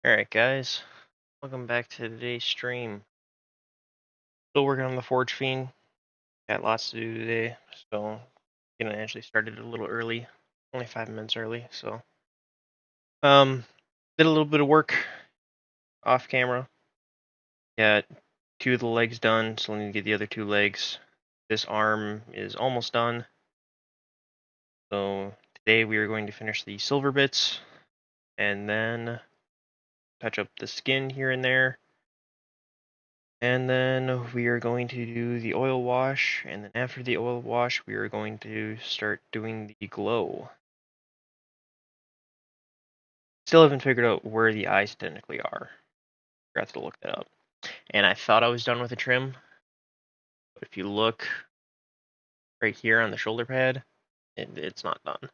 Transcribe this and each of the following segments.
Alright guys, welcome back to today's stream. Still working on the Forgefiend. Got lots to do today, so gonna actually started a little early. Only 5 minutes early, so did a little bit of work off camera. Got 2 of the legs done, so I need to get the other 2 legs. This arm is almost done. So today we are going to finish the silver bits and then touch up the skin here and there. And then we are going to do the oil wash, and then after the oil wash, we are going to start doing the glow. Still haven't figured out where the eyes technically are. Forgot to look that up. And I thought I was done with the trim, but if you look right here on the shoulder pad, it's not done.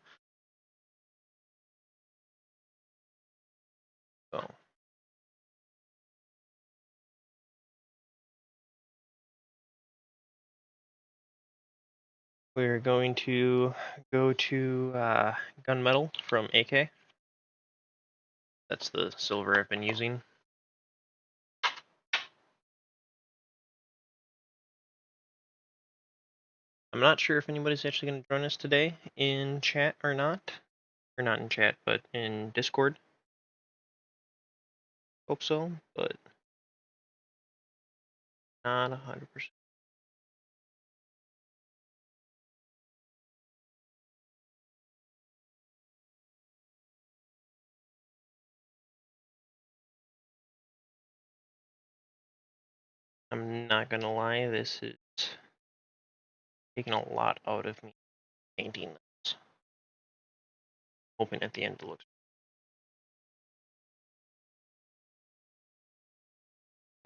So we're going to go to gunmetal from AK. That's the silver I've been using. I'm not sure if anybody's actually going to join us today in chat or not. Or not in chat, but in Discord. Hope so, but not 100%. I'm not gonna lie, this is taking a lot out of me painting this. Hoping at the end it looks.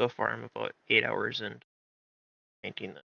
So far, I'm about 8 hours in painting this.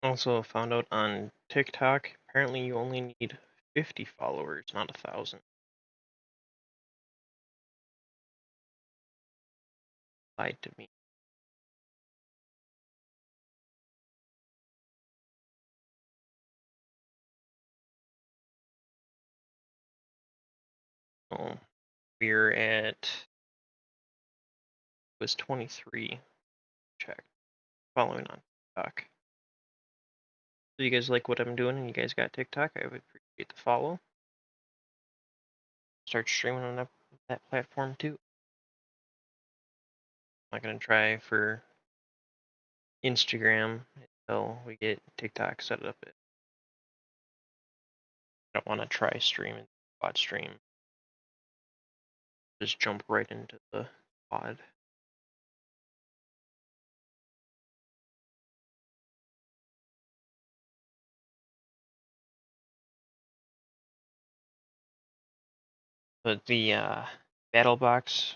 Also found out on TikTok, apparently you only need 50 followers, not 1,000. Lied to me. So we're at was 23. Check. Following on TikTok. So you guys like what I'm doing and you guys got TikTok, I would appreciate the follow. Start streaming on that platform too. I'm not gonna try for Instagram until we get TikTok set up. I don't want to try stream and quad stream. Just jump right into the quad. But the battle box,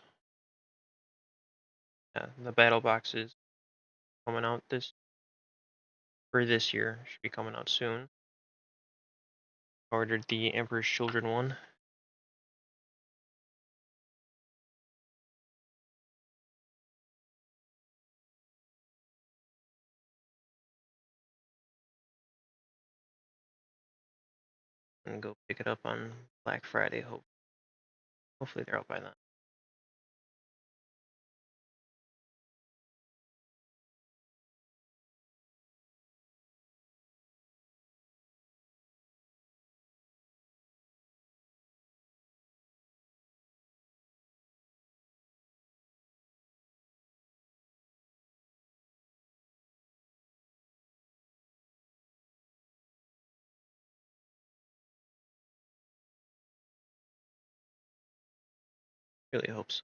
the battle box is coming out this year. Should be coming out soon. Ordered the Emperor's Children one. And go pick it up on Black Friday. Hopefully they're out by then. Really hope so.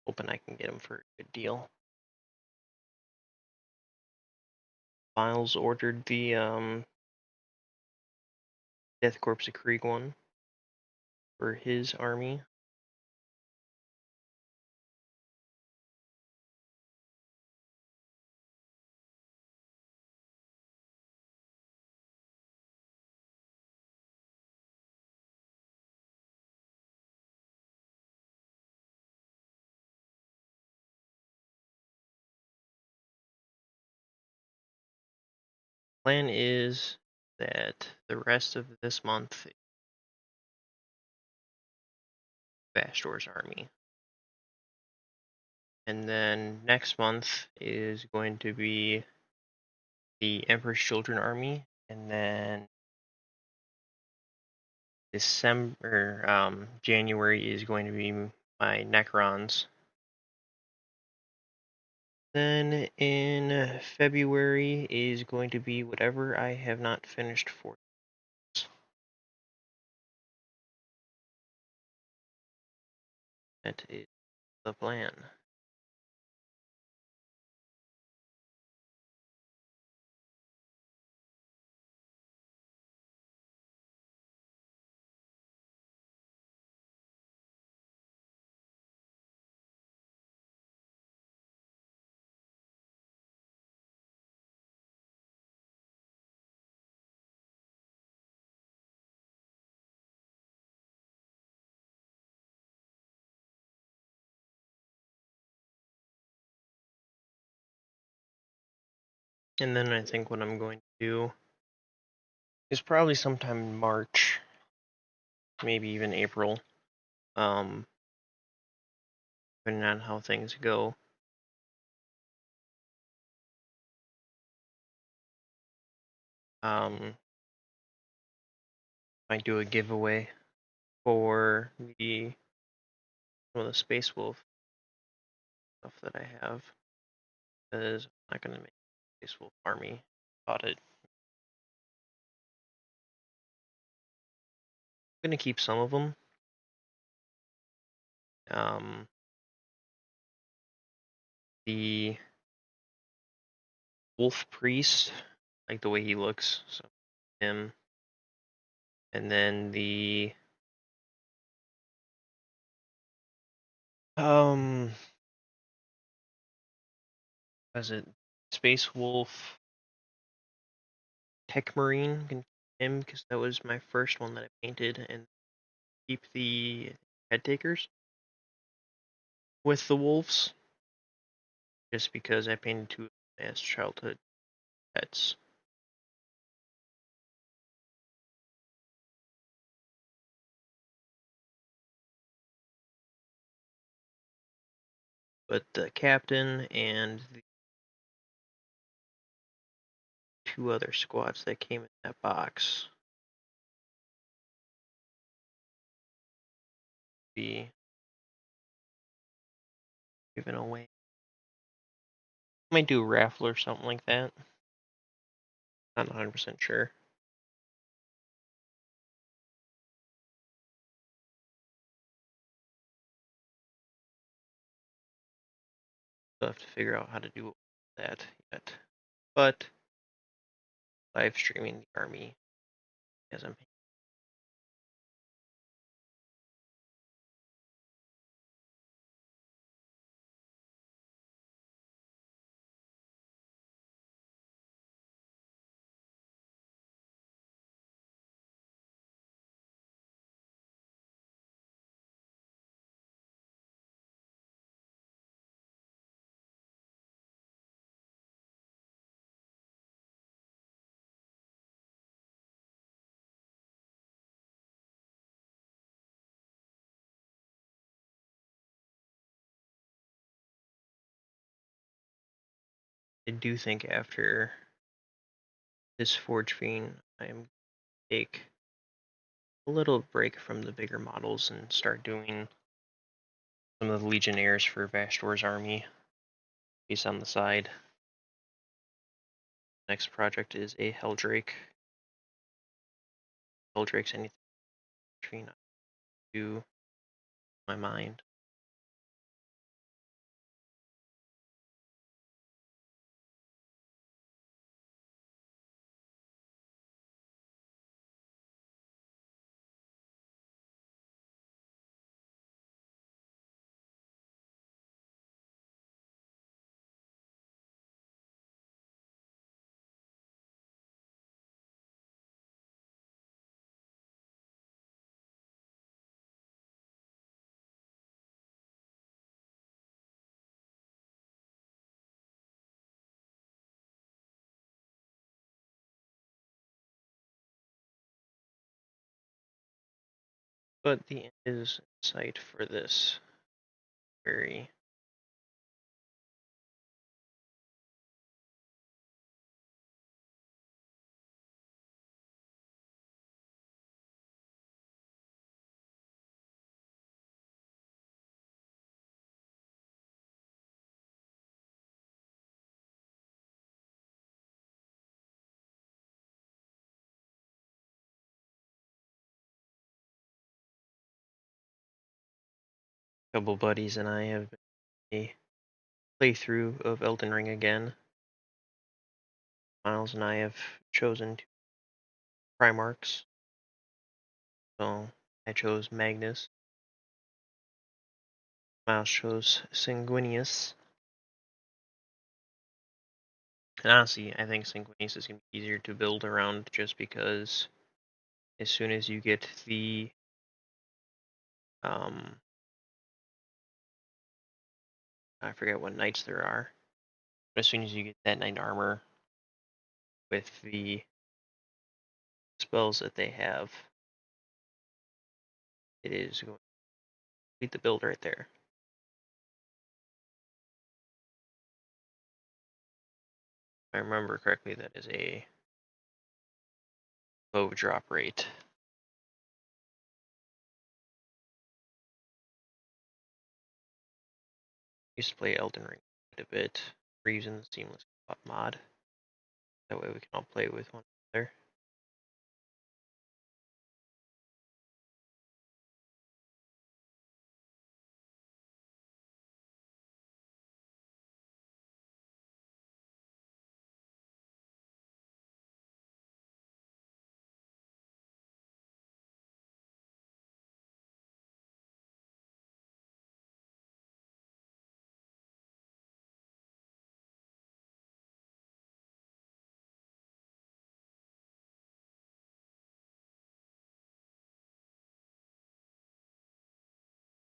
Hoping I can get them for a good deal. Miles ordered the Death Corps of Krieg one for his army. Plan is that the rest of this month, Vastor's army. And then next month is going to be the Emperor's Children army, and then January is going to be my Necrons. Then in February is going to be whatever I have not finished for. That is the plan. And then I think what I'm going to do is probably sometime in March, maybe even April, depending on how things go. Might do a giveaway for some of the Space Wolf stuff that I have, because I'm not going to make a Space Wolf army. Bought it. I'm going to keep some of them. The Wolf Priest, like the way he looks, so him. And then the was it Space Wolf Tech Marine? Can keep him because that was my first one that I painted, and keep the head takers with the wolves, just because I painted two as childhood pets. But the captain and the two other squads that came in that box be given away. I might do a raffle or something like that. Not 100% sure. Still have to figure out how to do that yet. But live streaming the army as I'm. I do think after this Forgefiend, I'm take a little break from the bigger models and start doing some of the Legionnaires for Vastor's army. Piece on the side. Next project is a Helldrake. Helldrake's anything between to my mind. But the end is in sight for this very couple buddies and I have a playthrough of Elden Ring again. Miles and I have chosen two Primarchs. So I chose Magnus. Miles chose Sanguinius. And honestly, I think Sanguinius is going to be easier to build around just because as soon as you get the I forget what knights there are, but as soon as you get that knight armor with the spells that they have, it is going to beat the build right there. If I remember correctly, that is a low drop rate. Used to play Elden Ring quite a bit. We're using the Seamless Co-op mod. That way we can all play with one another.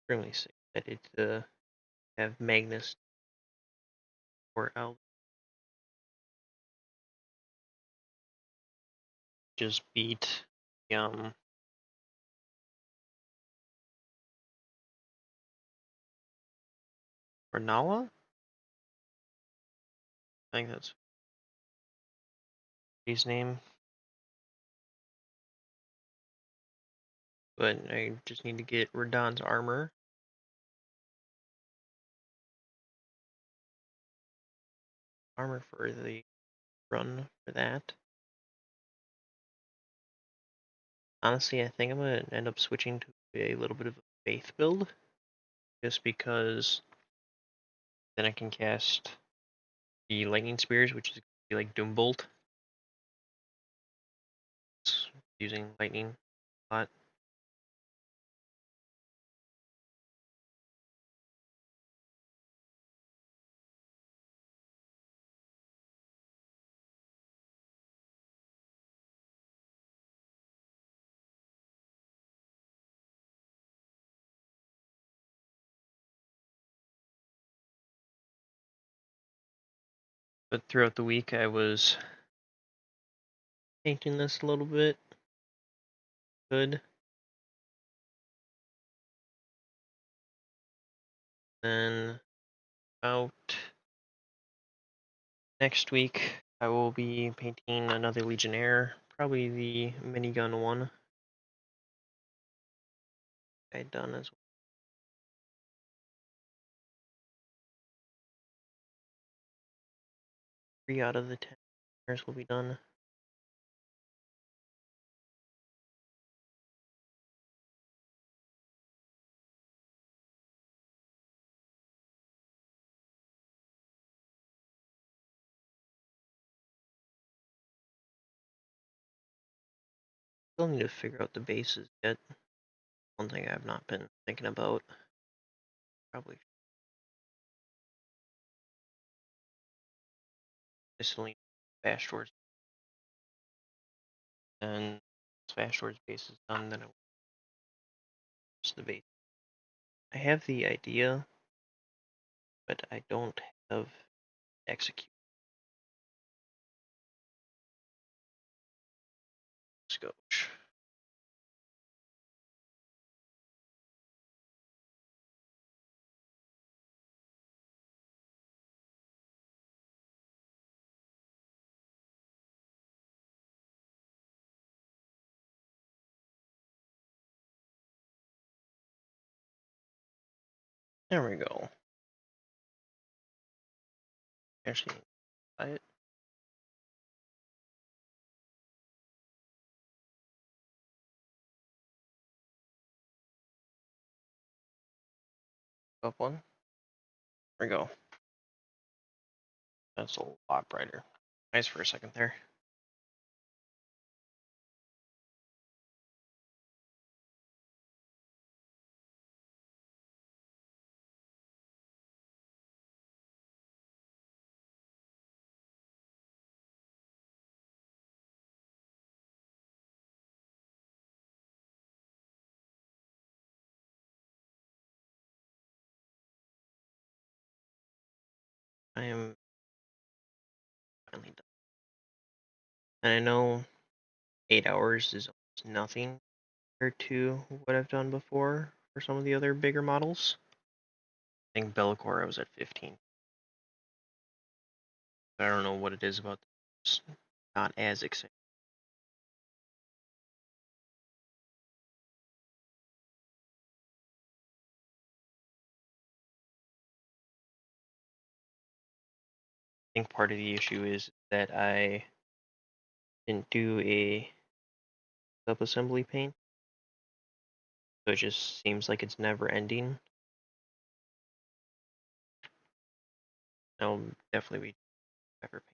Extremely excited to have Magnus or Al just beat Renala? I think that's his name. But I just need to get Radahn's armor. Armor for the run for that. Honestly, I think I'm going to end up switching to a little bit of a faith build. Just because then I can cast the lightning spears, which is like Doombolt. It's using lightning a lot. But throughout the week, I was painting this a little bit. Good. Then about next week, I will be painting another Legionnaire, probably the minigun one. I done as well. 3 out of the 10 will be done. Still need to figure out the bases yet. One thing I've not been thinking about. Probably still need Fast Wars. And Fast Wars base is done, then I will use the base. I have the idea, but I don't have execute. Scotch. There we go. Actually, buy it. Up one. There we go. That's a lot brighter. Nice for a second there. I am finally done. And I know 8 hours is almost nothing compared to what I've done before for some of the other bigger models. I think Bellicor I was at 15. I don't know what it is about this. Not as exciting. I think part of the issue is that I didn't do a sub-assembly paint, so it just seems like it's never ending. I'll definitely be pepper paint.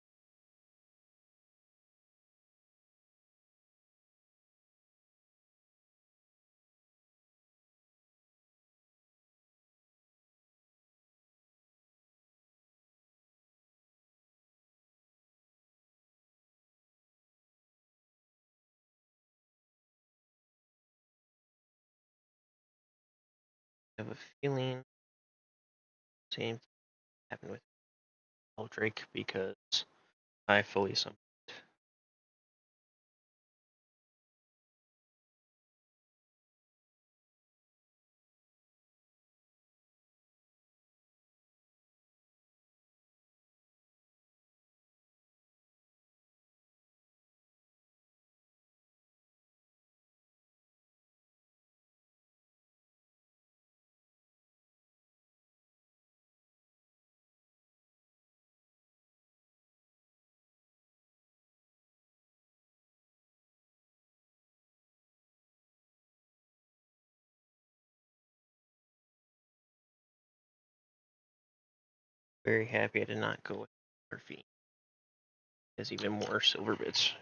I have a feeling same thing happened with Eldrake because I fully summoned. Very happy I did not go with Murphy. Has even more silver bits.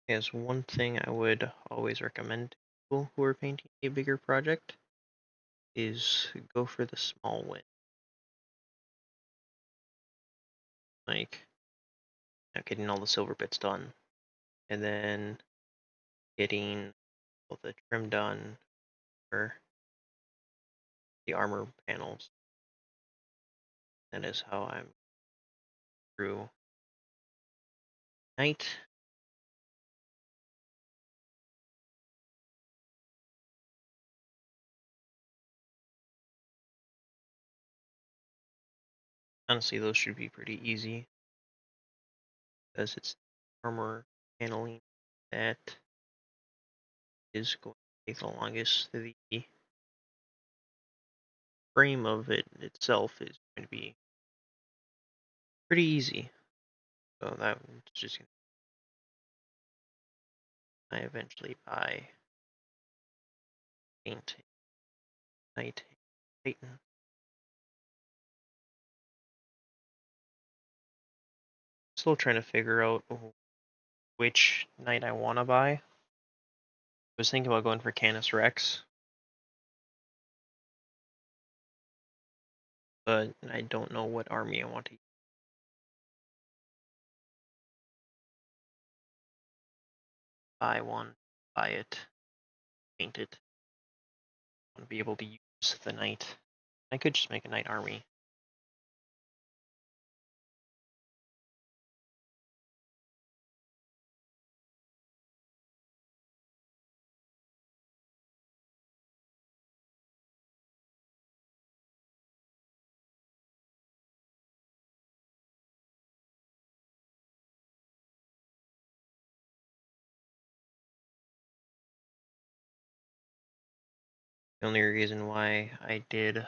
As one thing I would always recommend to people who are painting a bigger project is go for the small win. Like getting all the silver bits done, and then getting all the trim done for the armor panels. That is how I'm through night. Honestly, those should be pretty easy because it's armor paneling that is going to take the longest. The frame of it itself is going to be pretty easy. So that's just gonna I eventually buy paint Knight Titan. Still trying to figure out which knight I want to buy. I was thinking about going for Canis Rex, but I don't know what army I want to use. Buy one, buy it, paint it. I want to be able to use the knight. I could just make a knight army. The only reason why I did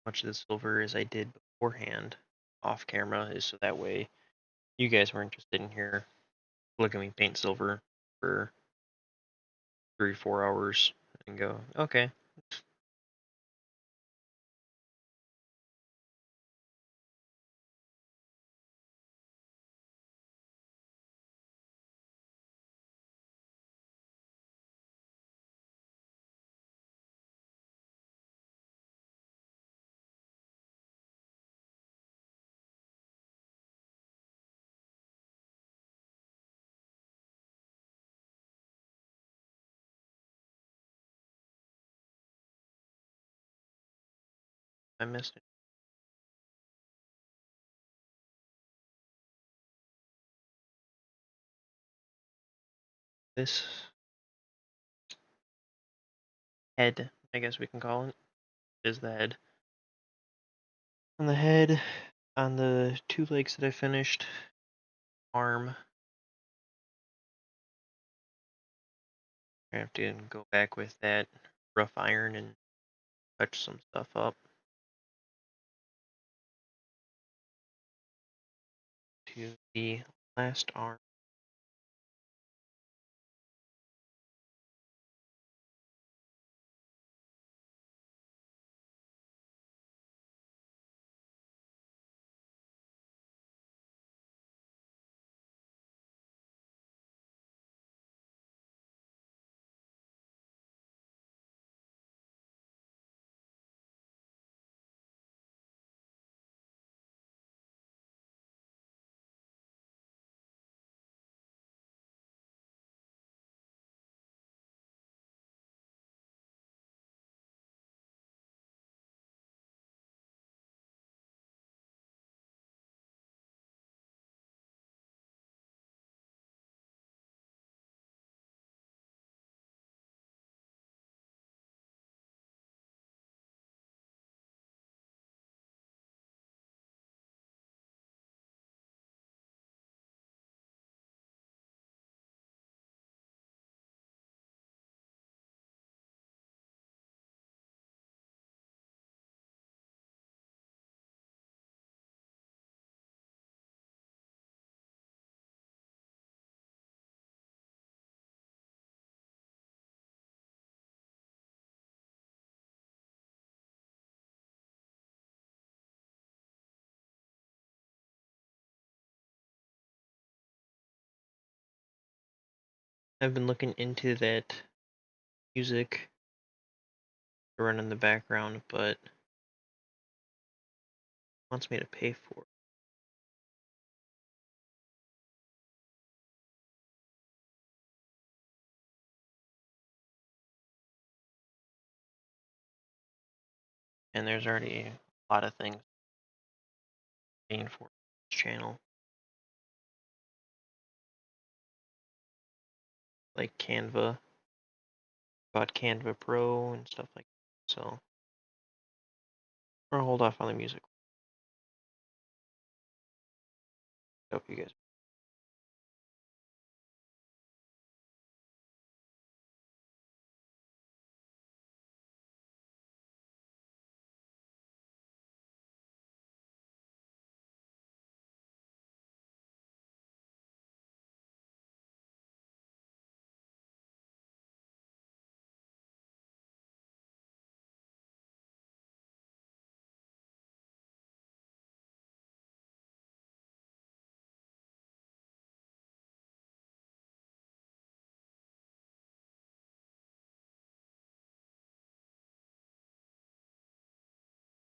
much of the silver as I did beforehand off camera is so that way you guys weren't just sitting here looking at me paint silver for 3-4 hours and go, okay. I missed it. This head, I guess we can call it, is the head. On the head, on the two legs that I finished, arm. I have to go back with that rough iron and touch some stuff up to the last arm. I've been looking into that music to run in the background, but it wants me to pay for it. And there's already a lot of things paying for this channel, like Canva. Bought Canva Pro and stuff like that. So I'll hold off on the music. Hope you guys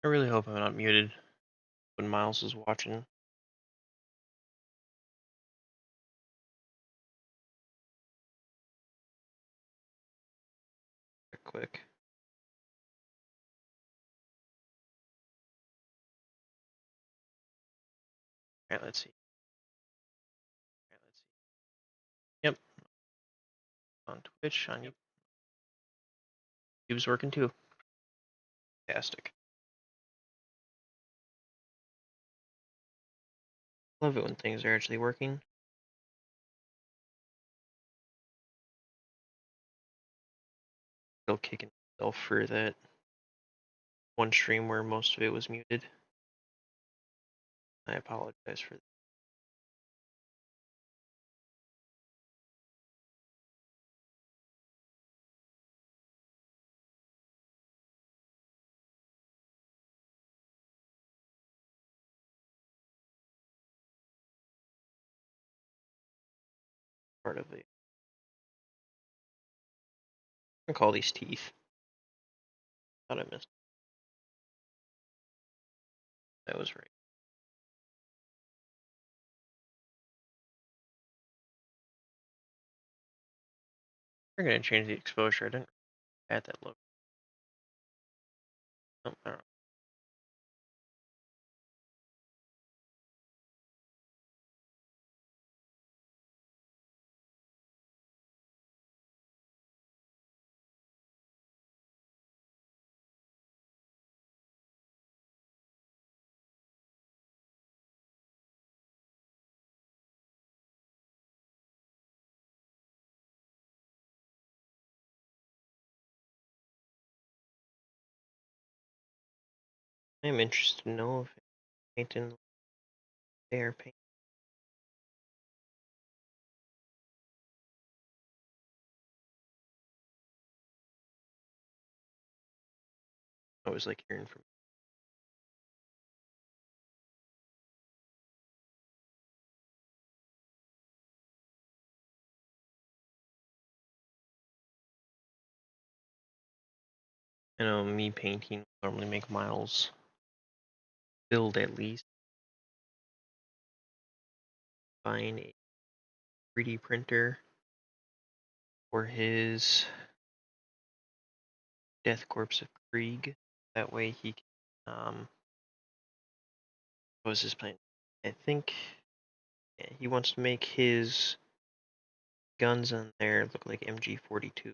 I really hope I'm not muted when Miles is watching. Quick. Alright, let's see. Yep. On Twitch, on YouTube's working too. Fantastic. Love it when things are actually working. Still kicking myself for that one stream where most of it was muted. I apologize for that. Part of it. I call these teeth. Thought I missed. That was right. We're gonna change the exposure. I didn't add that look. Oh, I don't know. I'm interested to know if it's painting their paint. I was like hearing from. I know me painting normally make Miles build at least. Find a 3D printer for his Death Corpse of Krieg. That way he can, what was his plan? I think he wants to make his guns on there look like MG42.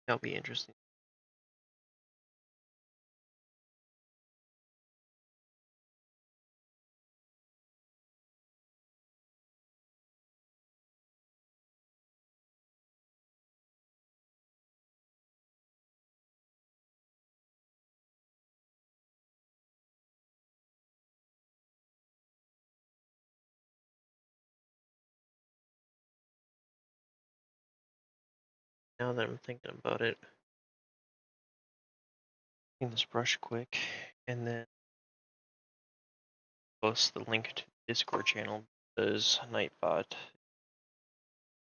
That'll be interesting. Now that I'm thinking about it, clean this brush quick, and then post the link to the Discord channel because Nightbot.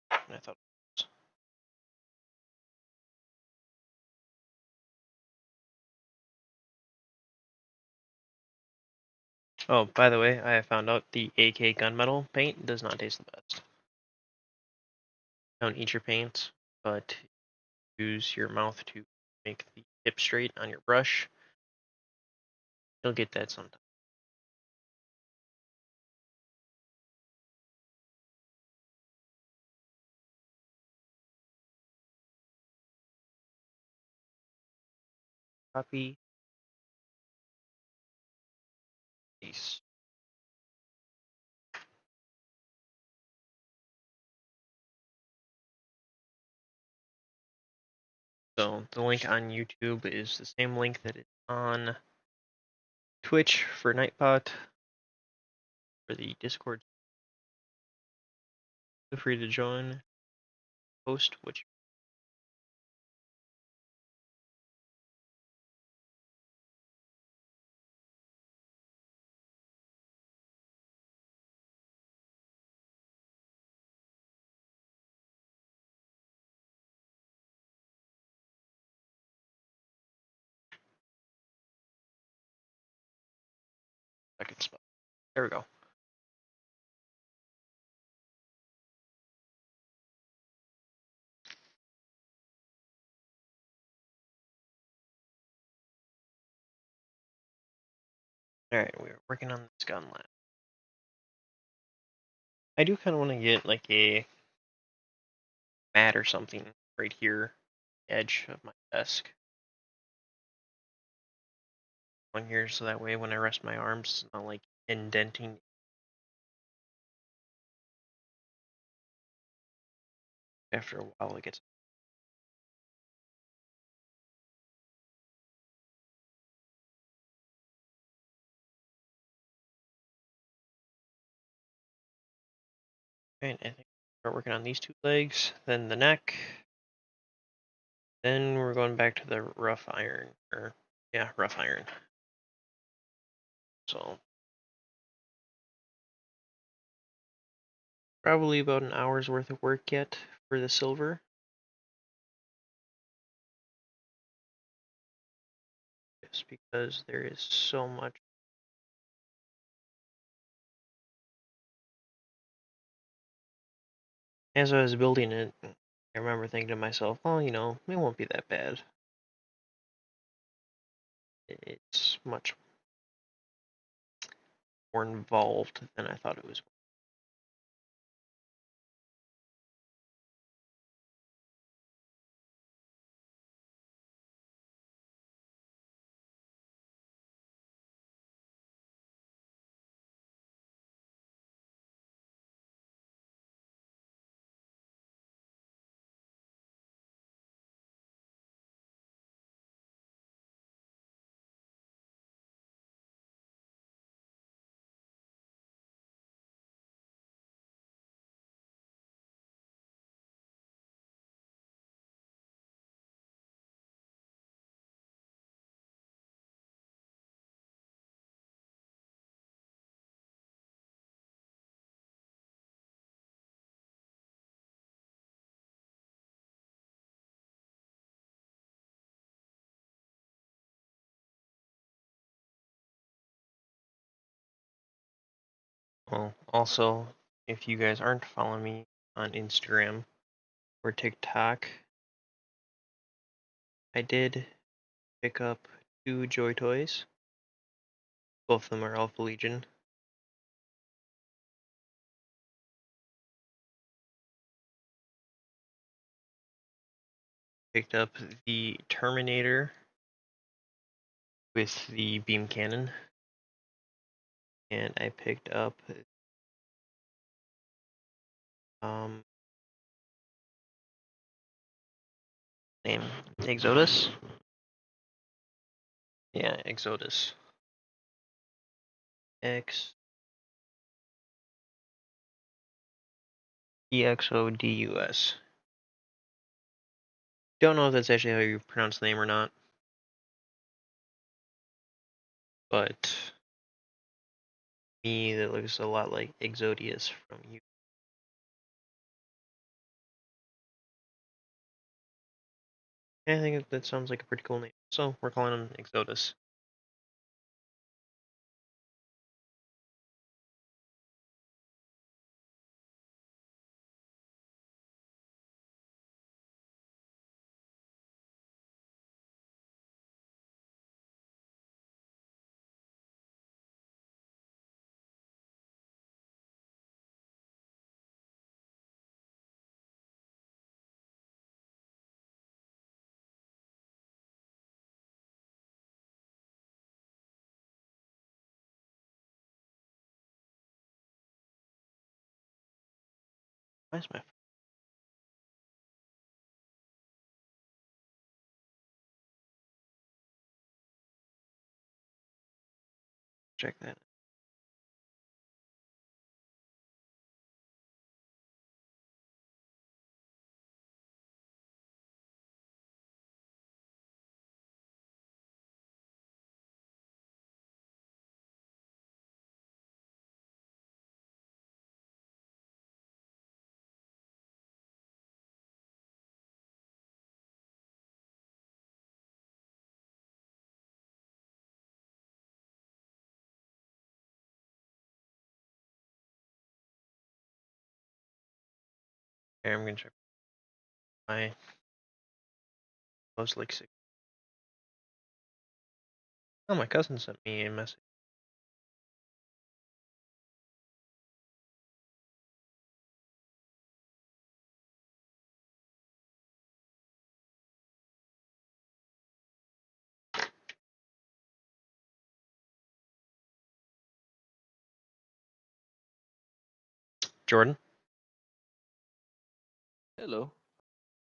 And I thought it was. Oh, by the way, I found out the AK gunmetal paint does not taste the best. Don't eat your paints, but use your mouth to make the tip straight on your brush. You'll get that sometime. Copy. Paste. So the link on YouTube is the same link that is on Twitch for Nightbot. for the Discord. Feel free to join, post what you. Second spot. There we go. Alright, we're working on this gun lab. I do kind of want to get like a mat or something right here, edge of my desk. On here, so that way when I rest my arms, it's not like indenting. After a while, it gets. Right, I think we're working on these two legs, then the neck. Then we're going back to the rough iron, or yeah, rough iron. So probably about an hour's worth of work yet for the silver. Just because there is so much. As I was building it, I remember thinking to myself, well, you know, it won't be that bad. It's much more involved than I thought it was. Well, also, if you guys aren't following me on Instagram or TikTok, I did pick up 2 Joy Toys. Both of them are Alpha Legion. Picked up the Terminator with the beam cannon, and I picked up name Exodus. Yeah, Exodus. X EXODUS. Don't know if that's actually how you pronounce the name or not, but me, that looks a lot like Exodius from you. I think that sounds like a pretty cool name, so we're calling him Exodus. Where's my check that? Okay, I'm gonna check my most like 6. Oh, my cousin sent me a message. Jordan, Hello.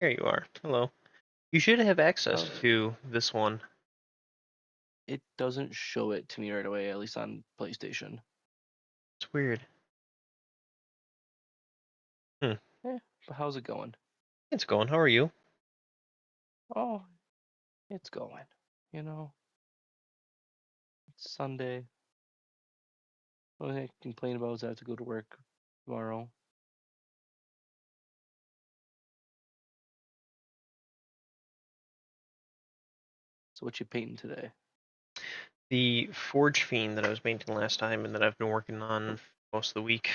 here you are. Hello. You should have access Uh, to this one. it doesn't show it to me right away, at least on PlayStation. It's weird. Hmm. But how's it going? It's going. How are you? Oh, it's going. You know, it's Sunday. Only thing I can complain about is I have to go to work tomorrow. So what you painting today? The Forgefiend that I was painting last time and that I've been working on most of the week.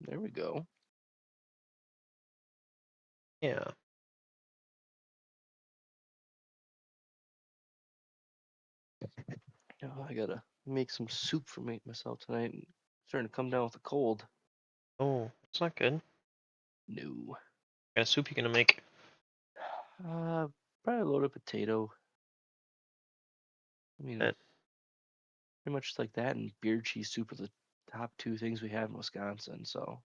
There we go. Yeah. Oh, I gotta make some soup for myself tonight. I'm starting to come down with a cold. Oh, it's not good. No. What kind of soup you gonna make? Uh, Probably a loaded potato. I mean, That pretty much like that and beer cheese soup are the top two things we have in Wisconsin. So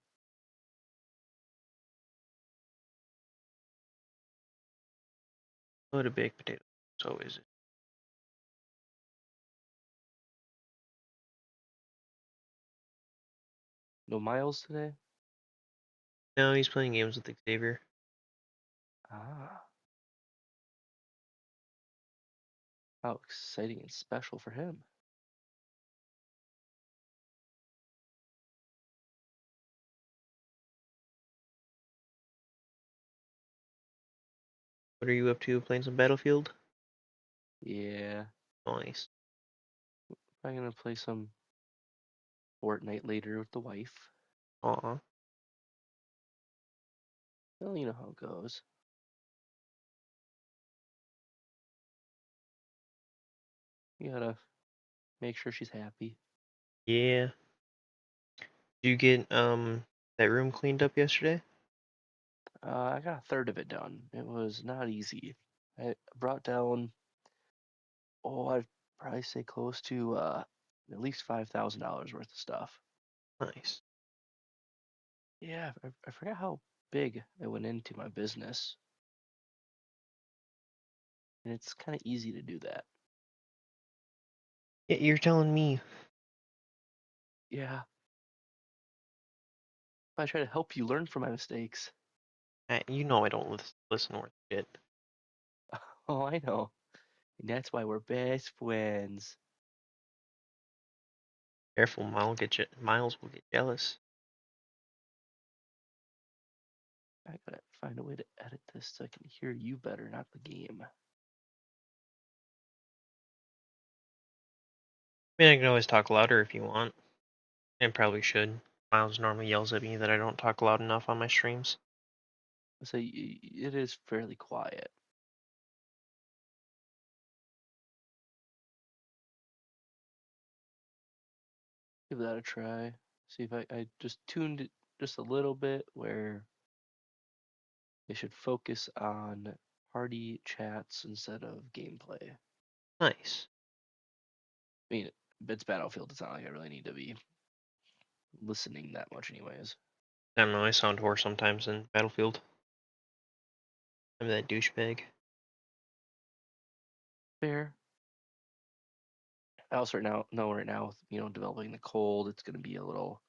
loaded baked potato. So is it? no Miles today. No, he's playing games with Xavier. Ah. How exciting and special for him. What are you up to? Playing some Battlefield? Yeah, Nice. I'm gonna play some Fortnite later with the wife. Aw. Well, you know how it goes. You gotta make sure she's happy. Yeah. Did you get that room cleaned up yesterday? I got a third of it done. It was not easy. I brought down, I'd probably say close to at least $5,000 worth of stuff. Nice. Yeah, I forgot how big I went into my business, and it's kind of easy to do that. Yeah, you're telling me. Yeah, I try to help you learn from my mistakes. You know I don't listen worth shit. Oh, I know. And that's why we're best friends. Careful, Miles will get jealous. I gotta find a way to edit this so I can hear you better, not the game. I mean, I can always talk louder if you want. And probably should. Miles normally yells at me that I don't talk loud enough on my streams. So it is fairly quiet. Give that a try. See if I just tuned it just a little bit where they should focus on party chats instead of gameplay. Nice. I mean, it's Battlefield. It's not like I really need to be listening that much, anyways. I don't know, I sound hoarse sometimes in Battlefield. I'm that douchebag. Fair. I also know right now, developing the cold, it's going to be a little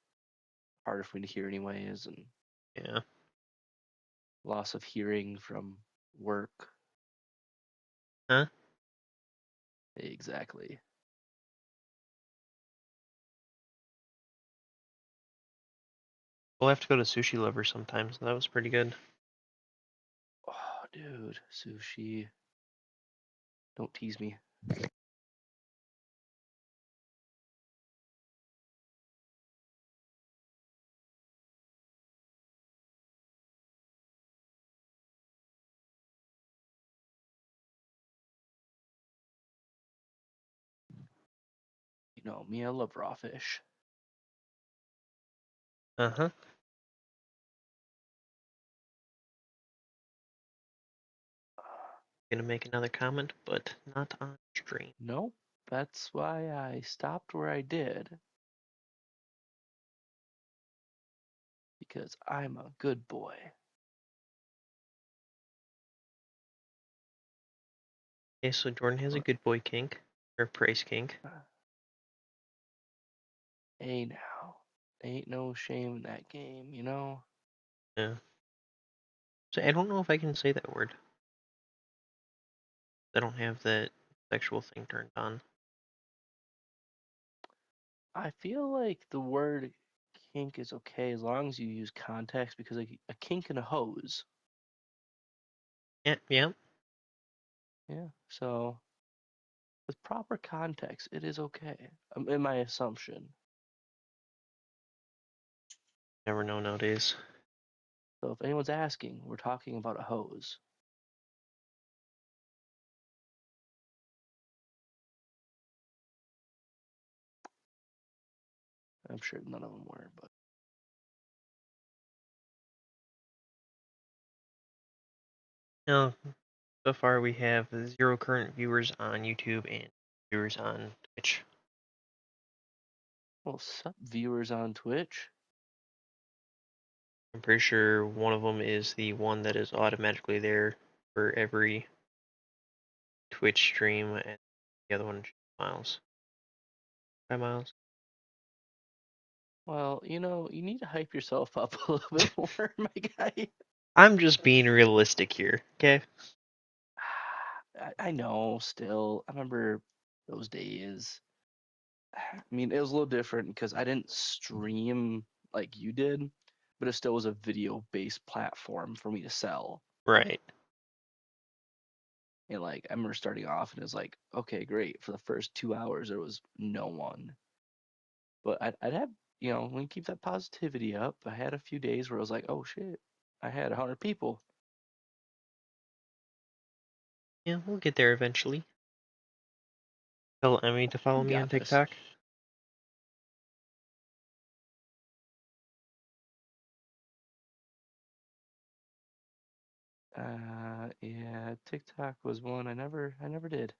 harder for me to hear, anyways, and Yeah. loss of hearing from work. Huh? Exactly. We'll have to go to Sushi Lover sometimes. That was pretty good. Oh, dude, sushi. Don't tease me. You know me, I love raw fish. Uh-huh. Gonna make another comment, but not on stream. Nope, that's why I stopped where I did. Because I'm a good boy. Okay, so Jordan has a What? good boy kink, or praise kink. Hey now, ain't no shame in that game, you know? Yeah. So I don't know if I can say that word. I don't have that sexual thing turned on. I feel like the word kink is okay as long as you use context because like a kink and a hose. Yeah, yeah. Yeah, so with proper context, it is okay. In my assumption. Never know nowadays. So if anyone's asking, we're talking about a hose. I'm sure none of them were, but No, so far we have 0 current viewers on YouTube and viewers on Twitch. well, sup viewers on Twitch. I'm pretty sure one of them is the one that is automatically there for every Twitch stream, and the other one is Miles. Hi, Miles. Well, you know, you need to hype yourself up a little bit more, my guy. I'm just being realistic here, okay? I know, still. I remember those days. I mean, it was a little different because I didn't stream like you did, but it still was a video-based platform for me to sell. Right. And like, I remember starting off and it was like, okay, great. For the first 2 hours, there was no one. But I'd have, you know, when you keep that positivity up, I had a few days where I was like, oh shit, I had 100 people. Yeah, we'll get there eventually. Tell Emmy to follow You me on got this. TikTok. Yeah, TikTok was one I never did.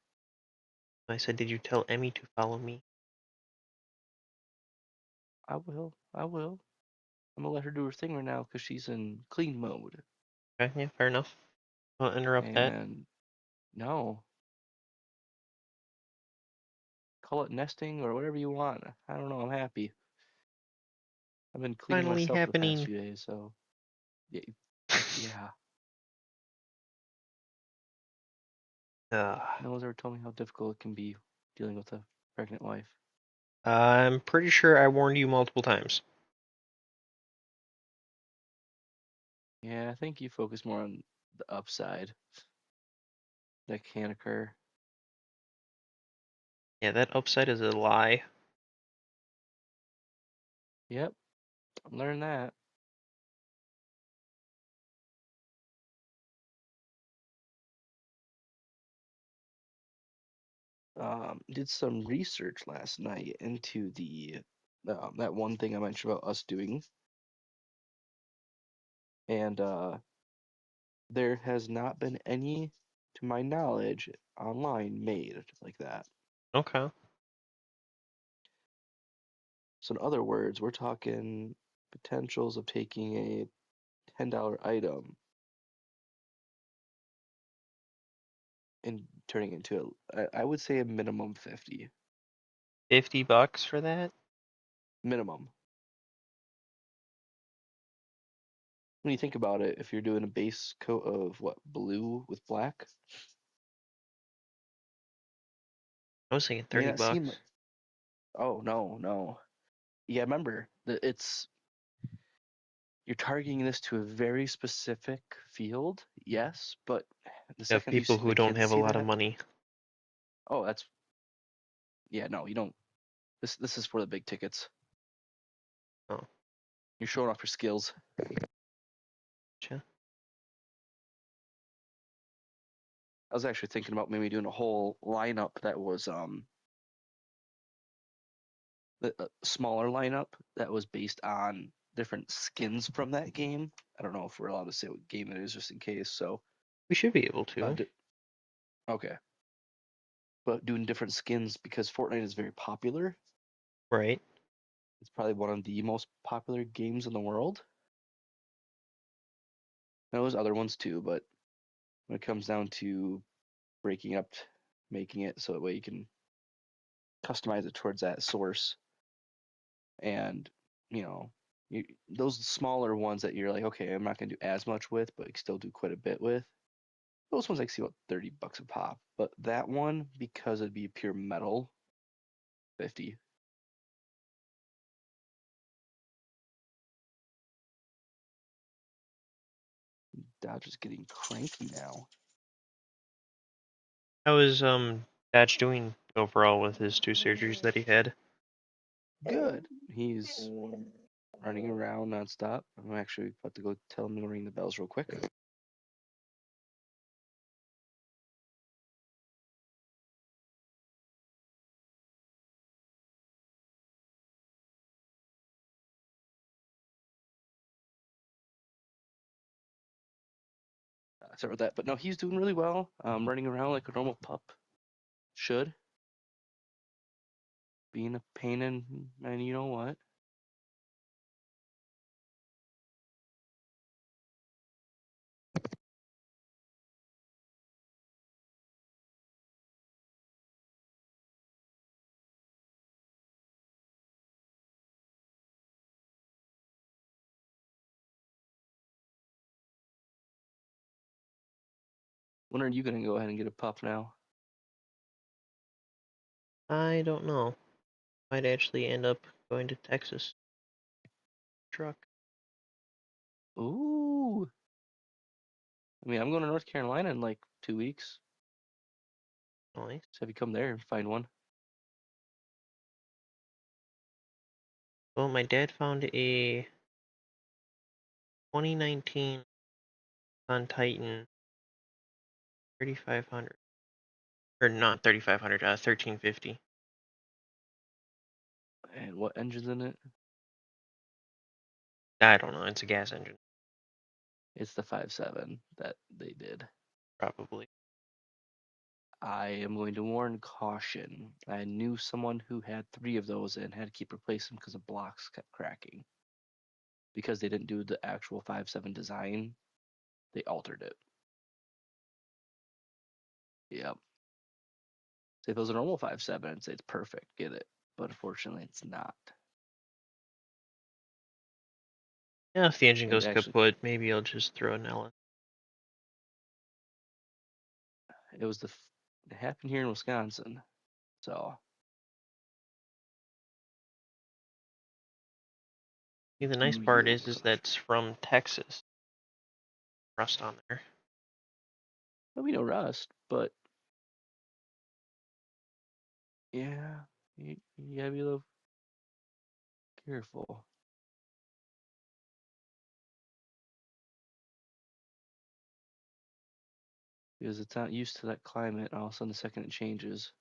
I said, did you tell Emmy to follow me? I will. I'm gonna let her do her thing right now because she's in clean mode. Okay, yeah, fair enough. I'll interrupt that. And no, call it nesting or whatever you want. I don't know. I'm happy. I've been cleaning Finally myself for the past happening. few days, so yeah, yeah. uh, No one's ever told me how difficult it can be dealing with a pregnant wife. I'm pretty sure I warned you multiple times. Yeah, I think you focus more on the upside that can occur. Yeah, that upside is a lie. Yep, learn that. Did some research last night into the that one thing I mentioned about us doing, and there has not been any, to my knowledge, online made like that. Okay. So in other words, we're talking potentials of taking a $10 item and turning it into I would say a minimum 50 $50 for that? minimum. When you think about it, if you're doing a base coat of what blue with black, I was thinking may 30 not seem like, bucks. oh no, no. Yeah, remember that it's you're targeting this to a very specific field, yes, but the You have second people the who don't kids have a see lot of that, money. oh, that's yeah, no, you don't. This is for the big tickets. Oh, You're showing off your skills. gotcha. I was actually thinking about maybe doing a whole lineup that was a smaller lineup that was based on different skins from that game. I don't know if we're allowed to say what game it is, just in case. So, We should be able uh, to. d- okay, but doing different skins because Fortnite is very popular. Right. It's probably one of the most popular games in the world. Now, there's other ones too, but when it comes down to breaking up, making it so that way you can customize it towards that source, and you know, those smaller ones that you're like, okay, I'm not gonna do as much with, but you can still do quite a bit with. Those ones I see about $30 a pop, but that one because it'd be pure metal, 50. Dodge is getting cranky now. How is Dodge doing overall with his 2 surgeries that he had? Good. He's running around nonstop. I'm actually about to go tell him to ring the bells real quick. Sorry about that, but no, he's doing really well. Running around like a normal pup should. Being a pain in, and you know what? When are you gonna go ahead and get a pup now? I don't know. Might actually end up going to Texas. Truck. Ooh. I mean, I'm going to North Carolina in like 2 weeks. Nice. So have you come there and find one? Well, my dad found a 2019 on Titan 3500, or not 3500, 1350. And what engine's in it? I don't know. It's a gas engine, It's the 5.7 that they did. probably. I am going to warn caution. I knew someone who had 3 of those and had to keep replacing because the blocks kept cracking. Because they didn't do the actual 5.7 design, they altered it. Yep. So if it was a normal 5.7, I'd say it's perfect, get it. But unfortunately, it's not. Yeah, if the engine It goes actually, kaput, maybe I'll just throw an L in. it was it happened here in Wisconsin. So See, the nice New part York is country. that's from Texas. Rust on there. There'll be no rust, but yeah, you gotta be a little careful. Because it's not used to that climate, and all of a sudden the second it changes.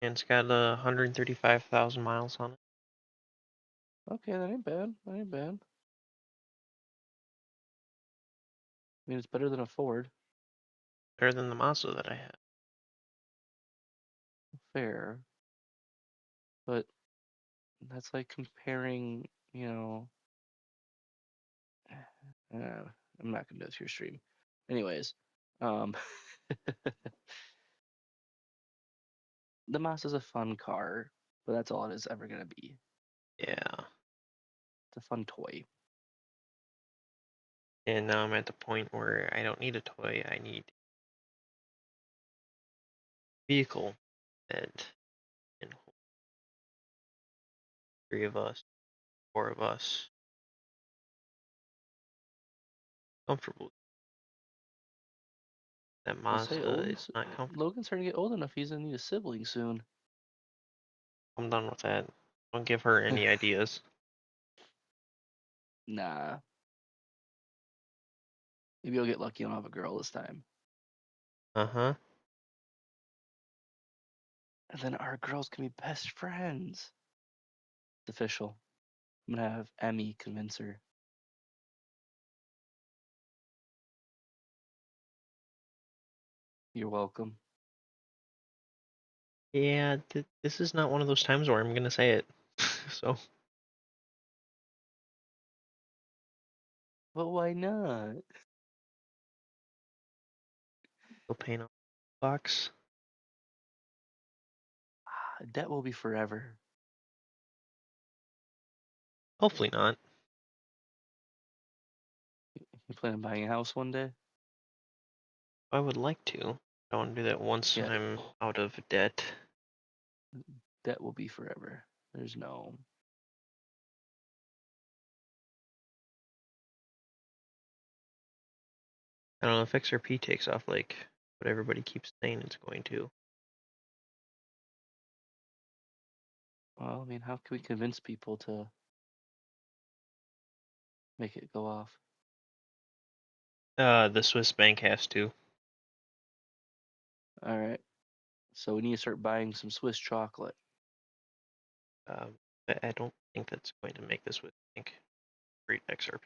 And it's got 135,000 miles on it. Okay, that ain't bad. That ain't bad. I mean, it's better than a Ford. Better than the Mazda that I had. Fair. But that's like comparing, you know, I'm not gonna do it to your stream. Anyways, um, the Mazda's a fun car, but that's all it is ever gonna be. Yeah. It's a fun toy. And now I'm at the point where I don't need a toy. I need a vehicle that can hold 3 of us, 4 of us, comfortably. That I'll say Mazda is not comfortable. Logan's starting to get old enough. He's gonna need a sibling soon. I'm done with that. Don't give her any ideas. Nah, maybe I'll get lucky and I'll have a girl this time. Uh huh. And then our girls can be best friends. It's official. I'm gonna have Emmy convince her. You're welcome. Yeah, this is not one of those times where I'm gonna say it. So But why not? still paying off the box. Debt will be forever. Hopefully not. You plan on buying a house one day? I would like to. I want to do that once Yeah, I'm out of debt. debt will be forever. There's no. I don't know if XRP takes off like what everybody keeps saying it's going to. Well, I mean, how can we convince people to make it go off? The Swiss bank has to. All right. So we need to start buying some Swiss chocolate. I don't think that's going to make the Swiss bank great XRP.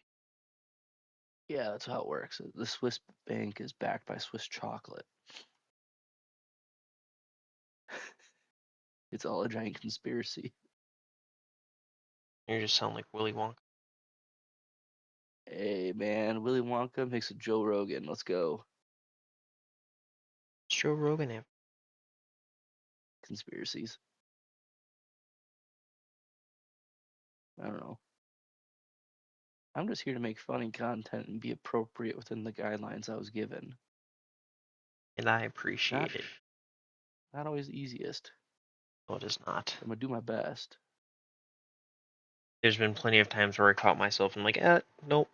Yeah, that's how it works. The Swiss bank is backed by Swiss chocolate. It's all a giant conspiracy. You just sound like Willy Wonka. Hey, man, Willy Wonka makes a Joe Rogan. Let's go. What's Joe Rogan have? Conspiracies. I don't know. I'm just here to make funny content and be appropriate within the guidelines I was given. And I Not, appreciate it. not always the easiest. No, it is not. I'm gonna do my best. There's been plenty of times where I caught myself and like, nope,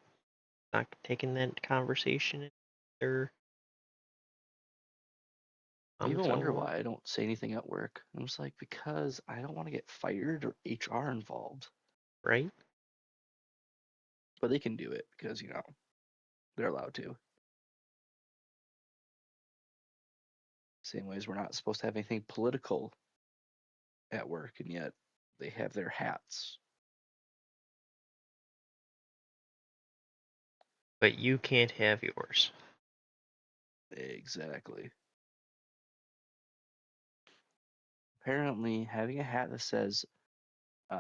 not taking that conversation there. You even wonder So why I don't say anything at work. I'm just like, because I don't want to get fired or HR involved. right? But they can do it because, they're allowed to. Same way as we're not supposed to have anything political at work, and yet they have their hats. But you can't have yours. Exactly. Apparently, having a hat that says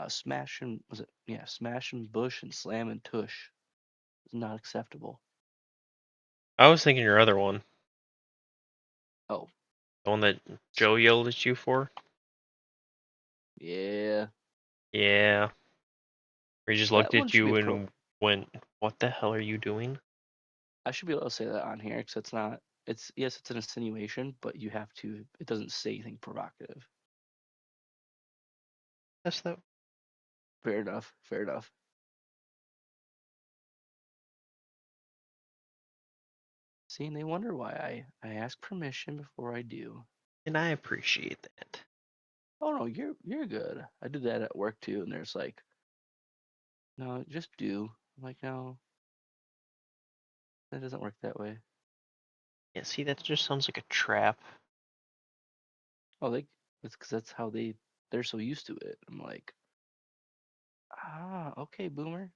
smash and was it smash and bush and slam and tush is not acceptable. I was thinking your other one, Oh, the one that Joe yelled at you for. yeah, Yeah, he just that looked one at should be you appropriate. and went, "What the hell are you doing?" I should be able to say that on here because it's not. It's yes, it's an insinuation, but you have to. It doesn't say anything provocative. That's that. Fair enough. Fair enough. See, and they wonder why I ask permission before I do. And I appreciate that. Oh no, you're good. I do that at work too, and there's like, no, just do. I'm like, no, that doesn't work that way. Yeah, see, that just sounds like a trap. Oh, that's because that's how they're so used to it. I'm like, okay, boomer.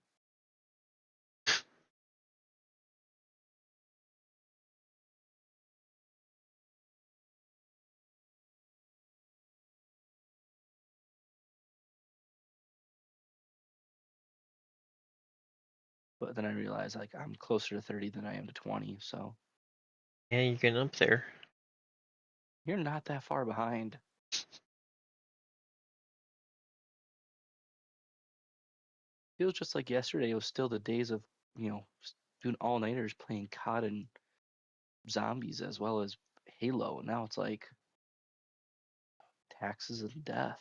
But then I realize like I'm closer to 30 than I am to 20, so Yeah, you're getting up there. you're not that far behind. Feels just like yesterday. It was still the days of doing all nighters, playing COD and zombies as well as Halo. And now it's like taxes and death.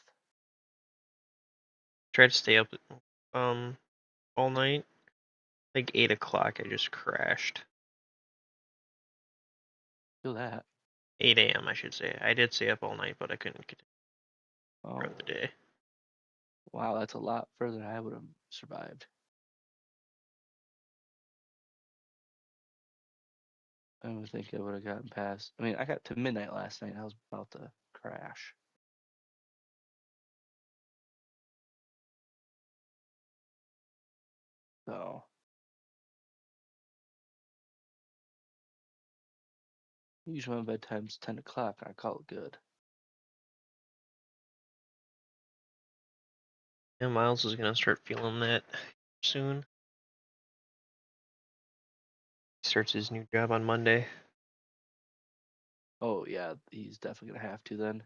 Tried to stay up um all night. Like 8 o'clock, I just crashed. Feel that. 8 a.m. I should say. I did stay up all night, but I couldn't get Oh, throughout the day. wow, that's a lot further than I would have survived. I don't think I would have gotten past. I mean, I got to midnight last night. I was about to crash. So usually my bedtime's 10 o'clock. I call it good. And Miles is gonna start feeling that soon. He starts his new job on Monday. Oh yeah, he's definitely gonna have to then.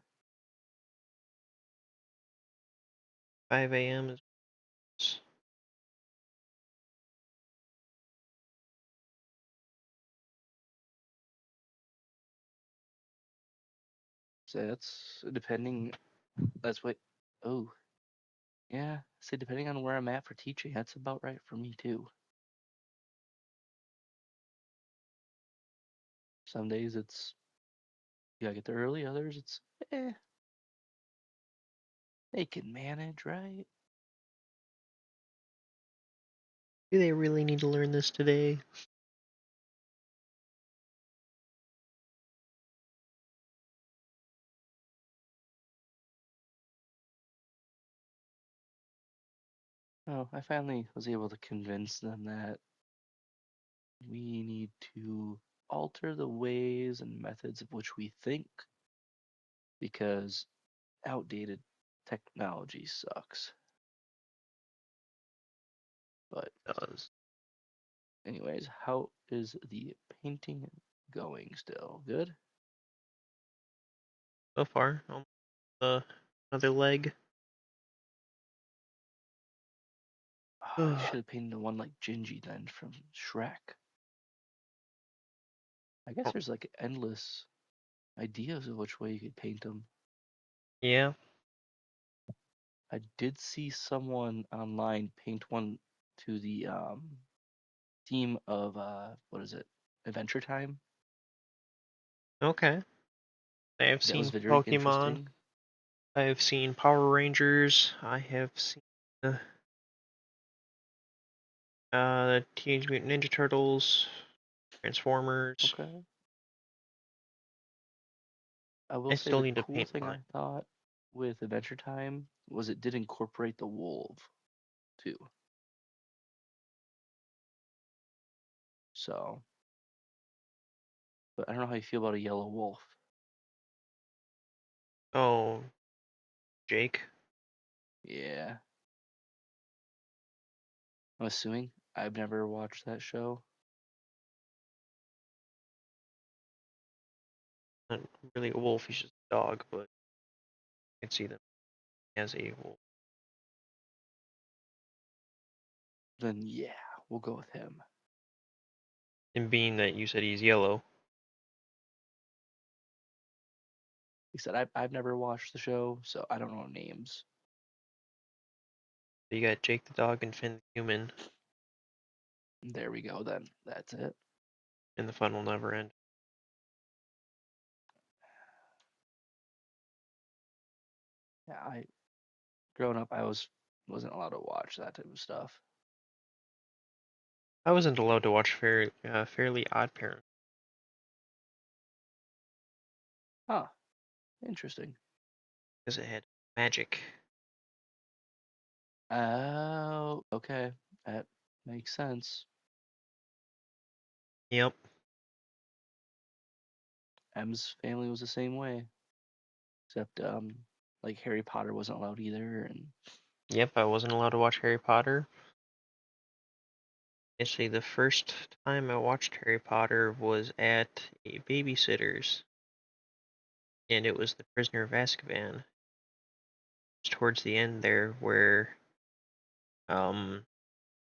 5 a.m. is So that's depending. That's what. Oh yeah. See, depending on where I'm at for teaching, that's about right for me too. Some days it's you gotta get there early. Others it's they can manage, right? Do they really need to learn this today? Oh, I finally was able to convince them that we need to alter the ways and methods of which we think because outdated technology sucks. But Does anyways, how is the painting going still? Good? so far. Another leg. Oh, you Oh, should have painted the one like Gingy then from Shrek. I guess there's like endless ideas of which way you could paint them. yeah. I did see someone online paint one to the theme of what is it? Adventure Time. Okay. I have That was seen very Pokemon. interesting. I have seen Power Rangers. I have seen Teenage Mutant Ninja Turtles, Transformers. Okay. I will I say still the need to cool paint thing mine. I thought with Adventure Time was it did incorporate the wolf too. So, but I don't know how you feel about a yellow wolf. Oh, Jake. Yeah. I'm assuming I've never watched that show. Not really a wolf, he's just a dog, but I can see them as a wolf. Then yeah, we'll go with him. And being that you said he's yellow, He said I've never watched the show, so I don't know names. you got Jake the dog and Finn the human, There we go then. That's it. and the fun will never end. Yeah, I growing up I wasn't allowed to watch that type of stuff. I wasn't allowed to watch Fairly Odd Parents Huh, interesting. because it had magic. Oh, okay. That makes sense. Yep, M's family was the same way, except like Harry Potter wasn't allowed either, and yep, I wasn't allowed to watch Harry Potter. Actually, the first time I watched Harry Potter was at a babysitter's, and it was The Prisoner of Azkaban. It's towards the end there where um,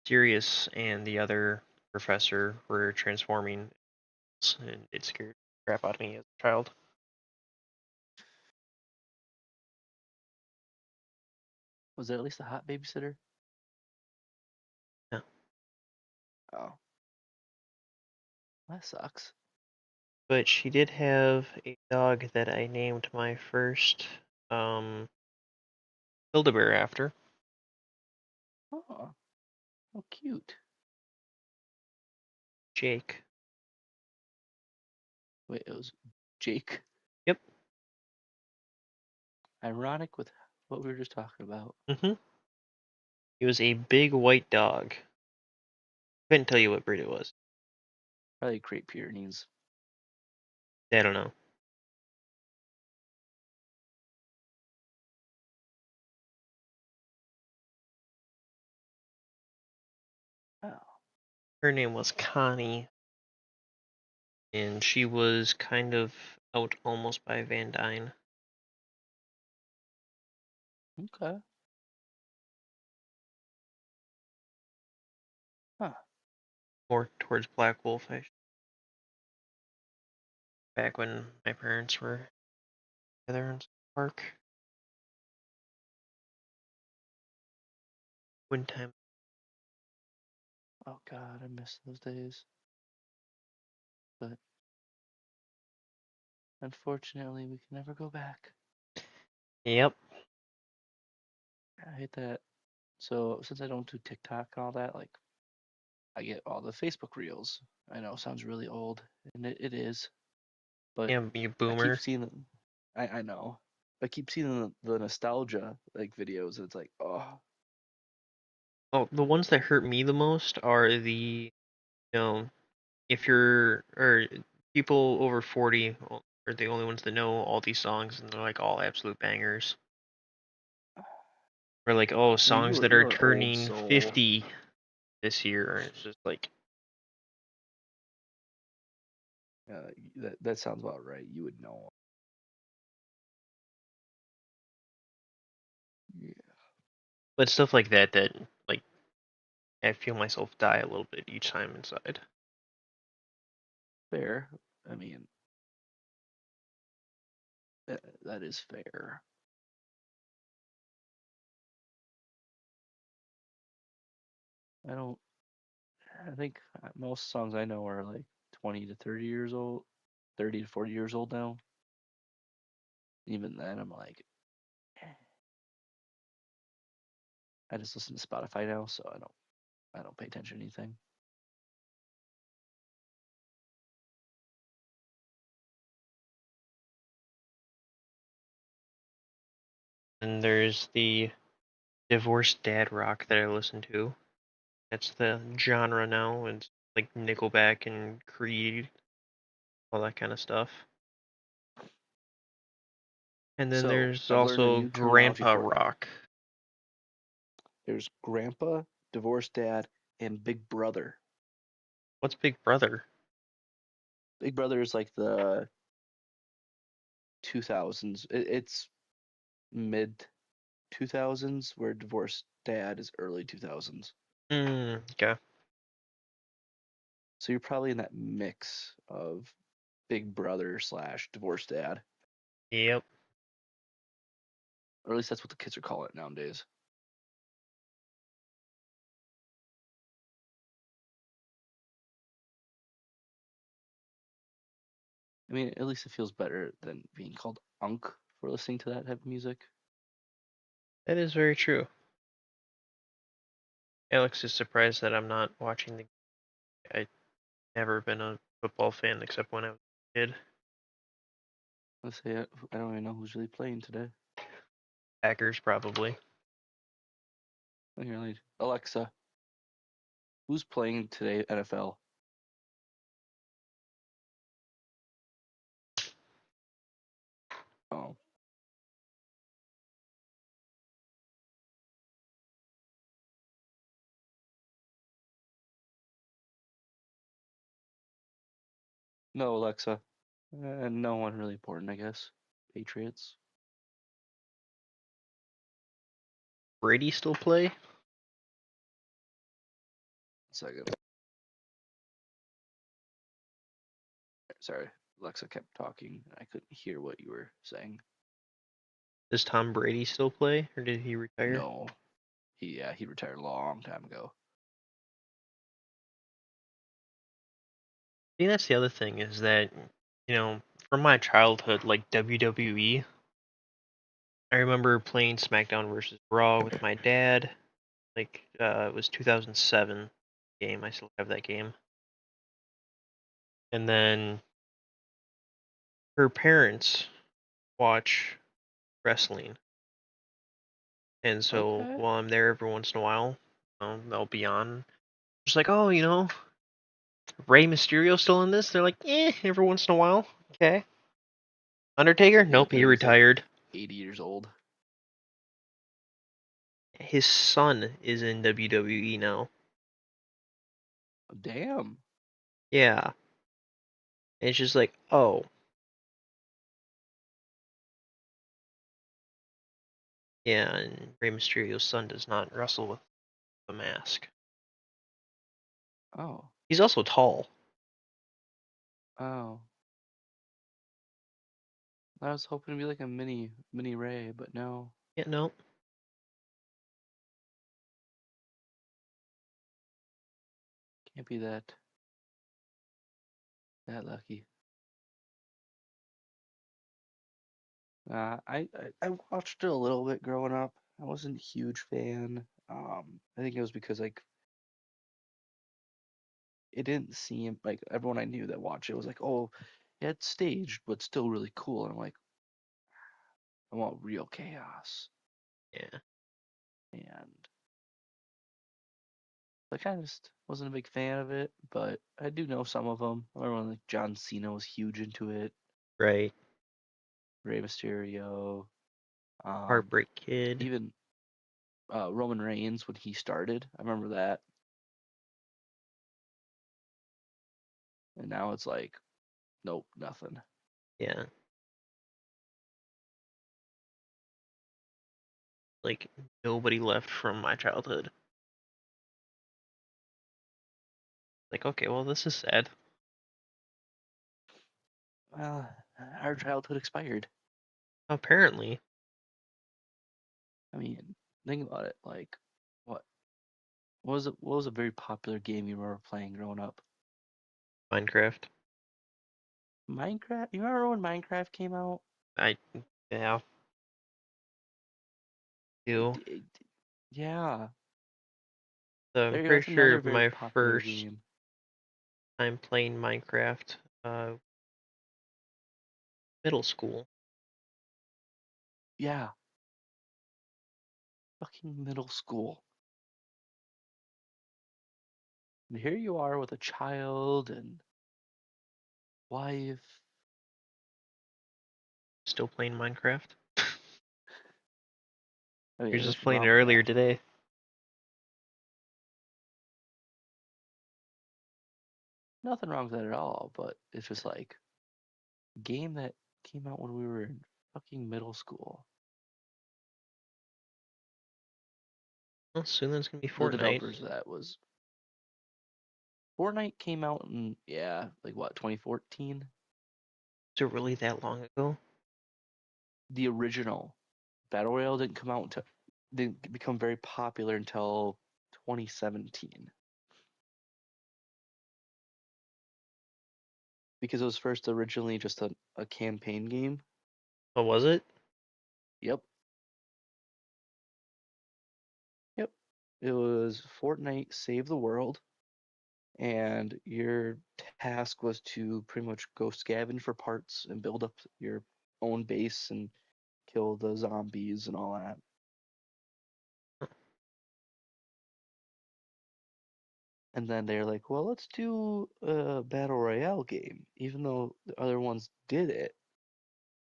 Sirius and the other professor were transforming, and it scared the crap out of me as a child. was there at least a hot babysitter? Yeah. Oh, that sucks. But she did have a dog that I named my first um, Build-A-Bear after. Oh, how cute. Jake. Wait, it was Jake. Yep. Ironic with what we were just talking about. He was a big white dog. Couldn't tell you what breed it was. Probably Great Pyrenees. I don't know. Oh, Her name was Connie, and she was kind of out almost by Van Dyne. okay. Huh. More towards Black Wolf, back when my parents were together in park. One time. Oh God, I miss those days. But unfortunately, we can never go back. Yep. I hate that. So since I don't do TikTok and all that, like I get all the Facebook reels. I know it sounds really old, and it is, but Yeah, you I keep boomer. seeing them. I know. I keep seeing the nostalgia like videos, and it's like, oh, Oh, the ones that hurt me the most are if you're or people over 40 are the only ones that know all these songs and they're like all absolute bangers. Or like, oh, I mean, songs that are you're an old turning soul. 50 this year. And it's just like, That sounds about right. You would know. Yeah, but stuff like that like I feel myself die a little bit each time inside. fair. I mean, that is fair. I don't. I think most songs I know are like 20 to 30 years old, 30 to 40 years old now. Even then, I'm like, I just listen to Spotify now, so I don't pay attention to anything. And there's the divorced dad rock that I listen to. That's the genre now. It's like Nickelback and Creed, all that kind of stuff. And then So there's I've learned a also new terminology grandpa for it. rock. There's grandpa, divorced dad, and big brother. What's Big Brother? Big brother is like the 2000s. It's mid 2000s, where divorced dad is early 2000s. Okay. So you're probably in that mix of big brother slash divorced dad, Yep. or at least that's what the kids are calling it nowadays. I mean, at least it feels better than being called unk for listening to that type of music. That is very true. Alex is surprised that I'm not watching the. I've never been a football fan except when I was a kid. Let's say I don't even know who's really playing today. Packers probably. Here, Alexa, who's playing today NFL? Oh, no, Alexa. No one really important, I guess. Patriots. Brady still play? Second. Sorry, Alexa kept talking. I couldn't hear what you were saying. Does Tom Brady still play, or did he retire? No, he retired a long time ago. I think that's the other thing is that from my childhood, like WWE, I remember playing SmackDown versus Raw with my dad. Like it was 2007 game. I still have that game. And then her parents watch wrestling, and so Okay. while I'm there every once in a while, they'll be on. Just like, oh, Rey Mysterio still in this? They're like, every once in a while. Okay. Undertaker? Yeah, Nope, but he he's like retired. 80 years old. His son is in WWE now. Damn. Yeah. And it's just like, oh, yeah, and Rey Mysterio's son does not wrestle with a mask. Oh. He's also tall. Oh. I was hoping to be like a mini Ray, but no. Yeah, no. Can't be that lucky. I watched it a little bit growing up. I wasn't a huge fan. I think it was because like it didn't seem like everyone I knew that watched it was like, oh, yeah, it's staged, but still really cool. And I'm like, I want real chaos. Yeah, And like I just wasn't a big fan of it, but I do know some of them. I remember when like John Cena was huge into it, right. Rey Mysterio, um, Heartbreak Kid. even Roman Reigns when he started. I remember that. And now it's like, nope, nothing. Yeah. Like, nobody left from my childhood. Like, okay, well, this is sad. Well, our childhood expired. Apparently. I mean, think about it. Like, what what was it? What was a very popular game you remember playing growing up? Minecraft. Minecraft. You remember when Minecraft came out? I, yeah, It, do. it, yeah, So I'm there pretty goes another sure very my popular first game. time playing Minecraft, middle school. Yeah, fucking middle school. And here you are with a child and wife. Still playing Minecraft. I mean, You were there's just nothing playing it wrong with earlier that. today. Nothing wrong with that at all. But it's just like a game that came out when we were in fucking middle school. Well, soon that's gonna be The Fortnite. developers of that was Fortnite came out in yeah, like what, 2014? Is it really that long ago? The original Battle Royale didn't become very popular until 2017 because it was first originally just a campaign game. Oh, was it? Yep, yep. It was Fortnite Save the World, and your task was to pretty much go scavenge for parts and build up your own base and kill the zombies and all that. And then they're like, well, let's do a battle royale game. Even though the other ones did it,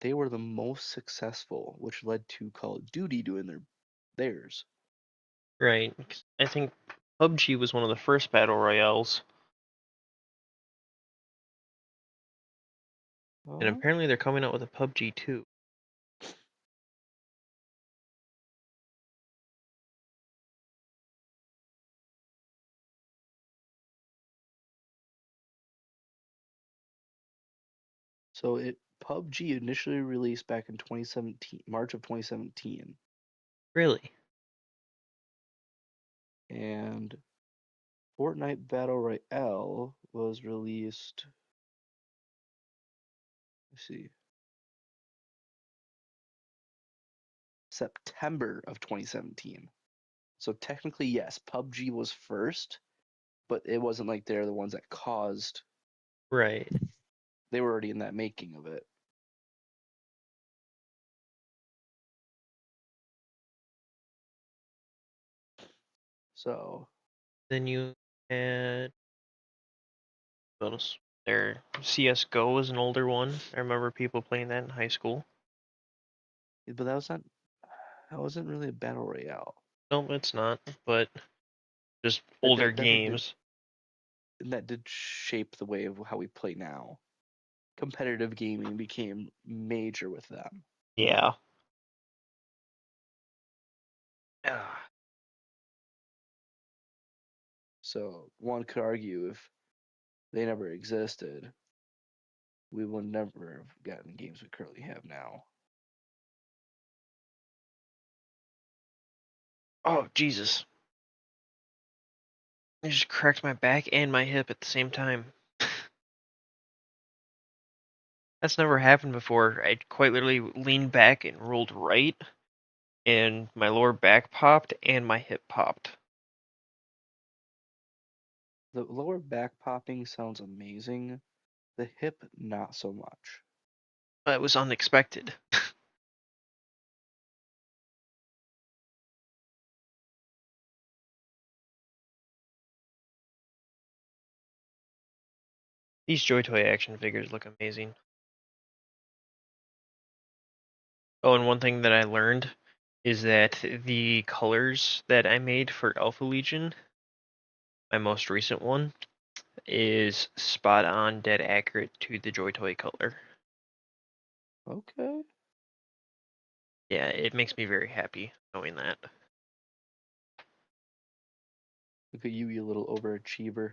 they were the most successful, which led to Call of Duty doing theirs. Right. 'Cause I think PUBG was one of the first battle royales, and Well, apparently they're coming out with a PUBG 2. so it PUBG initially released back in 2017, March of 2017, Really? and Fortnite Battle Royale was released. Let's see, September of 2017. So technically, yes, PUBG was first, but it wasn't like they're the ones that caused. Right. They were already in that making of it. So Then you And what else? There, CS:GO is an older one. I remember people playing that in high school. But that wasn't really a battle royale. No, it's not, but just That older that definitely did games. that did shape the way of how we play now. Competitive gaming became major with them. Yeah. Ah, So one could argue if they never existed, we would never have gotten the games we currently have now. oh, Jesus. I just cracked my back and my hip at the same time. That's never happened before. I quite literally leaned back and rolled right, and my lower back popped and my hip popped. The lower back popping sounds amazing. The hip, not so much. That was unexpected. These Joy Toy action figures look amazing. Oh, and one thing that I learned is that the colors that I made for Alpha Legion, my most recent one, is spot on, dead accurate to the Joy Toy color. Okay. Yeah, it makes me very happy knowing that. Look at you, you little overachiever.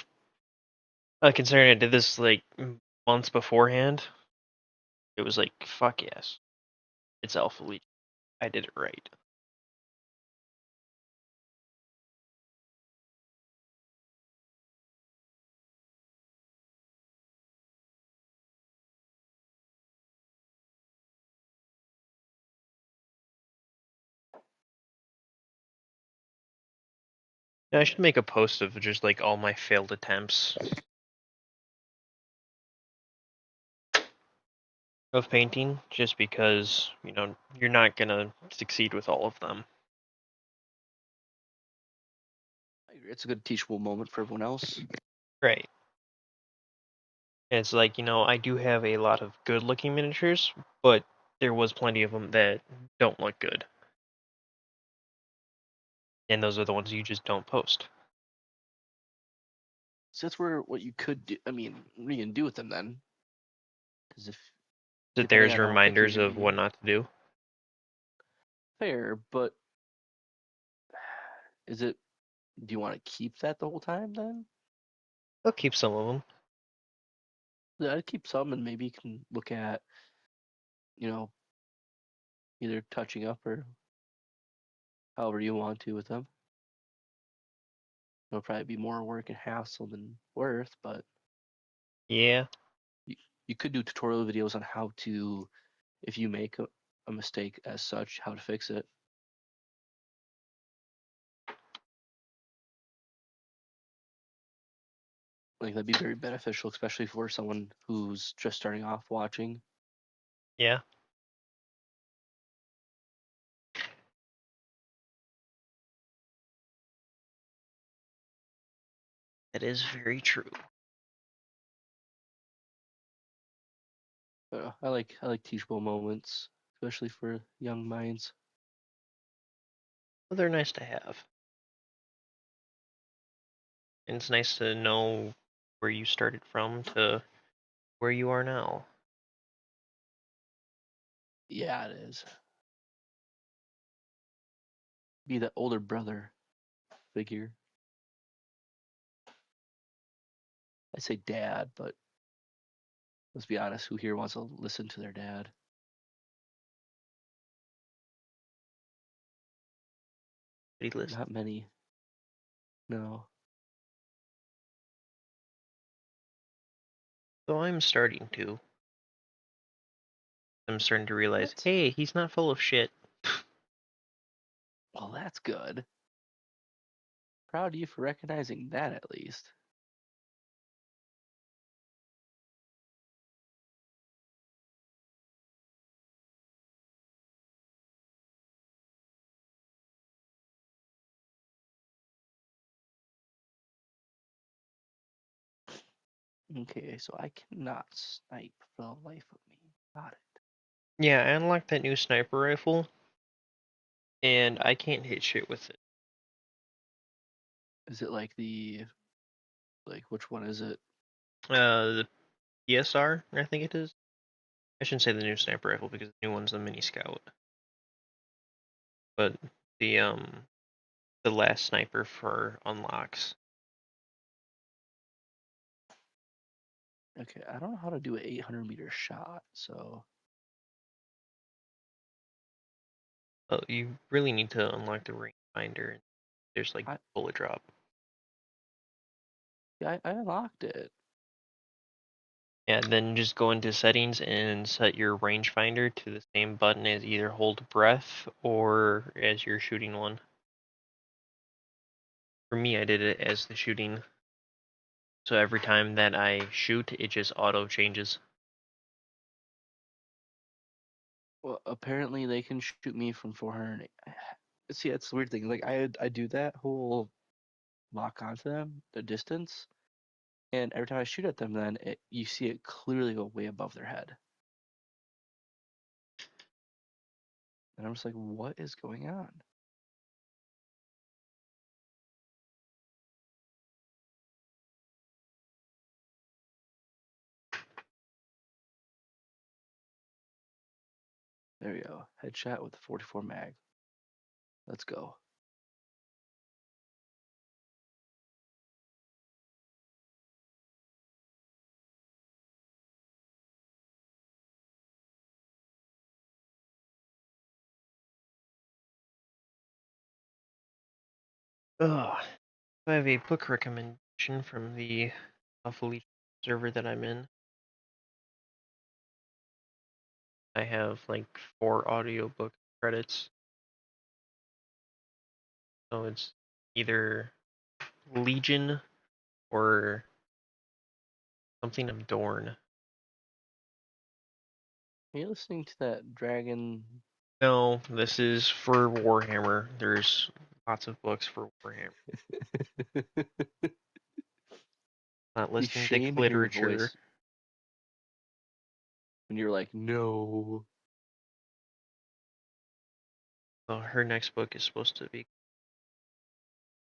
Considering I did this like months beforehand, it was like, fuck yes, it's Alpha Legion. I did it right. Yeah, I should make a post of just like all my failed attempts of painting, just because, you're not gonna succeed with all of them. It's a good teachable moment for everyone else. Right. And it's like, I do have a lot of good looking miniatures, but there was plenty of them that don't look good. And those are the ones you just don't post. So that's where what you could do. I mean, what are you gonna do with them then? Because if That depending there's on how thick you're reminders gonna of be, what not to do. fair. But is it? Do you want to keep that the whole time then? I'll keep some of them. Yeah, I'd keep some, and maybe you can look at, you know, either touching up or however you want to with them. It'll probably be more work and hassle than worth, but Yeah, you, you could do tutorial videos on how to, if you make a mistake as such, how to fix it. Like that'd be very beneficial, especially for someone who's just starting off watching. yeah, that is very true. I like teachable moments, especially for young minds. Well, they're nice to have. And it's nice to know where you started from to where you are now. Yeah, it is. Be the older brother figure. I say dad, but let's be honest, who here wants to listen to their dad? List. Not many. No. So I'm starting to. I'm starting to realize, What? hey, he's not full of shit. Well, that's good. Proud of you for recognizing that at least. Okay, so I cannot snipe for the life of me. Got it. Yeah, I unlocked that new sniper rifle, and I can't hit shit with it. Is it like which one is it? The PSR, I think it is. I shouldn't say the new sniper rifle because the new one's the mini scout. But the um the last sniper for unlocks. Okay, I don't know how to do an 800-meter shot, so You really need to unlock the rangefinder. There's like I bullet drop. yeah, I unlocked it. Yeah, then just go into settings and set your rangefinder to the same button as either hold breath or as you're shooting one. For me, I did it as the shooting. So every time that I shoot, it just auto changes. Well, apparently they can shoot me from 400. See, that's the weird thing. Like I do that whole lock onto them, the distance, and every time I shoot at them, then you see it clearly go way above their head, and I'm just like, what is going on? There we go. Headshot with the 44 mag. Let's go. Ugh. I have a book recommendation from the Awfully server that I'm in. I have like 4 audiobook credits. So it's either Legion or something of Dorn. Are you listening to that dragon? No, this is for Warhammer. There's lots of books for Warhammer. Not The listening to shame in your literature. voice when you're like, no. So her next book is supposed to be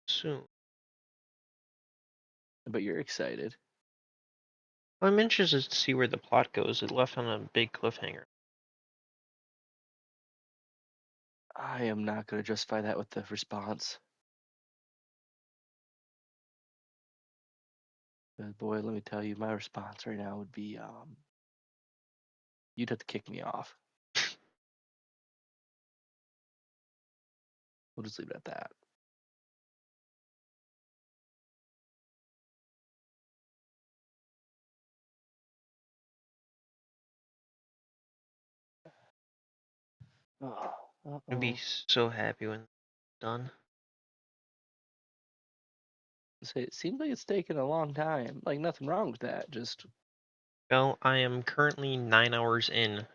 soon. But you're excited. I'm interested to see where the plot goes. It left on a big cliffhanger. I am not going to justify that with the response. But boy, let me tell you, my response right now would be, you'd have to kick me off. We'll just leave it at that. Oh, I'd be uh-oh. so happy when it's done. Say, it seems like it's taken a long time. Like, nothing wrong with that. Just, Well, I am currently 9 hours in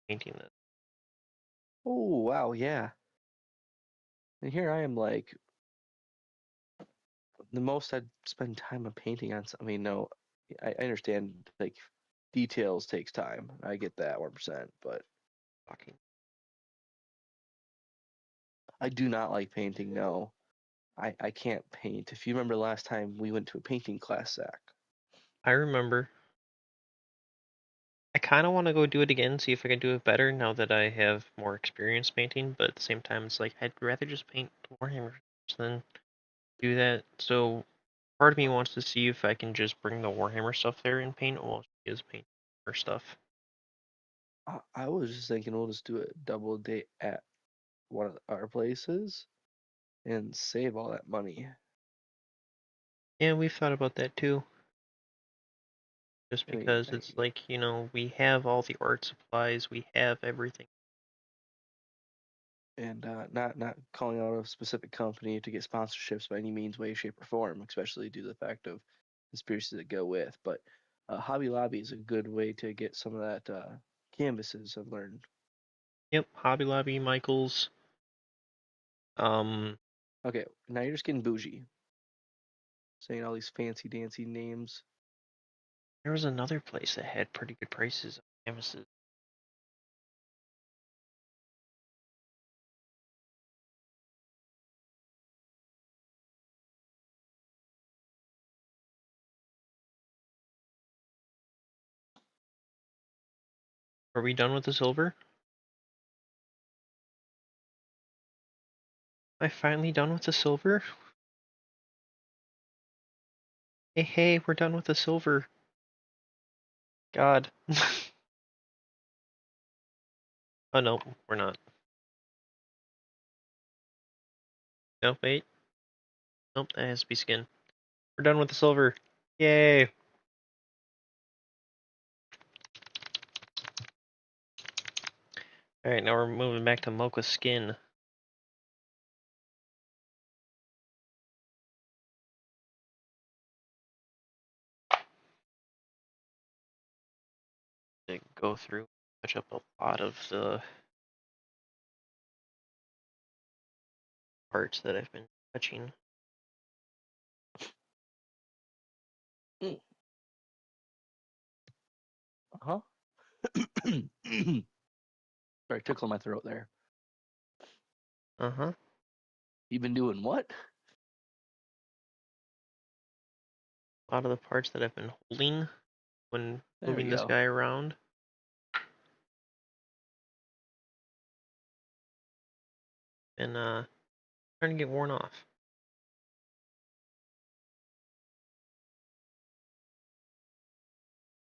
painting this. oh, wow, yeah. And here I am, like, the most I'd spend time on painting on. I mean, no, I understand, like, details takes time. I get that 1%, but Fucking. I do not like painting, no. I can't paint. If you remember last time we went to a painting class, Zach. I remember. I kind of want to go do it again, see if I can do it better now that I have more experience painting, but at the same time, it's like I'd rather just paint Warhammer than do that. So part of me wants to see if I can just bring the Warhammer stuff there and paint while she is painting her stuff. I was just thinking we'll just do a double date at one of our places and save all that money. Yeah, we've thought about that too. Just I mean, because it's like, we have all the art supplies, we have everything. and not calling out a specific company to get sponsorships by any means, way, shape, or form, especially due to the fact of conspiracies that go with. But Hobby Lobby is a good way to get some of that canvases. I've learned. Yep, Hobby Lobby, Michaels. Um, Okay, now you're just getting bougie, saying all these fancy dancy names. There was another place that had pretty good prices on canvases. Are we done with the silver? Am I finally done with the silver? Hey, we're done with the silver. God. Oh no, we're not. No, wait. Nope, that has to be skin. We're done with the silver. Yay! Alright, now we're moving back to mocha skin. To go through, touch up a lot of the parts that I've been touching. Mm. Huh? Sorry, tickle my throat there. Uh-huh. You been doing what? A lot of the parts that I've been holding when There we moving this go. guy around. And starting to get worn off.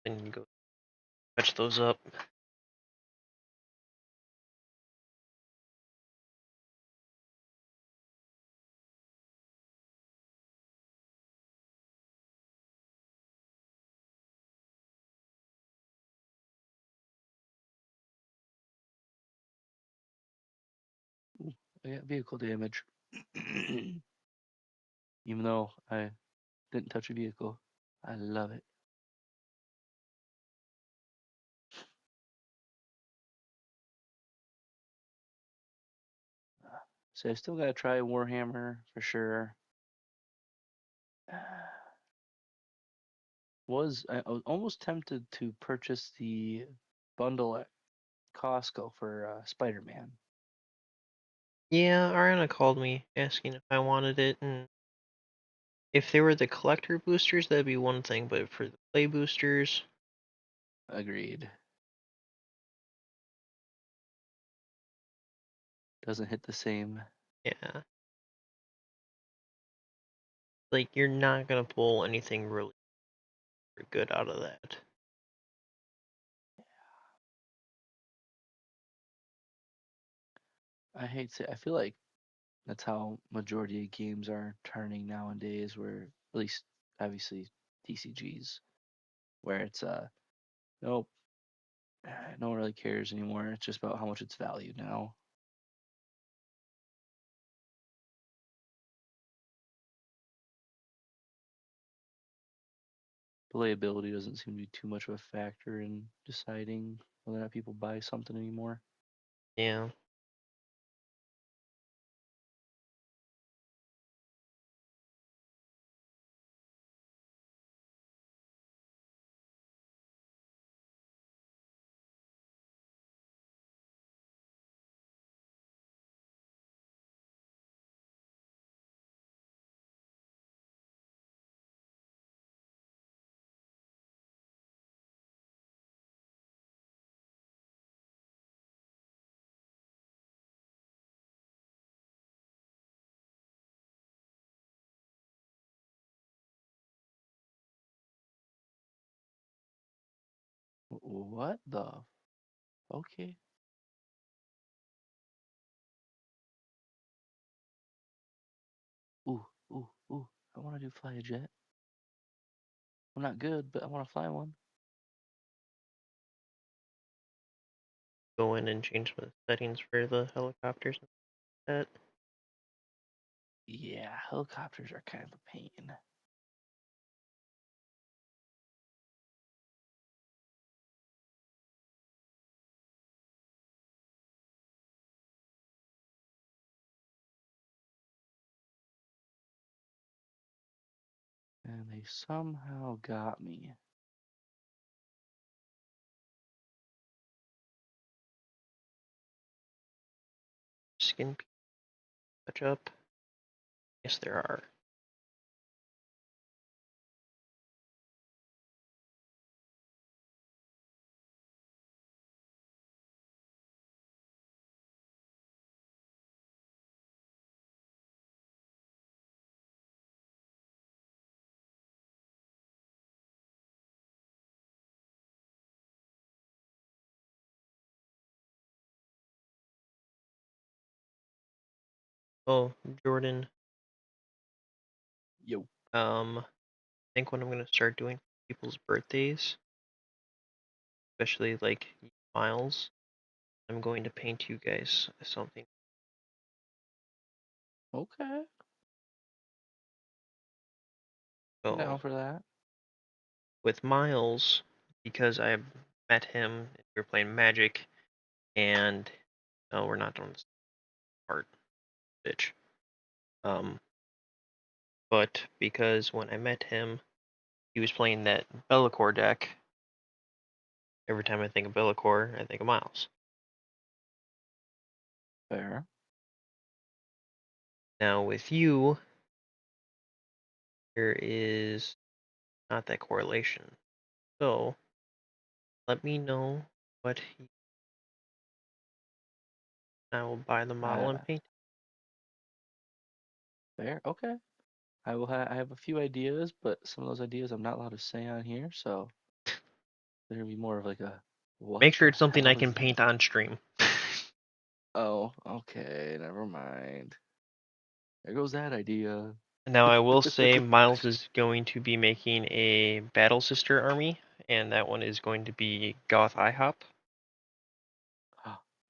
Then you go touch those up. Ooh, I got vehicle damage. Even though I didn't touch a vehicle. I love it. So I still gotta try Warhammer for sure. I was almost tempted to purchase the bundle at Costco for Spider-Man. Yeah, Ariana called me asking if I wanted it, and if they were the collector boosters, that'd be one thing, but for the play boosters, Agreed. Doesn't hit the same. yeah. Like, you're not gonna pull anything really good out of that. I feel like that's how majority of games are turning nowadays, where at least obviously TCGs, where it's nope, no one really cares anymore. It's just about how much it's valued now. Playability doesn't seem to be too much of a factor in deciding whether or not people buy something anymore. Yeah. What the? Okay. Ooh, ooh, ooh. I want to do fly a jet. I'm not good, but I want to fly one. Go in and change the settings for the helicopters and that. Yeah, helicopters are kind of a pain. And they somehow got me. skin touch up? Yes, there are. Oh, Jordan. Yo. I think what I'm gonna start doing for people's birthdays, especially like Miles, I'm going to paint you guys something. Okay. I'm So down for that. with Miles, because I met him, we were playing Magic, and no, we're not on this part, bitch. Um, but because when I met him, he was playing that Be'lakor deck. Every time I think of Be'lakor, I think of Miles. Fair. Now with you, there is not that correlation. So let me know what I will buy the model and I paint. fair. Okay. I have a few ideas, but some of those ideas I'm not allowed to say on here, so they're gonna be more of like a what Make sure the it's something I hell is can that? paint on stream. Oh, okay, never mind. There goes that idea. Now I will say Miles is going to be making a Battle Sister army, and that one is going to be Goth IHOP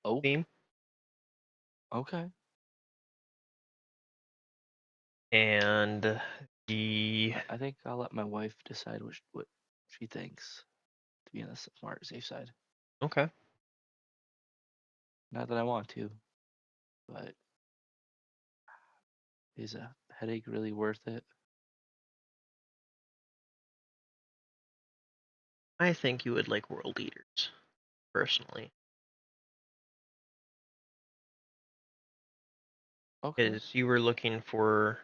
Oh, theme. okay. And the I think I'll let my wife decide what she thinks to be on the smart, safe side. okay, Not that I want to, but is a headache really worth it? I think you would like World Eaters personally, Okay. because you were looking for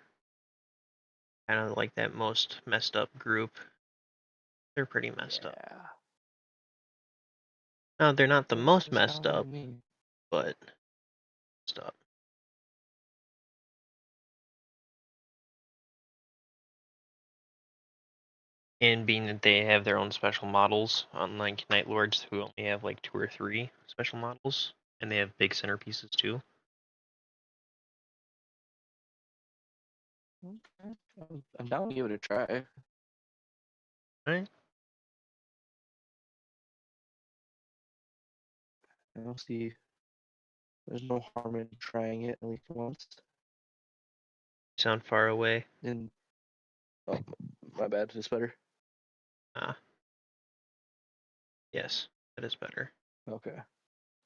kind of like that most messed up group. They're pretty messed up. Yeah. No, they're not the That most messed sounds like up, me. but messed up. And being that they have their own special models, unlike Night Lords who only have like 2 or 3 special models, and they have big centerpieces too. Okay. I'm down to give it a try. Right? I don't see there's no harm in trying it at least once. Sound far away. And oh, my bad. Is this better? Ah, yes, that is better. Okay.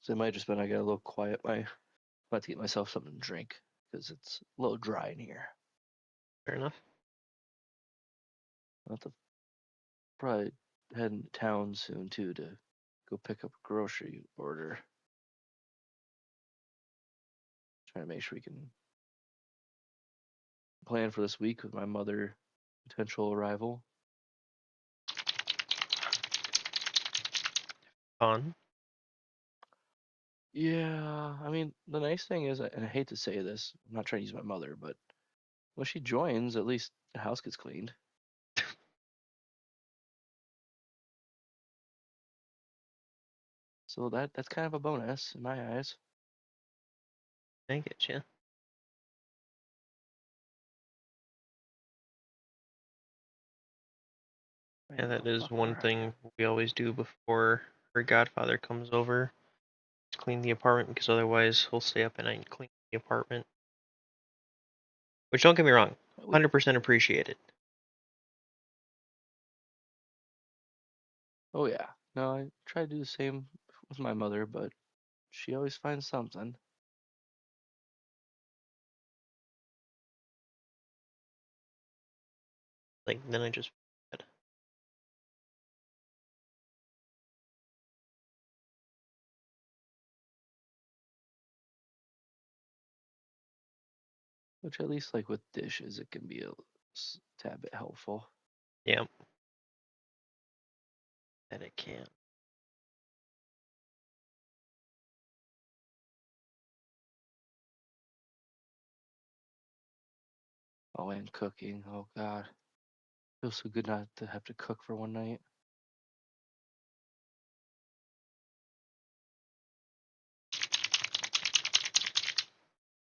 So it might have just been I got a little quiet. I'm about to get myself something to drink because it's a little dry in here. Fair enough. I'll have to probably head into town soon too to go pick up a grocery order. Trying to make sure we can plan for this week with my mother potential arrival. Fun. Yeah, I mean the nice thing is, and I hate to say this, I'm not trying to use my mother, but when she joins, at least the house gets cleaned. So that's kind of a bonus in my eyes. I get you. Right Yeah, the that is fuck one where are thing we always do before her godfather comes over. Is clean the apartment because otherwise he'll stay up at night and clean the apartment. Which don't get me wrong, you? 100% appreciate it. Oh yeah. No, I try to do the same with my mother, but she always finds something. Like then I just Which at least like with dishes, it can be a tad bit helpful. Yep. That it can. Oh, and cooking. Oh God, feels so good not to have to cook for one night.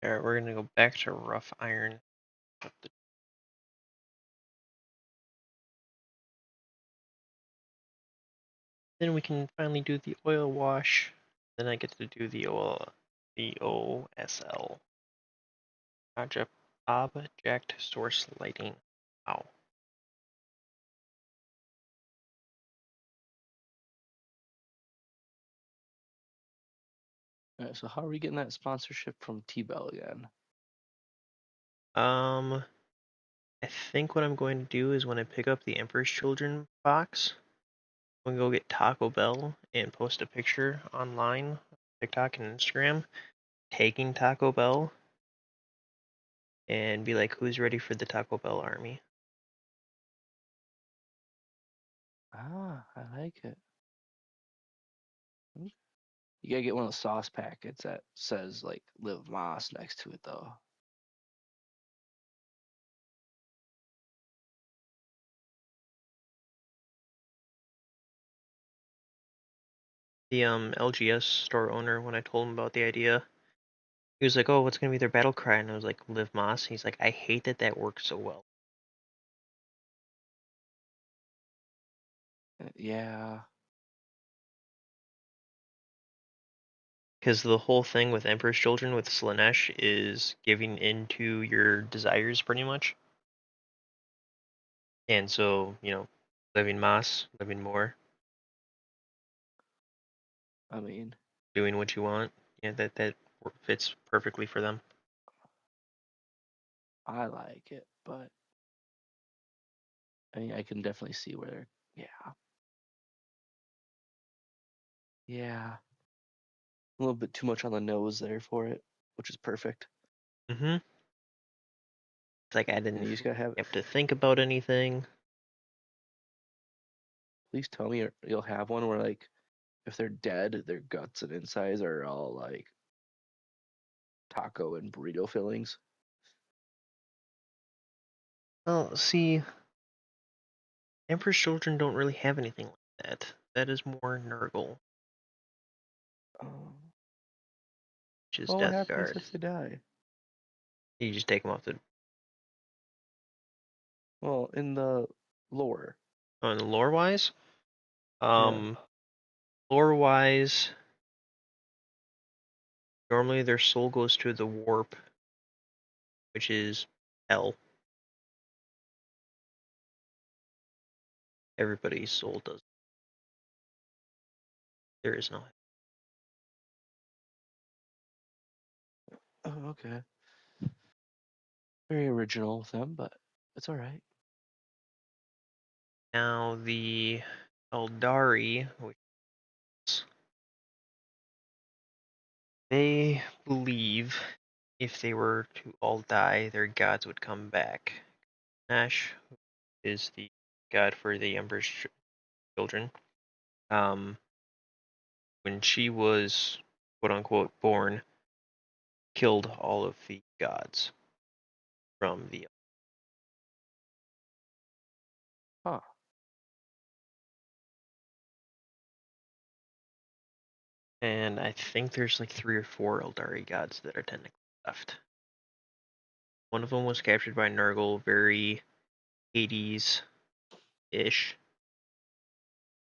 Alright, we're gonna go back to rough iron. Then we can finally do the oil wash. Then I get to do the OSL. Object source lighting. Wow. All right, so how are we getting that sponsorship from T-Bell again? I think what I'm going to do is when I pick up the Emperor's Children box, I'm gonna go get Taco Bell and post a picture online, TikTok and Instagram, tagging Taco Bell, and be like, "Who's ready for the Taco Bell army?" Ah, I like it. You gotta get one of the sauce packets that says like Live Moss next to it though. The LGS store owner, when I told him about the idea, he was like, "Oh, what's gonna be their battle cry?" And I was like, "Live Moss." He's like, "I hate that that works so well." Yeah, Because the whole thing with Emperor's Children with Slanesh is giving in to your desires pretty much. And so, living Moss, living more, I mean, doing what you want, yeah, that fits perfectly for them. I like it, but I mean, I can definitely see where, yeah, yeah, a little bit too much on the nose there for it, which is perfect. Mm-hmm. It's like I And didn't you just gotta have, have to think about anything. please tell me you'll have one where like if they're dead, their guts and insides are all like taco and burrito fillings. Well, see, Emperor's Children don't really have anything like that. That is more Nurgle, Um, which is well, what Death happens Guard. if they die? You just take them off the Well, in the lore, on lore wise. yeah. Um, lore wise, normally their soul goes to the warp, which is hell. Everybody's soul does. There is no. Oh, okay. Very original with them, but it's all right. Now the Eldari, which they believe if they were to all die, their gods would come back. Ash is the god for the Emperor's children. Um, when she was quote unquote born, killed all of the gods from the. Huh. And I think there's like 3 or 4 Eldari gods that are technically left. One of them was captured by Nurgle, very 80s ish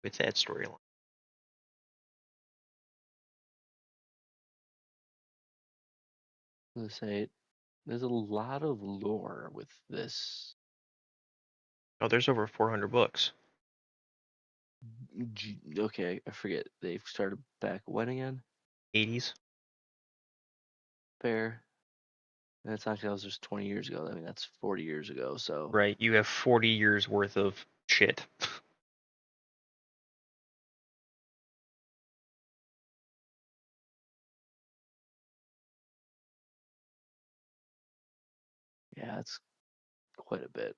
with that storyline. Let's say there's a lot of lore with this. Oh, there's over 400 books. Okay, I forget. They've started back when again? 80s, Fair. And it's not that was just 20 years ago. I mean, that's 40 years ago. So, right? You have 40 years worth of shit. Yeah, it's quite a bit.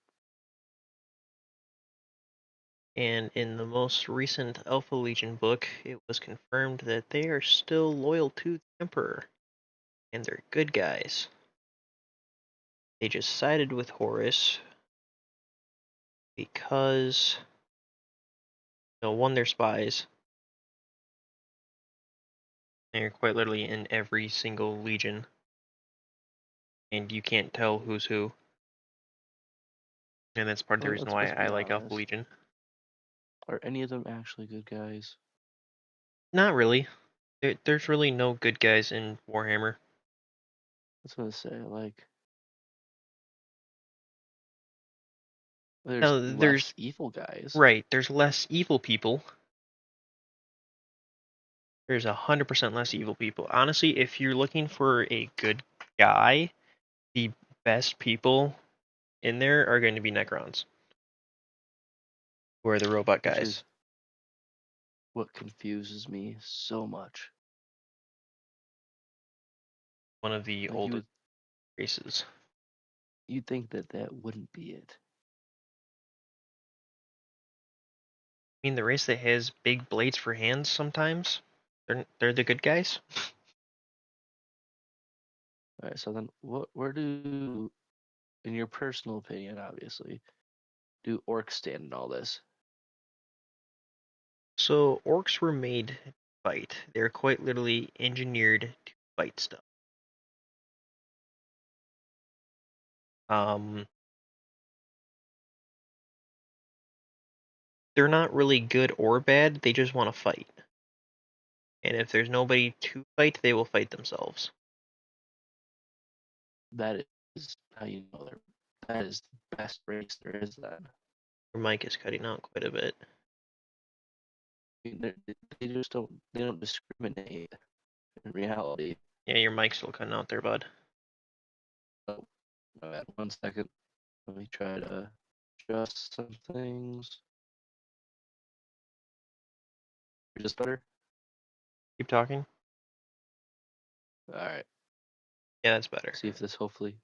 And in the most recent Alpha Legion book, it was confirmed that they are still loyal to the Emperor, and they're good guys. They just sided with Horus because, one, they're spies. They're quite literally in every single legion, and you can't tell who's who. And that's part of the Well, reason why let's I be like Alpha honest. Legion. Are any of them actually good guys? Not really. There's really no good guys in Warhammer. I was gonna say, like, there's No, less evil guys. right, there's less evil people. There's 100% less evil people. Honestly, if you're looking for a good guy, the best people in there are going to be Necrons, who are the robot Which guys. is what confuses me so much. One of the Like oldest races. you'd think that that wouldn't be it. I mean, the race that has big blades for hands sometimes, they're the good guys. All right, so then where do, in your personal opinion, obviously, do orcs stand in all this? So orcs were made to fight. They're quite literally engineered to fight stuff. Um, they're not really good or bad. They just want to fight. And if there's nobody to fight, they will fight themselves. That is how you know that is the best race there is then. Your mic is cutting out quite a bit. I mean, they just don't discriminate in reality. Yeah, your mic's still cutting out there, bud. Oh, my bad. 1 second. Let me try to adjust some things. Is this better? Keep talking. All right. Yeah, that's better. See if this hopefully.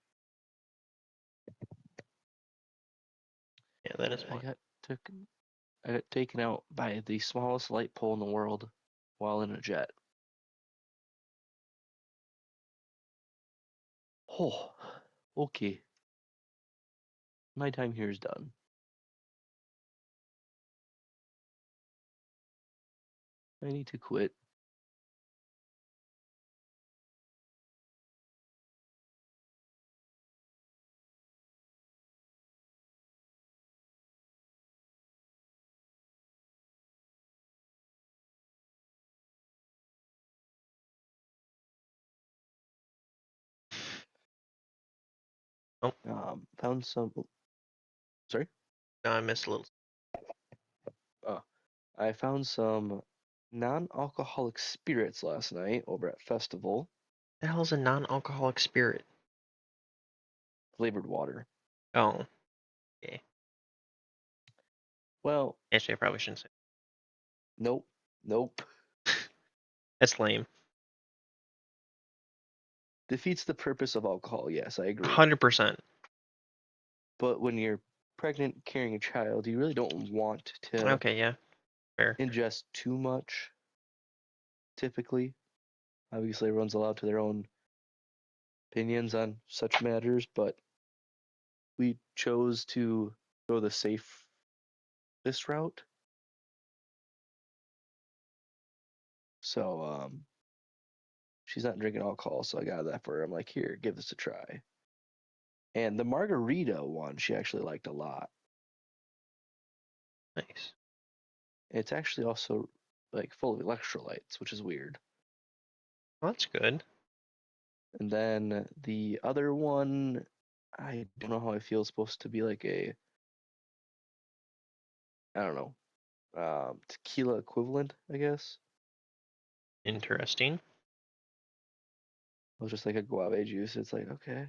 Yeah, that is I fine. I got taken out by the smallest light pole in the world while in a jet. Oh, okay. My time here is done. I need to quit. Oh, Found some. Sorry. no, I missed a little. Oh, I found some non-alcoholic spirits last night over at Festival. The hell is a non-alcoholic spirit? Flavored water. Oh, okay. Well, Actually, I probably shouldn't say. nope, nope. That's lame. Defeats the purpose of alcohol. Yes, I agree. 100%. But when you're pregnant, carrying a child, you really don't want to Okay, yeah, fair. ingest too much. Typically, obviously, everyone's allowed to their own opinions on such matters, but we chose to go the safest route. So, she's not drinking alcohol, so I got that for her. I'm like, here, give this a try. And the margarita one, she actually liked a lot. Nice. It's actually also like full of electrolytes, which is weird. Well, that's good. And then the other one, I don't know how I feel. It's supposed to be like I don't know, tequila equivalent, I guess. Interesting. It was just like a guave juice. It's like, okay.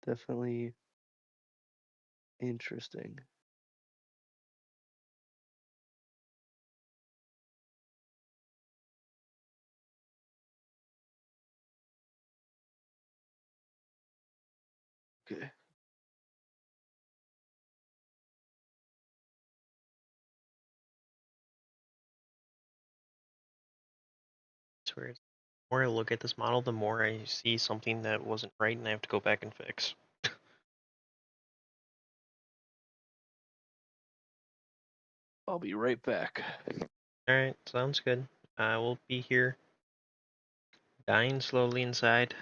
Definitely interesting. Okay. It's weird. The more I look at this model, the more I see something that wasn't right and I have to go back and fix. I'll be right back. Alright, sounds good. I will be here, dying slowly inside.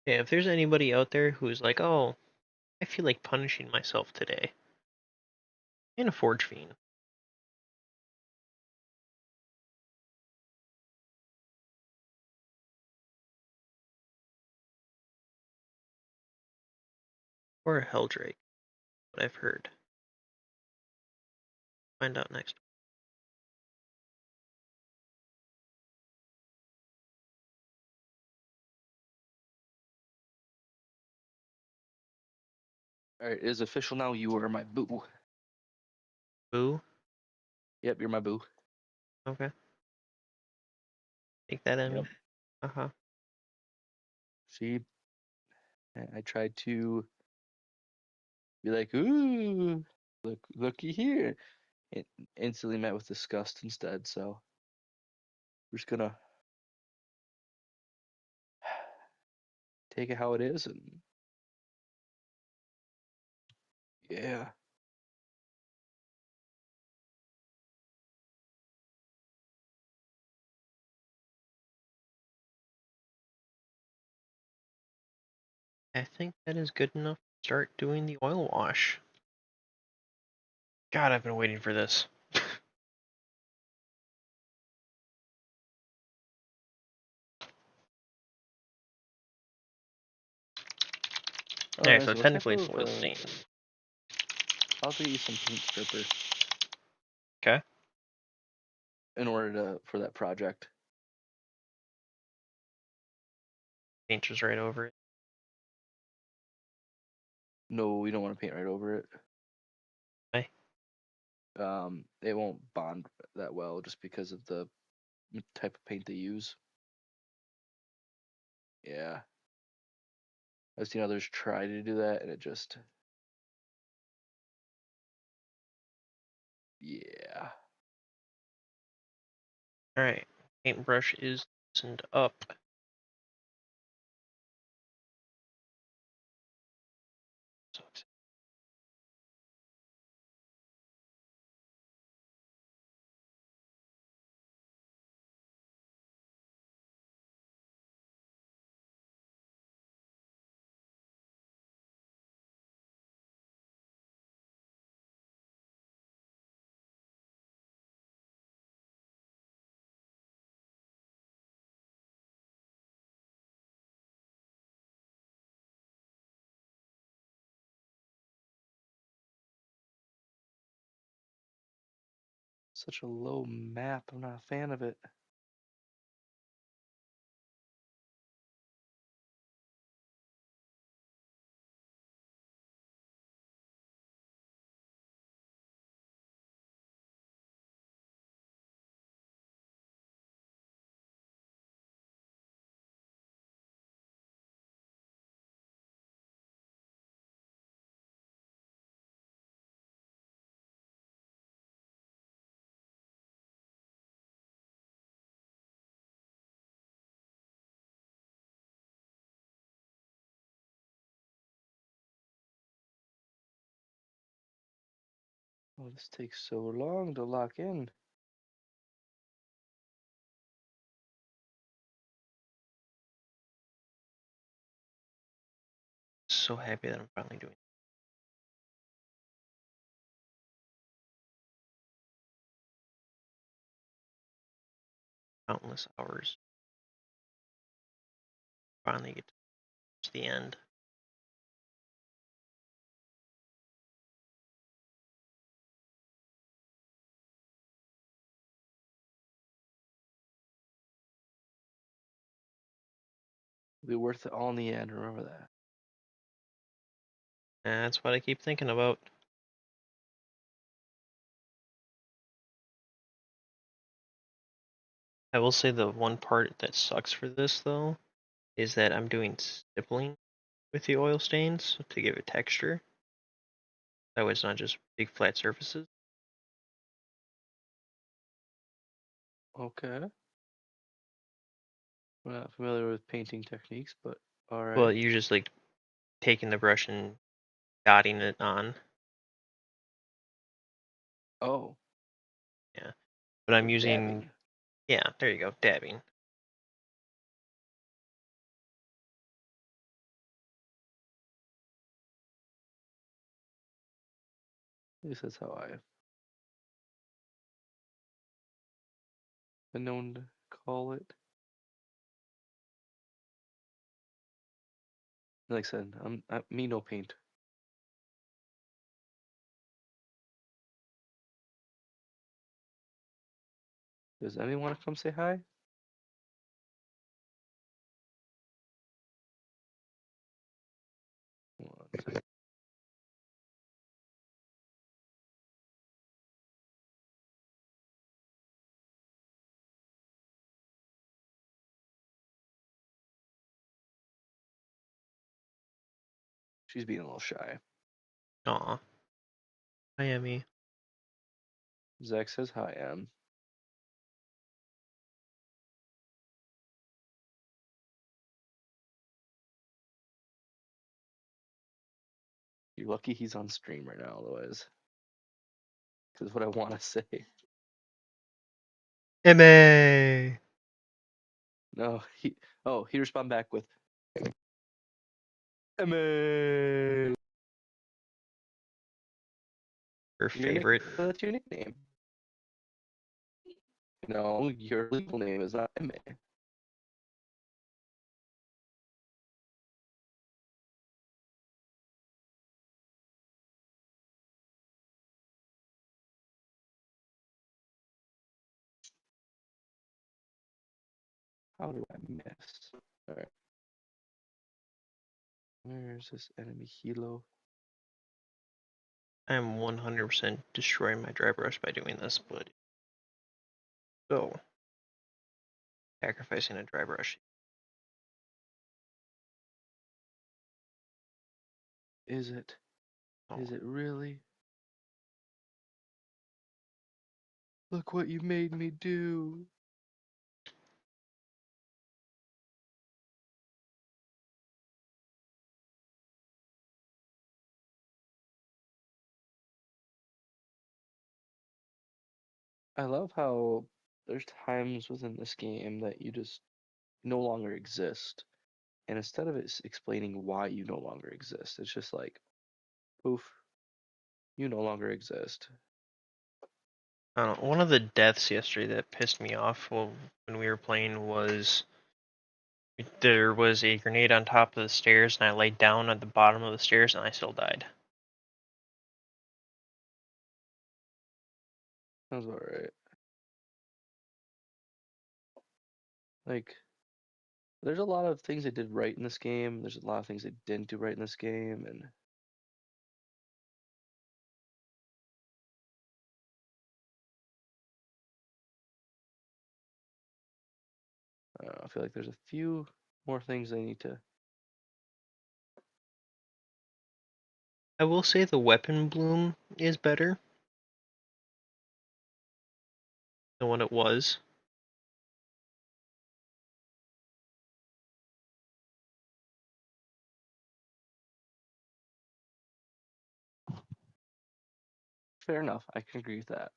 Yeah, if there's anybody out there who's like, oh, I feel like punishing myself today, and a Forge Fiend. Or a Helldrake, what I've heard. Find out next. All right, it is official now. You are my boo. Boo? Yep, you're my boo. Okay. Take that, Emmy. Yep. Uh-huh. See, I tried to be like, ooh, looky here. It instantly met with disgust instead. So we're just gonna take it how it is, and yeah. I think that is good enough to start doing the oil wash. God, I've been waiting for this. Oh, Alright, nice. so What type technically it's of? oil stain. I'll have to get you some paint stripper Okay. in order to for that project. Paint just right over it. No, we don't want to paint right over it. Okay. It won't bond that well just because of the type of paint they use. Yeah. I've seen others try to do that, and it just, yeah. Alright. Paintbrush is loosened up. So Such a low map. I'm not a fan of it. Oh, this takes so long to lock in. happy that I'm finally doing countless hours. Finally get to the end. It'll be worth it all in the end. Remember that. That's what I keep thinking about. I will say the one part that sucks for this though is that I'm doing stippling with the oil stains to give it texture. That way it's not just big flat surfaces. Okay. I'm not familiar with painting techniques, but all Well, right. you're just like taking the brush and dotting it on. Oh, Yeah. But I'm so using, dabbing. yeah, there you go, dabbing. At least that's how I've been known to call it. Like I said, me no paint. Does anyone want to come say hi? One second. She's being a little shy. Aw, Miami. Zach says hi, Em. You're lucky he's on stream right now, otherwise. Because what I want to say. MA No, he responded back with Emma. her Your nick favorite. that's your nickname. No, your legal name is not Emma. How do I miss? Alright. Where's this enemy helo? I'm 100% destroying my dry brush by doing this, but so sacrificing a dry brush. Is it? Oh, Is it really? Look what you made me do. I love how there's times within this game that you just no longer exist. And instead of it explaining why you no longer exist, it's just like, poof, you no longer exist. I don't know. One of the deaths yesterday that pissed me off when we were playing was there was a grenade on top of the stairs, and I laid down at the bottom of the stairs, and I still died. Sounds about right. Like, there's a lot of things they did right in this game. There's a lot of things they didn't do right in this game, and I feel like there's a few more things they need to. I will say the weapon bloom is better than what it was. Fair enough. I can agree with that.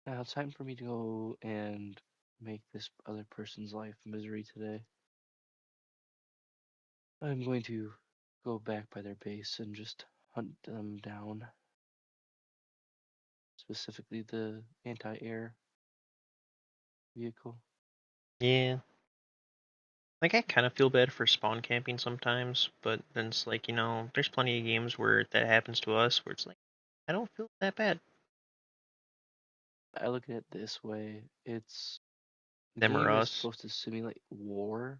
Now it's time for me to go and make this other person's life misery today. I'm going to go back by their base and just hunt them down. Specifically the anti-air vehicle. Yeah. Like, I kind of feel bad for spawn camping sometimes, but then it's like, there's plenty of games where that happens to us where it's like, I don't feel that bad. I look at it this way. The Them or game is us. supposed to simulate war,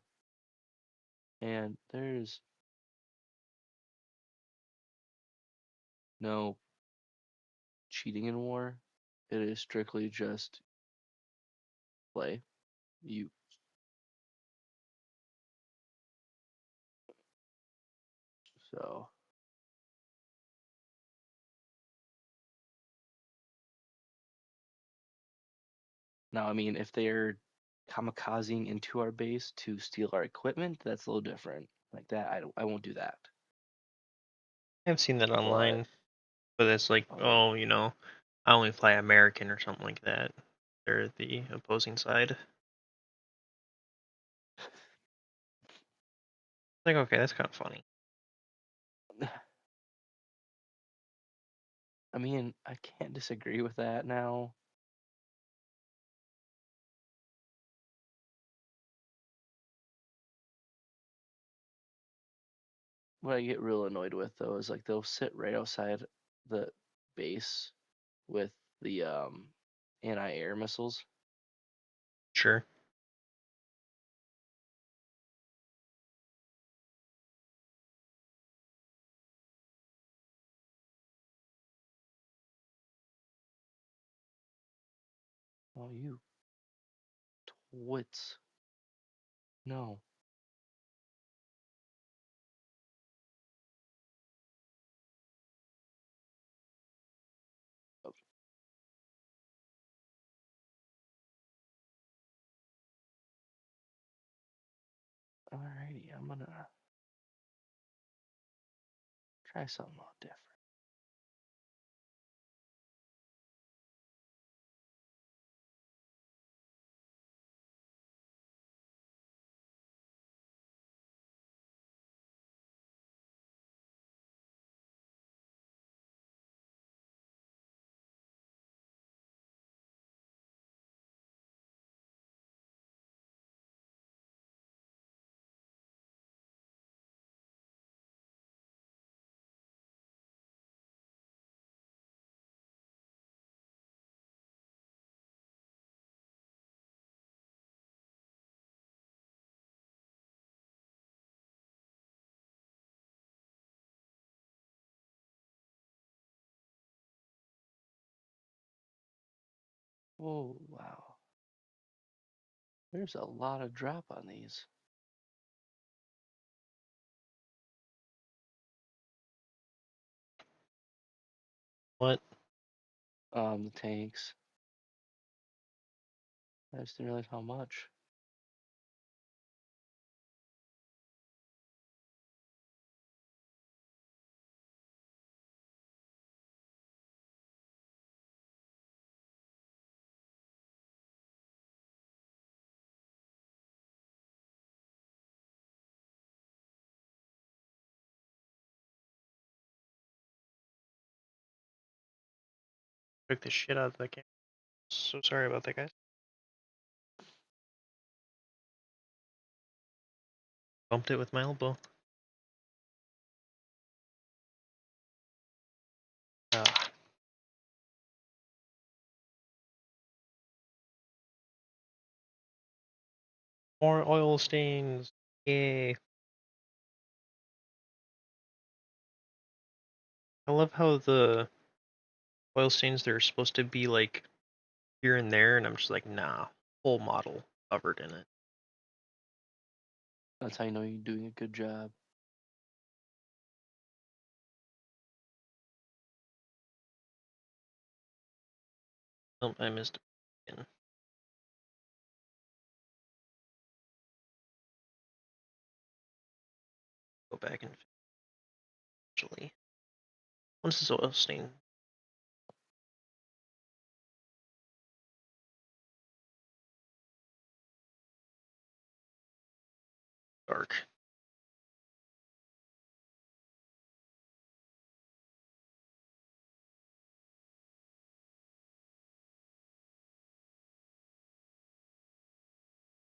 and there's no cheating in war. It is strictly just play. You so now, I mean, if they're kamikazing into our base to steal our equipment, that's a little different. Like that, I won't do that. I've seen that But online, but it's like, oh, oh, I only fly American or something like that. They're the opposing side. Like, okay, that's kind of funny. I mean, I can't disagree with that now. What I get real annoyed with though is like they'll sit right outside the base with the anti-air missiles. Sure. Oh, you twits. No. Oh, alrighty, I'm gonna try something a little different. Oh, wow. There's a lot of drop on these. What? The tanks. I just didn't realize how much. Took the shit out of the camera. So sorry about that, guys. Bumped it with my elbow. Ah, more oil stains. Yay. I love how the oil stains, they're supposed to be like here and there, and I'm just like, nah, whole model covered in it. That's how you know you're doing a good job. Oh, I missed it again. Go back and actually. Once this oil stain dark.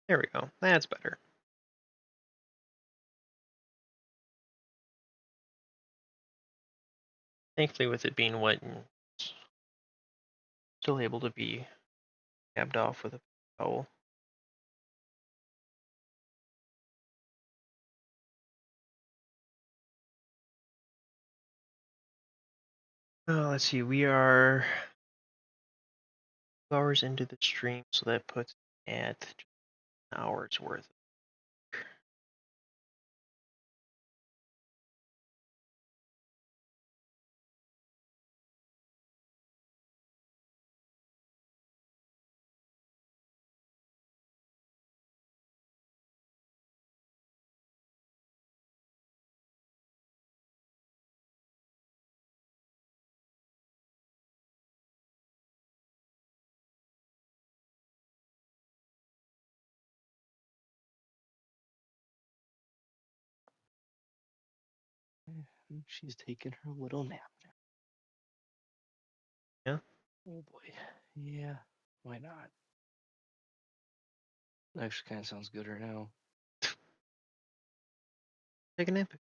There we go. That's better. Thankfully, with it being wet and Still able to be capped off with a towel. Let's see, we are 2 hours into the stream, so that puts at an hour's worth. She's taking her little nap Yeah, now. Oh boy. Yeah. Why not? Actually, kind of sounds good right now. take a nap.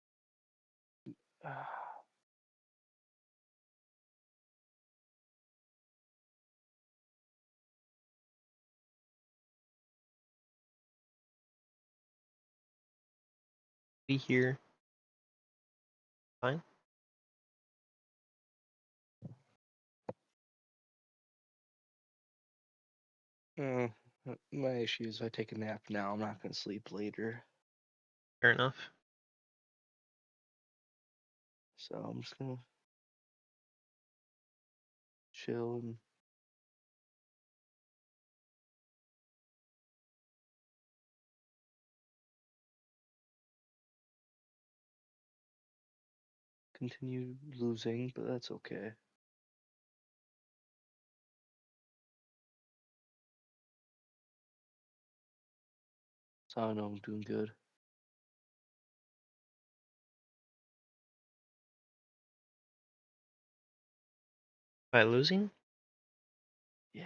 Be here. Fine. My issue is if I take a nap now, I'm not going to sleep later. Fair enough. So I'm just going to chill and continue losing, but that's okay. So I know I'm doing good. By losing? Yeah.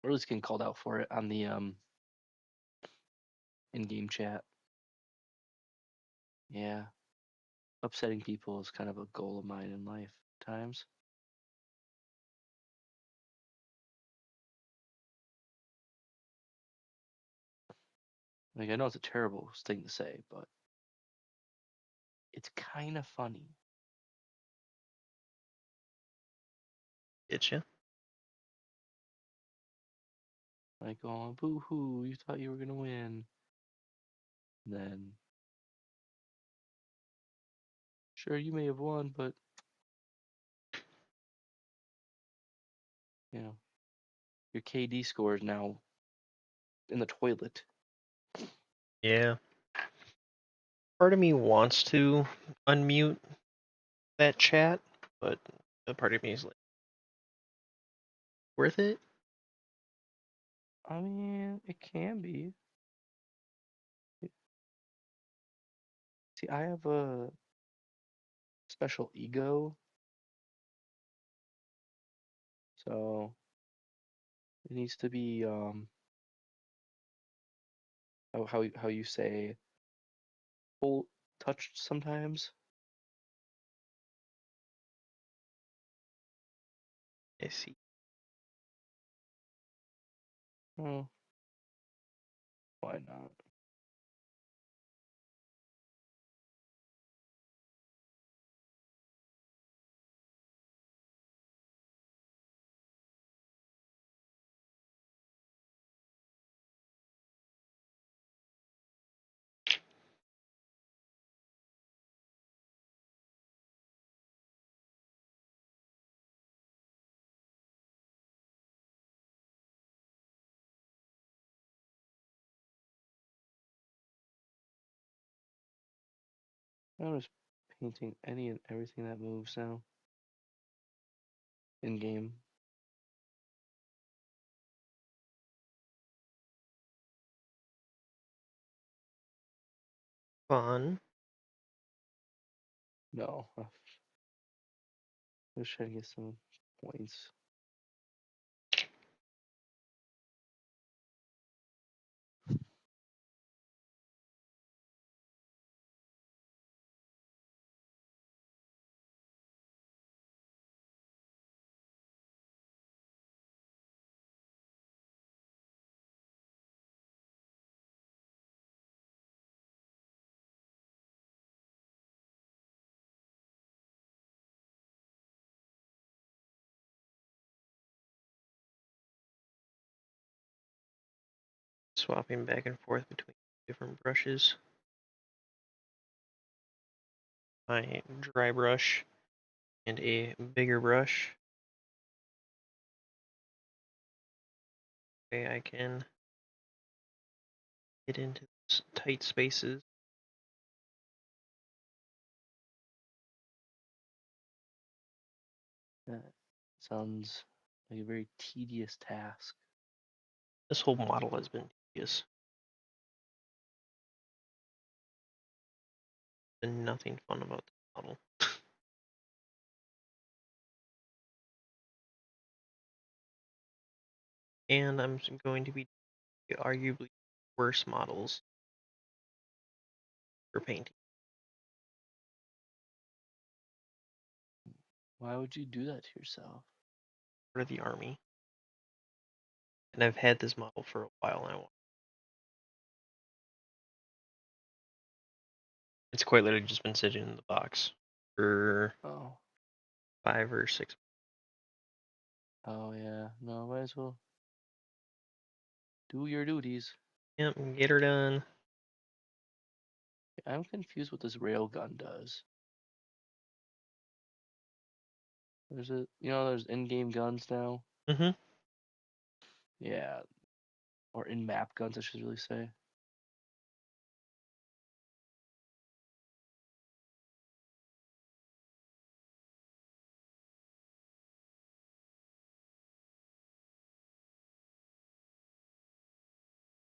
Or at least getting called out for it on the in-game chat. Yeah. Upsetting people is kind of a goal of mine in life at times. Like, I know it's a terrible thing to say, but it's kind of funny. Get you. Like, oh, boo-hoo, you thought you were going to win. And then, sure, you may have won, but, you know, your KD score is now in the toilet. Yeah. Part of me wants to unmute that chat, but a part of me is like, worth it? I mean, it can be. See, I have a special ego, so it needs to be how you say full touched sometimes. I see. Oh, why not? I'm just painting any and everything that moves now in game. Fun. No, I'm just trying to get some points. Swapping back and forth between different brushes. My dry brush and a bigger brush. Okay, I can get into tight spaces. That sounds like a very tedious task. This whole model has been tedious. Been nothing fun about this model. And I'm going to be arguably worse models for painting. Why would you do that to yourself? For the army. And I've had this model for a while now. It's quite literally just been sitting in the box for Oh. 5 or 6. Oh yeah. No, might as well do your duties. Yep, get her done. I'm confused what this railgun does. There's in-game guns now. Mm-hmm. Yeah, or in-map guns, I should really say.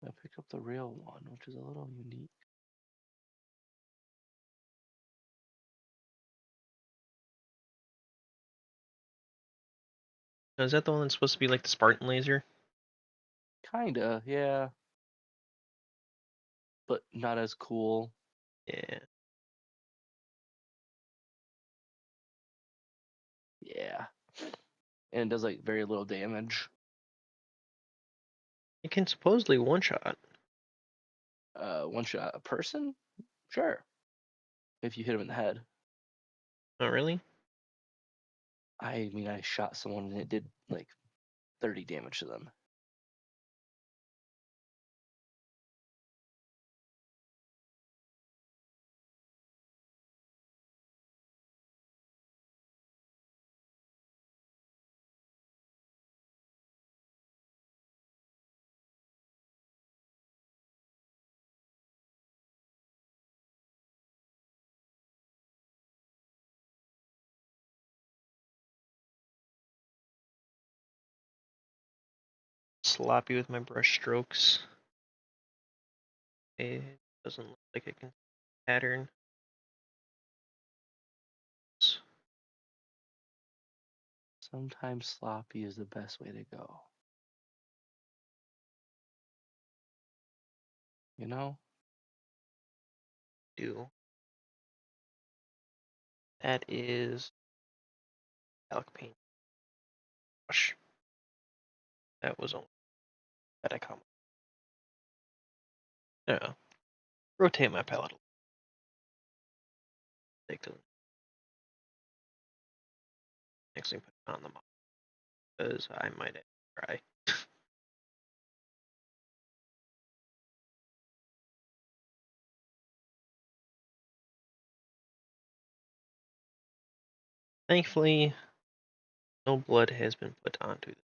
I picked up the rail one, which is a little unique. Now, is that the one that's supposed to be like the Spartan laser? Kinda, yeah, but not as cool. Yeah. Yeah, and it does like very little damage. It can supposedly one-shot. One shot a person, sure, if you hit him in the head. Oh, really? I mean, I shot someone and it did like 30 damage to them. Sloppy with my brush strokes. It doesn't look like it can pattern. Sometimes sloppy is the best way to go. You know? Do. That is talc paint brush. That was only that I come. Yeah. Rotate my palette. Take the next thing, put it on the model because I might try. Thankfully, no blood has been put onto this.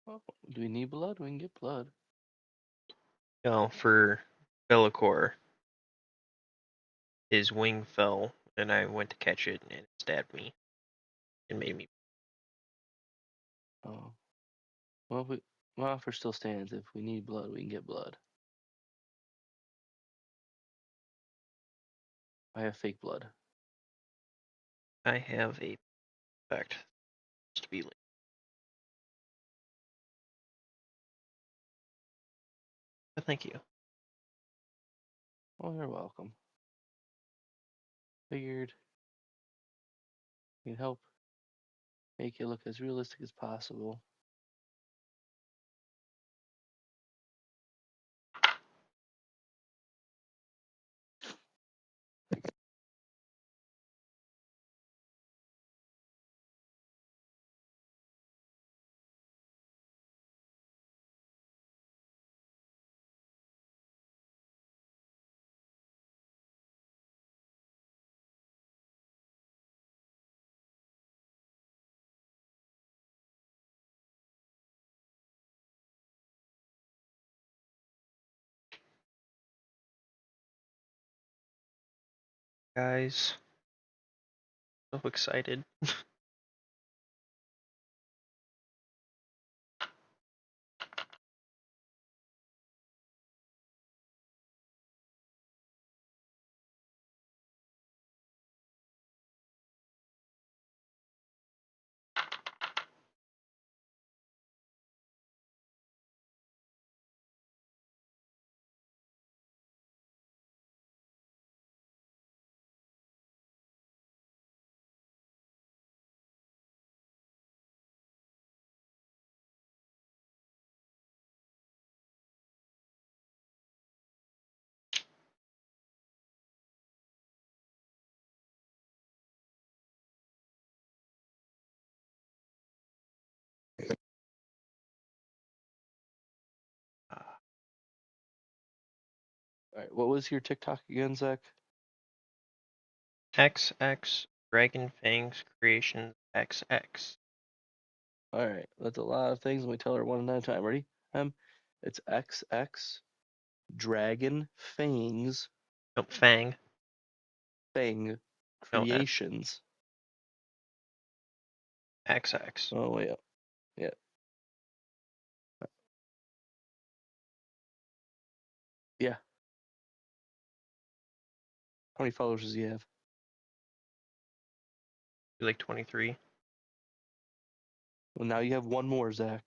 Well, do we need blood? We can get blood. No, for Bellicor, his wing fell and I went to catch it and it stabbed me and made me. Oh. Well, my offer still stands. If we need blood, we can get blood. I have fake blood. I have a fact to be linked. But thank you. Oh, you're welcome. Figured we can help make it look as realistic as possible. guys. So excited. All right, what was your TikTok again, Zach? XX Dragon Fangs Creations XX. All right, that's a lot of things. Let me tell her one at a time. Ready? It's XX Dragon Fangs Nope, Fang. Fang No, Creations. XX. Oh wait, yeah. Yeah. How many followers does he have? Like 23. Well, now you have one more, Zach.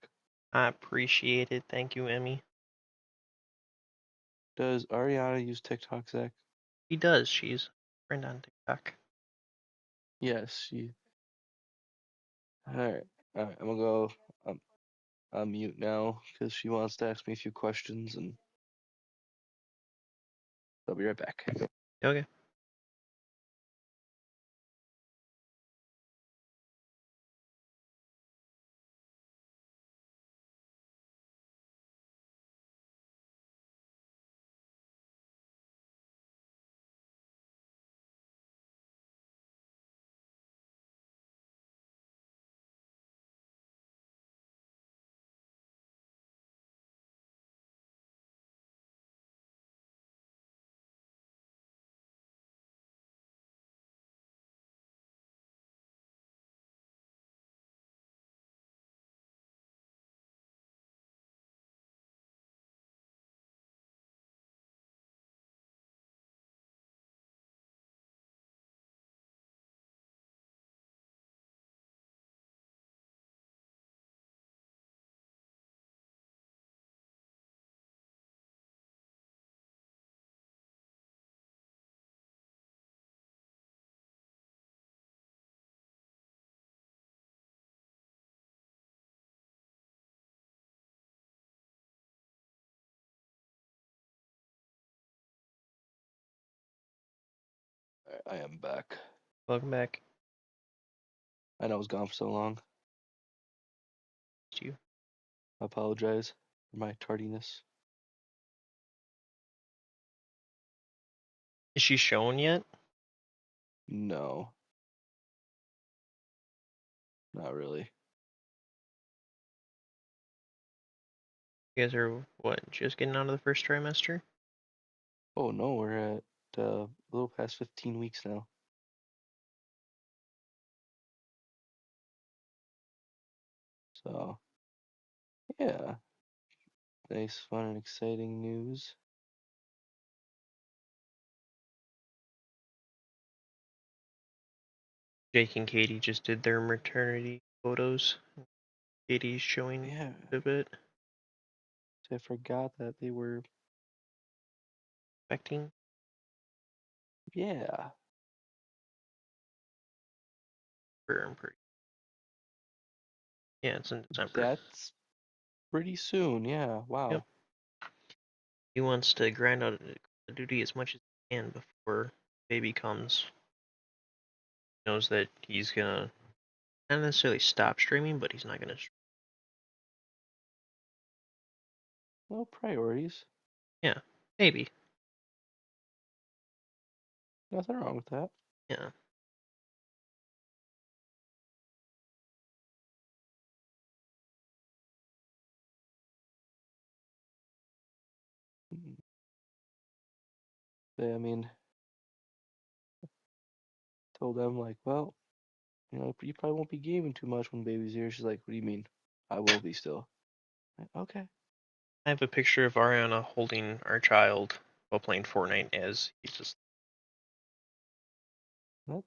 I appreciate it. Thank you, Emmy. Does Ariana use TikTok, Zach? She does. She's a friend on TikTok. Yes, she. All right. All right. I'm gonna go. I'm mute now because she wants to ask me a few questions, and I'll be right back. Okay. All right, I am back. Welcome back. I know I was gone for so long. To you. I apologize for my tardiness. Is she shown yet? No, not really. You guys are, what, just getting out of the first trimester? Oh no, we're at a little past 15 weeks now. So, yeah, nice, fun, and exciting news. Jake and Katie just did their maternity photos. Katie's showing Yeah, a bit. I forgot that they were. Expecting. Yeah, Pretty. Yeah, it's in December. that's pretty soon. Yeah, Yep. wow. He wants to grind out the duty as much as he can before baby comes. He knows that he's gonna not necessarily stop streaming, but he's not gonna. Well, priorities. Yeah, maybe. Nothing wrong with that. Yeah. Mm. Yeah, I mean, told them like, well, you probably won't be gaming too much when baby's here. She's like, what do you mean? I will be still. Okay. I have a picture of Ariana holding our child while playing Fortnite as he's just.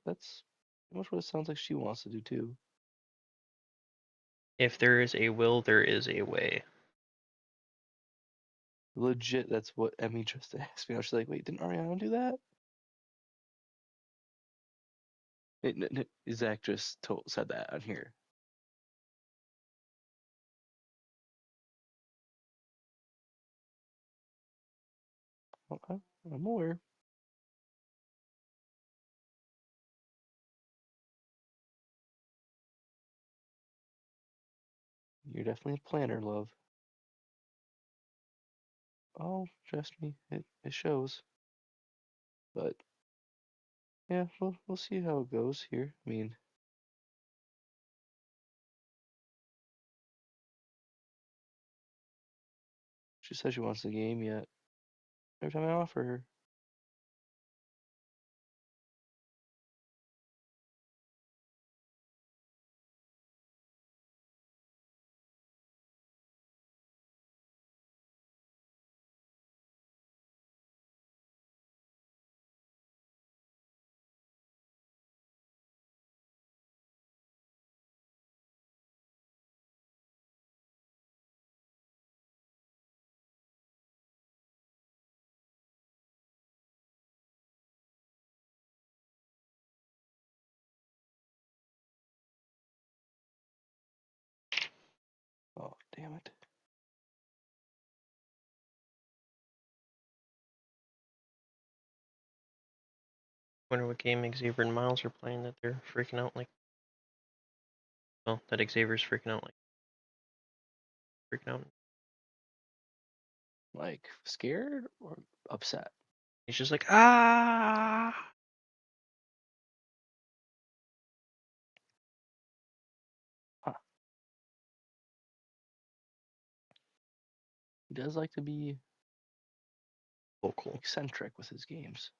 That's pretty much what it sounds like she wants to do too. If there is a will, there is a way. Legit, that's what Emmy just asked me. I was like, wait, didn't Ariana do that? Zach just said that on here. Okay, I'm aware. You're definitely a planner, love. Oh, trust me, it shows. But yeah, we'll see how it goes here. I mean, she says she wants the game yet. Every time I offer her. Oh, damn it. Wonder what game Xavier and Miles are playing that they're freaking out like. Well, that Xavier's freaking out like. Freaking out. Like, scared or upset? He's just like, ah! Huh. He does like to be Vocal. eccentric with his games.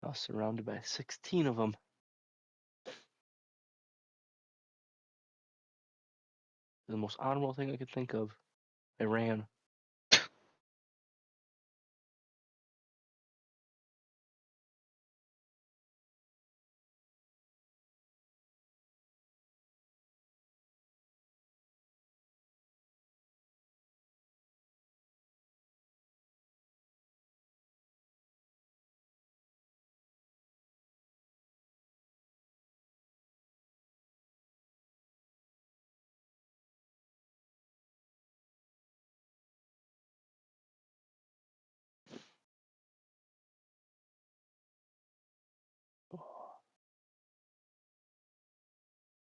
I was surrounded by 16 of them. The most honorable thing I could think of. I ran.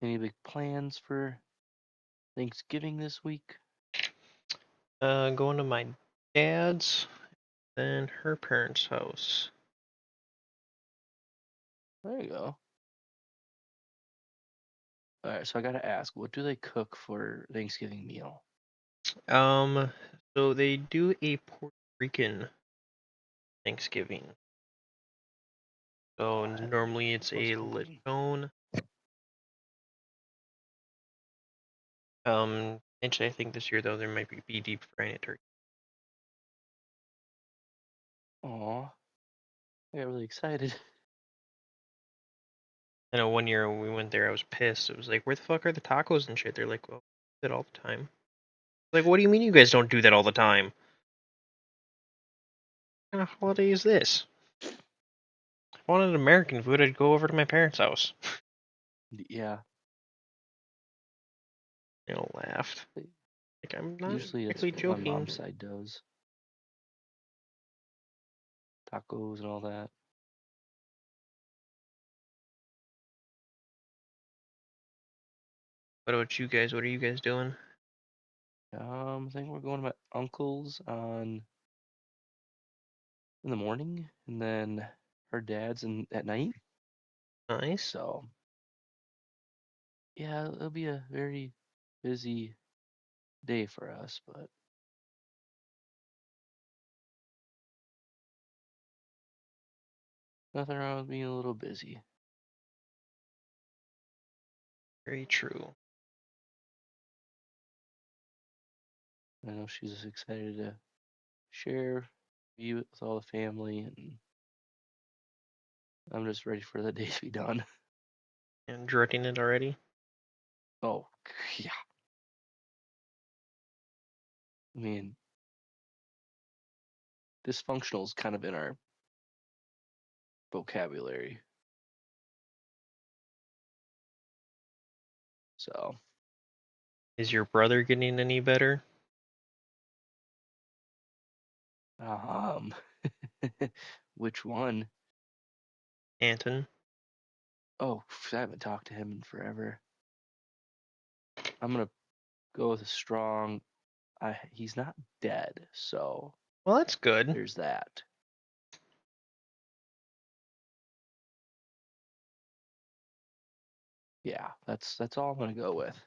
Any big plans for Thanksgiving this week? Going to my dad's, then her parents' house. There you go. All right, so I gotta ask, what do they cook for Thanksgiving meal? So they do a Puerto Rican Thanksgiving. So That normally it's was a cooking. lechon. Actually, I think this year though there might be deep frying a turkey. Aw, I got really excited. I know one year when we went there, I was pissed. It was like, where the fuck are the tacos and shit? They're like, well, we do that all the time. Like, what do you mean you guys don't do that all the time? What kind of holiday is this? If I wanted American food, I'd go over to my parents' house. Yeah. They all laughed. Like, I'm not Usually it's exactly what my joking. mom's side does. Tacos and all that. What about you guys? What are you guys doing? I think we're going to my uncle's on in the morning, and then her dad's at night. Nice. So yeah, it'll be a very busy day for us, but nothing wrong with being a little busy. Very true. I know she's just excited to share, be with all the family, and I'm just ready for the day to be done. And dreading it already. Oh, yeah. I mean, dysfunctional is kind of in our vocabulary. So, Is your brother getting any better? um, which one? Anton? Oh, I haven't talked to him in forever. I'm gonna go with a strong. He's not dead, so Well, that's good. there's that. Yeah, that's all I'm gonna go with.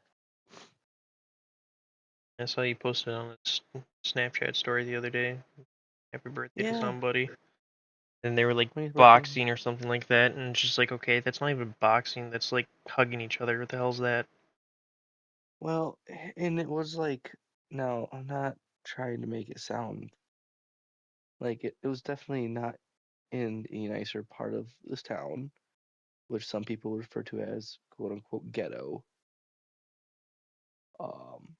I saw you posted on a Snapchat story the other day. Happy birthday to Yeah, somebody. And they were like 20th birthday. boxing or something like that. And it's just like, okay, that's not even boxing. That's like hugging each other. What the hell's that? Well, and it was like, no, I'm not trying to make it sound like it was definitely not in a nicer part of this town, which some people refer to as quote unquote ghetto. Um,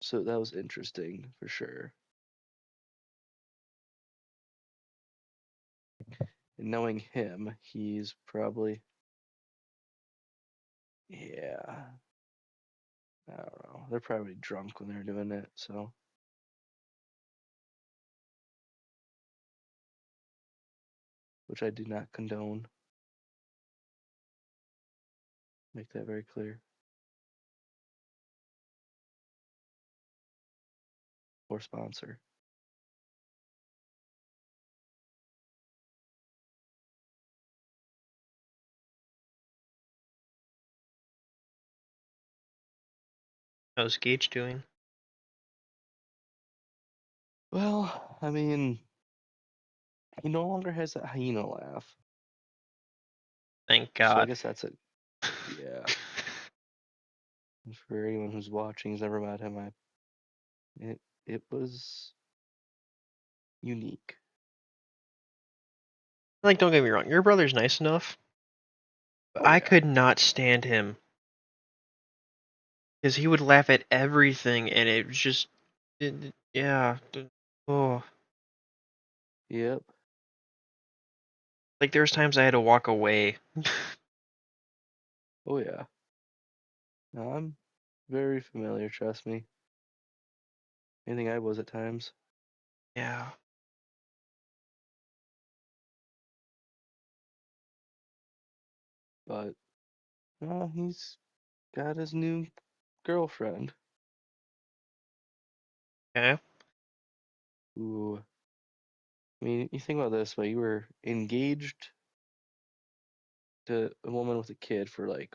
so that was interesting for sure. And knowing him, he's probably, yeah, I don't know. They're probably drunk when they're doing it, so which I do not condone. Make that very clear. Or sponsor. How's Gage doing? Well, I mean, he no longer has that hyena laugh. Thank So I God. guess that's a yeah. And for anyone who's watching, who's never met him, it was unique. Like, don't get me wrong, your brother's nice enough, but Oh I yeah. could not stand him because he would laugh at everything, and it was just, yeah, oh, Yep. like there was times I had to walk away. Oh yeah. No, I'm very familiar, trust me. I think I was at times. Yeah, But he's got his new girlfriend okay. who I mean, you think about this way, you were engaged to a woman with a kid for like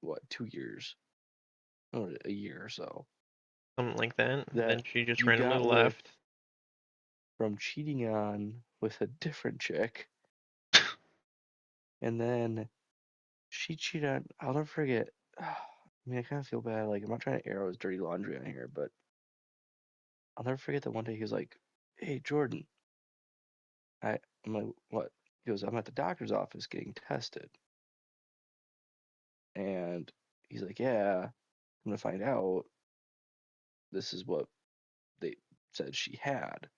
what, 2 years? Or a year or so. Something like that. And That then she just you randomly got with left. from cheating on with a different chick, and then she cheated on. I'll never forget. I mean, I kind of feel bad. Like, I'm not trying to air his dirty laundry on here, but I'll never forget that one day he was like, "Hey, Jordan," I'm like, "What?" He goes, "I'm at the doctor's office getting tested," and he's like, "Yeah, I'm gonna find out. This is what they said she had,"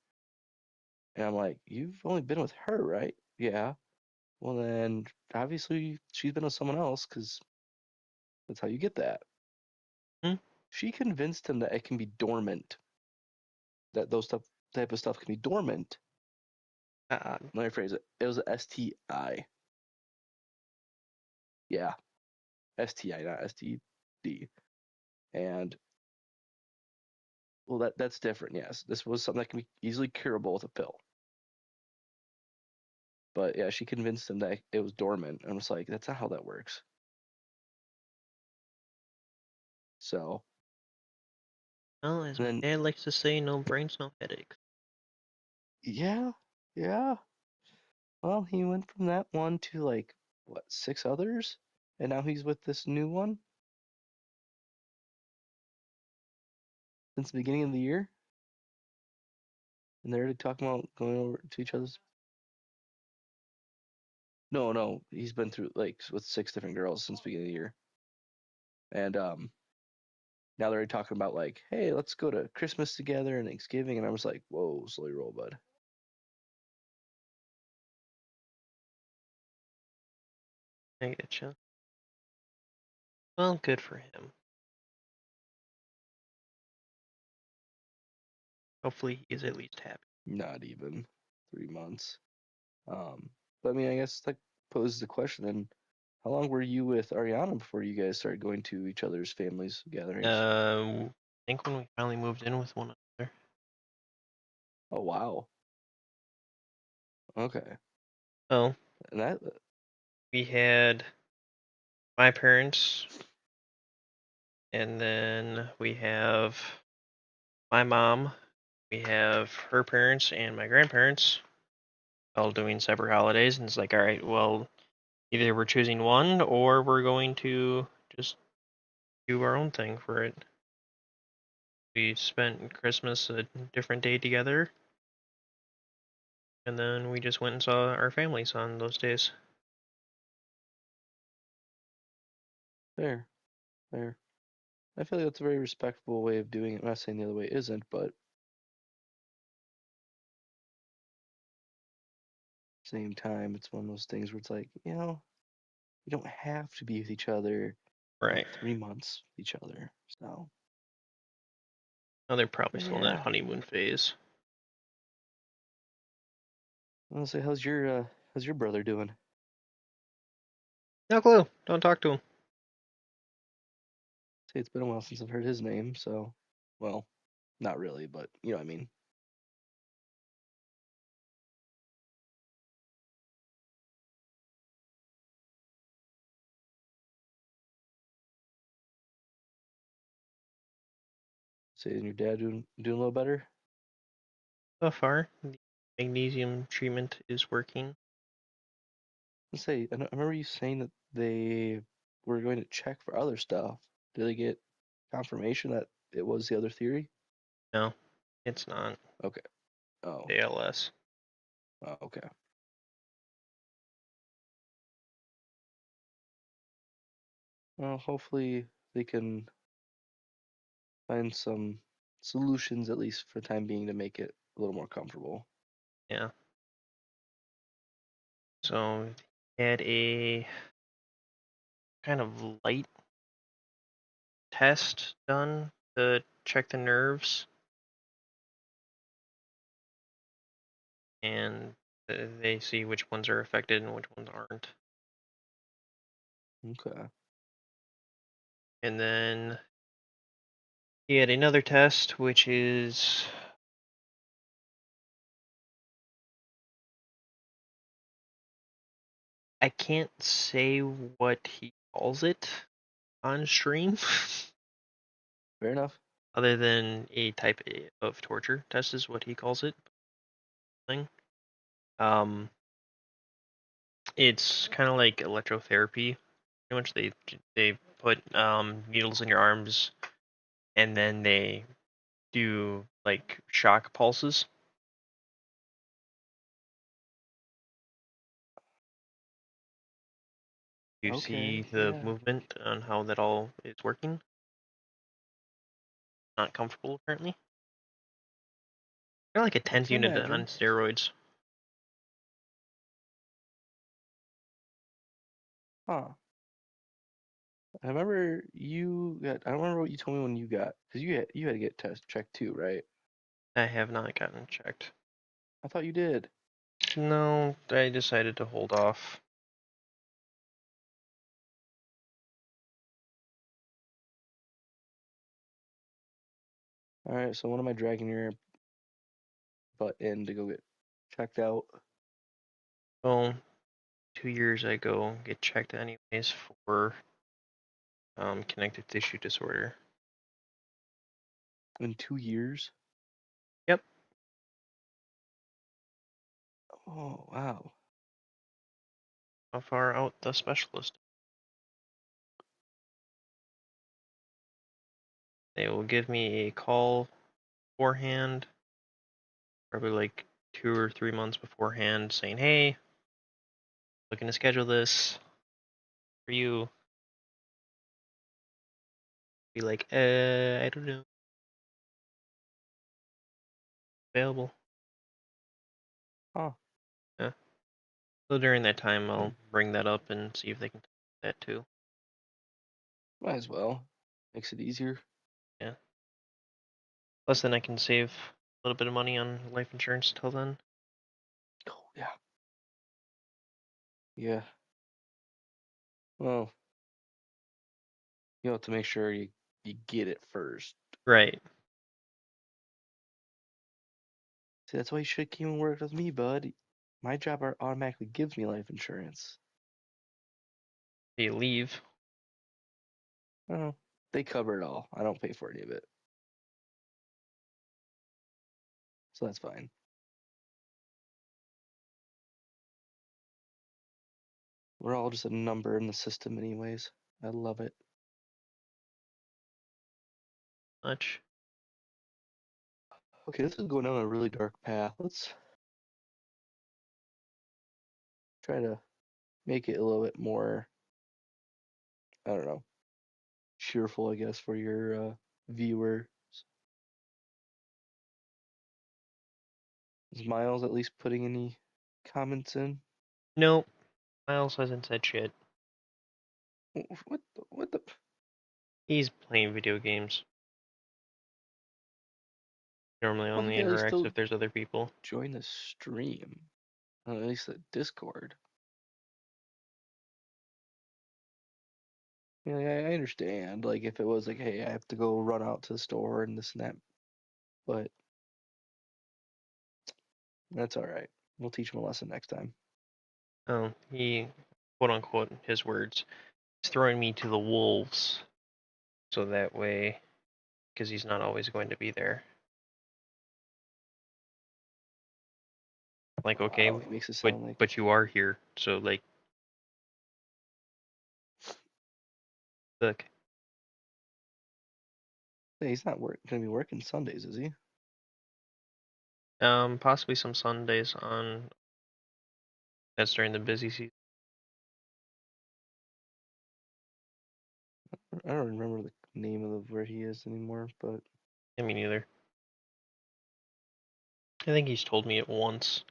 and I'm like, "You've only been with her, right?" "Yeah." "Well, then obviously she's been with someone else, because that's how you get that." Hmm? she convinced him that it can be dormant, that those type of stuff can be dormant. Let me rephrase it. It was a STI. Yeah, STI, not STD. And well, that's different. Yes, this was something that can be easily curable with a pill. But yeah, she convinced him that it was dormant. And I was like, that's not how that works. So Well, as my then, dad likes to say, no brains, no headaches. yeah, yeah. Well, he went from that one to like, what, 6 others? And now he's with this new one since the beginning of the year. And they're already talking about going over to each other's. No, no, he's been through like with 6 different girls since the beginning of the year. And now they're already talking about like, hey, let's go to Christmas together and Thanksgiving. And I was like, whoa, slowly roll, bud. I getcha. Well, good for him. Hopefully, he is at least happy. Not even 3 months. But I mean, I guess that poses the question then, how long were you with Ariana before you guys started going to each other's families' gatherings? I think when we finally moved in with one another. Oh wow. Okay. Well, And that we had my parents, and then we have my mom, we have her parents, and my grandparents, all doing separate holidays. And it's like, all right, well, either we're choosing one or we're going to just do our own thing for it. We spent Christmas a different day together, and then we just went and saw our families on those days. fair, fair. I feel like that's a very respectable way of doing it. I'm not saying the other way isn't, but same time, it's one of those things where it's like, you don't have to be with each other Right. 3 months with each other. So, Now they're probably but still in that yeah. honeymoon phase. I'll say, how's your brother doing? No clue. Don't talk to him. Say it's been a while since I've heard his name, so well, not really, but you know what I mean. Say, and your dad doing a little better? So far, the magnesium treatment is working. Say, I remember you saying that they were going to check for other stuff. Did they get confirmation that it was the other theory? No, it's not Okay. Oh. ALS. Oh, okay. Well, hopefully they can find some solutions, at least for the time being, to make it a little more comfortable. Yeah. So he had a kind of light test done to check the nerves, and they see which ones are affected and which ones aren't. Okay. And then he had another test, which is I can't say what he calls it on stream, Fair enough. other than a type of torture test is what he calls it. Thing. Um, it's kind of like electrotherapy. Pretty much, they put needles in your arms, and then they do like shock pulses. You see Okay. the Yeah. movement on how that all is working. Not comfortable apparently. Kind of like a I 10th can unit on imagine. steroids. Huh. I remember you got. I don't remember what you told me when you got, because you had to get test checked too, right? I have not gotten checked. I thought you did. No, I decided to hold off. All right, so when am I dragging your butt in to go get checked out? Well, 2 years I go get checked anyways for connective tissue disorder. In 2 years? Yep. Oh wow. How far out the specialist? They will give me a call beforehand, probably like 2 or 3 months beforehand, saying, "Hey, looking to schedule this for you." Be like, I don't know, available. Huh. Yeah. So during that time, Hmm. I'll bring that up and see if they can do that too. Might as well. Makes it easier. Yeah. Plus, then I can save a little bit of money on life insurance till then. Oh yeah. Yeah. Well, you have to make sure you get it first. Right. See, that's why you should keep and work with me, bud. My job automatically gives me life insurance. They leave. Oh, they cover it all. I don't pay for any of it, so that's fine. We're all just a number in the system, anyways. I love it. Much. Okay, this is going down a really dark path. Let's try to make it a little bit more, I don't know, cheerful, I guess, for your viewers. Is Miles at least putting any comments in? Nope. Miles hasn't said shit. What the? He's playing video games. Normally How the only guy interacts still if there's other people. join the stream? At least the Discord. Yeah, I understand. Like if it was like, hey, I have to go run out to the store and this and that, but that's all right. We'll teach him a lesson next time. Oh, he, quote unquote, his words, he's throwing me to the wolves. So that way, because he's not always going to be there. Like, okay, Wow, he makes it but sound like but you are here, so like, look, hey, he's not gonna be working Sundays, is he? possibly some Sundays on that's during the busy season. I don't remember the name of where he is anymore, but I mean, neither. I think he's told me it once.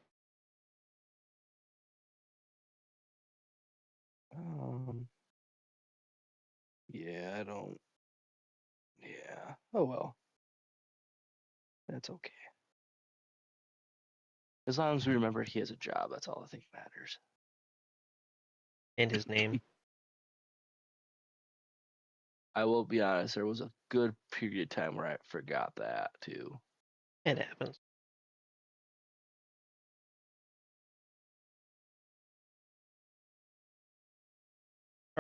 um, yeah, I don't. Yeah. Oh well, that's okay. As long as we remember he has a job, that's all I think matters. And his name. I will be honest, there was a good period of time where I forgot that too. It happens.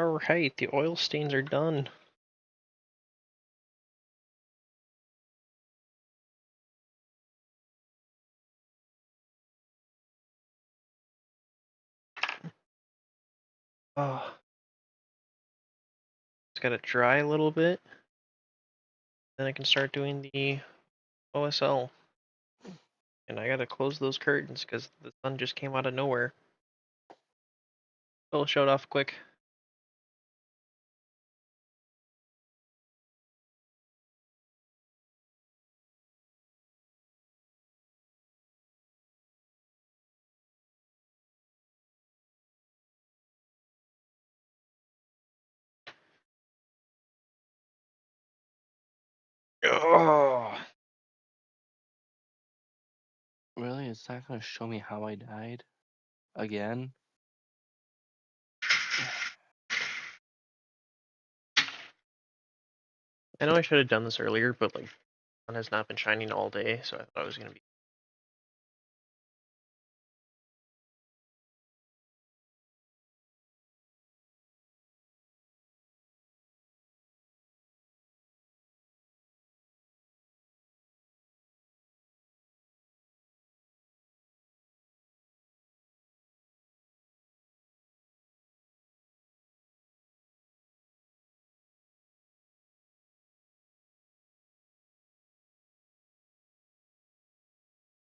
Alright, the oil stains are done. Oh, it's gotta dry a little bit. Then I can start doing the OSL. And I gotta close those curtains because the sun just came out of nowhere. I'll show it off quick. Oh, Really? It's not gonna show me how I died? Again? I know I should have done this earlier, but like, sun has not been shining all day, so I thought it was gonna be.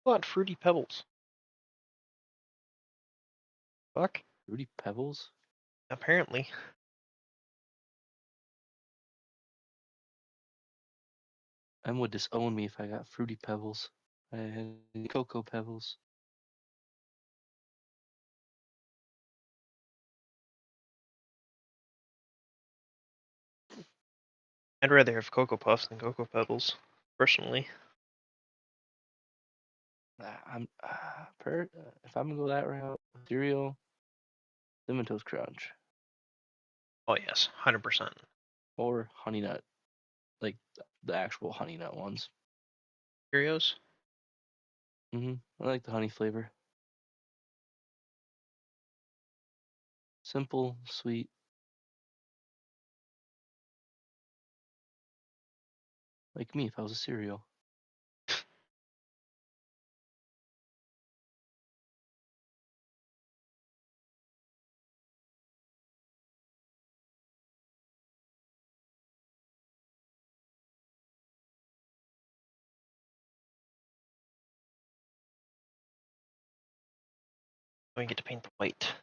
What fruity pebbles? Fuck. Fruity Pebbles? Apparently. Em would disown me if I got Fruity Pebbles. I had Cocoa Pebbles. I'd rather have Cocoa Puffs than Cocoa Pebbles, personally. If I'm gonna go that route, cereal, Cinnamon Toast Crunch, Oh yes, 100%. or Honey Nut, like the actual Honey Nut ones. Cheerios? I like the honey flavor. Simple, sweet. Like me if I was a cereal. We get to paint the white.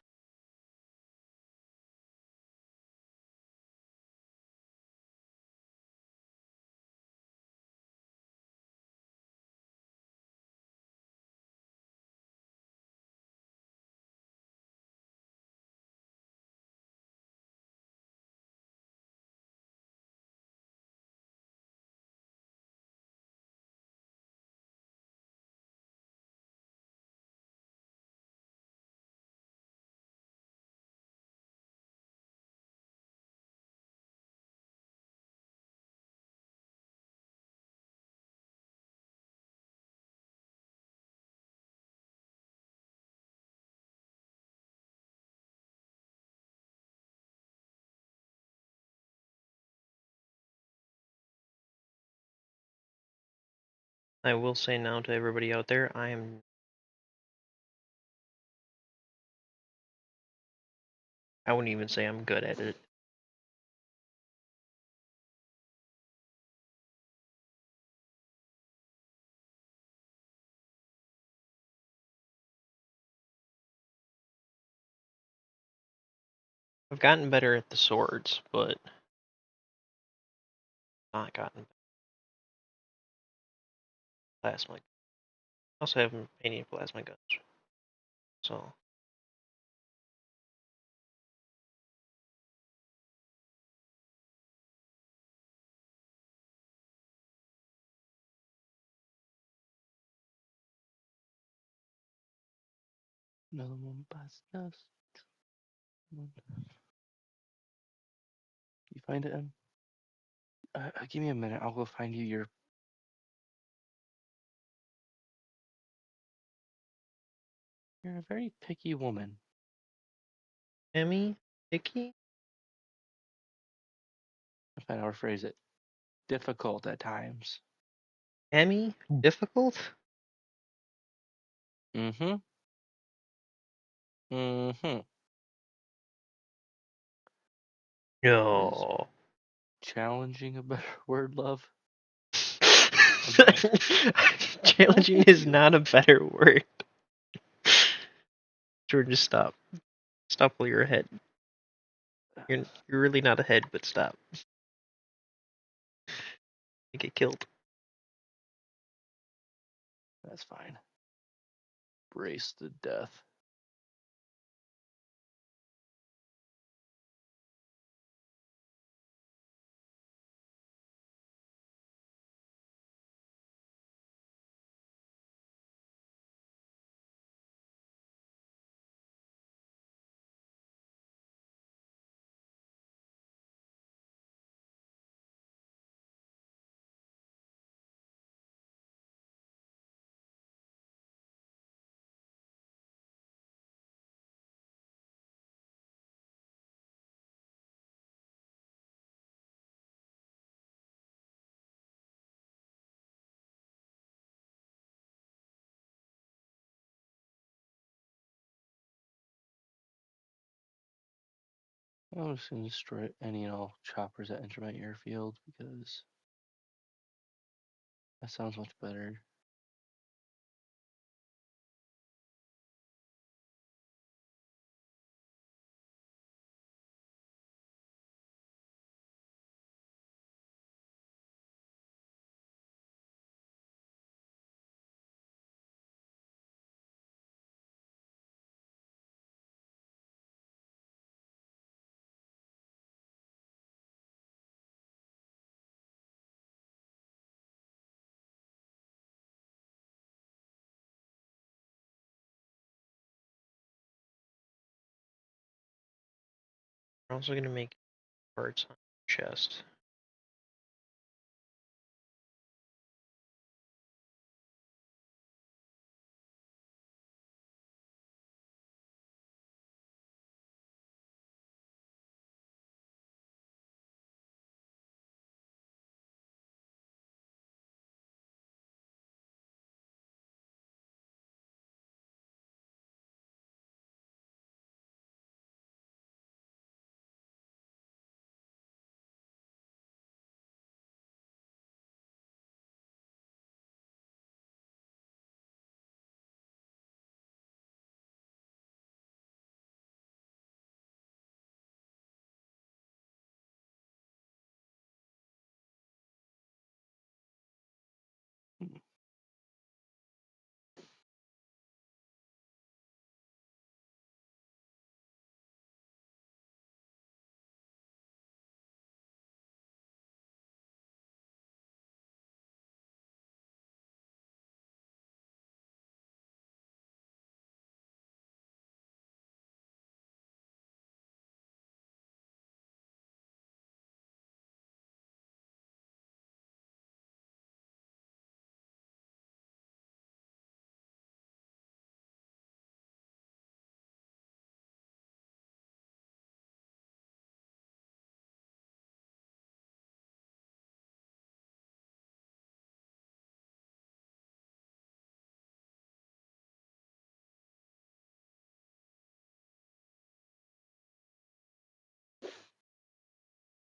I will say now to everybody out there, I wouldn't even say I'm good at it. I've gotten better at the swords, but not gotten plasma. I also haven't painted plasma guns. So Another one bites dust. You find it, Em? Give me a minute. I'll go find you your. You're a very picky woman. Emmy? Icky? If I know how to phrase it. Difficult at times. Emmy? Difficult? Mm-hmm. Mm-hmm. Is No. challenging a better word, love? I Challenging hate is you. not a better word. Jordan, just stop. Stop while you're ahead. You're really not ahead, but stop. You get killed. That's fine. Brace to death. I'm just gonna destroy any and all choppers that enter my airfield because that sounds much better. We're also gonna make parts on the chest.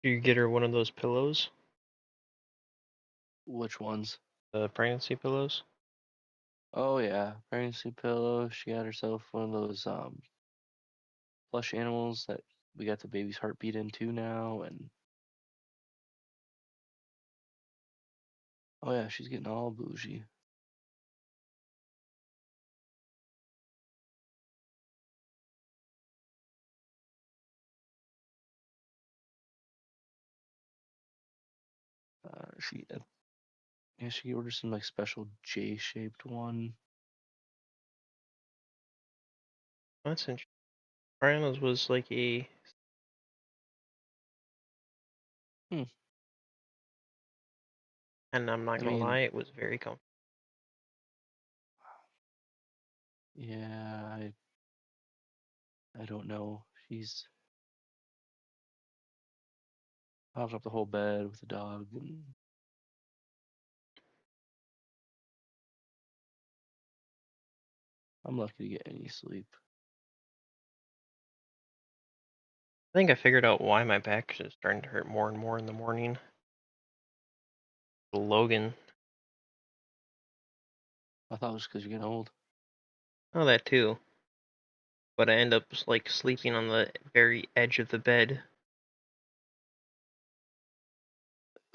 Do you get her one of those pillows? Which ones? The pregnancy pillows? Oh yeah, pregnancy pillow. She got herself one of those plush animals that we got the baby's heartbeat into now, and oh yeah, she's getting all bougie. Yeah, she ordered some like special J-shaped one. That's interesting. Brianna's was like a, Hmm. and I'm not I gonna lie, mean, it was very comfortable. yeah, I don't know. She's piled up the whole bed with the dog, and I'm lucky to get any sleep. I think I figured out why my back is starting to hurt more and more in the morning. Logan. I thought it was because you're getting old. Oh, that too. But I end up like sleeping on the very edge of the bed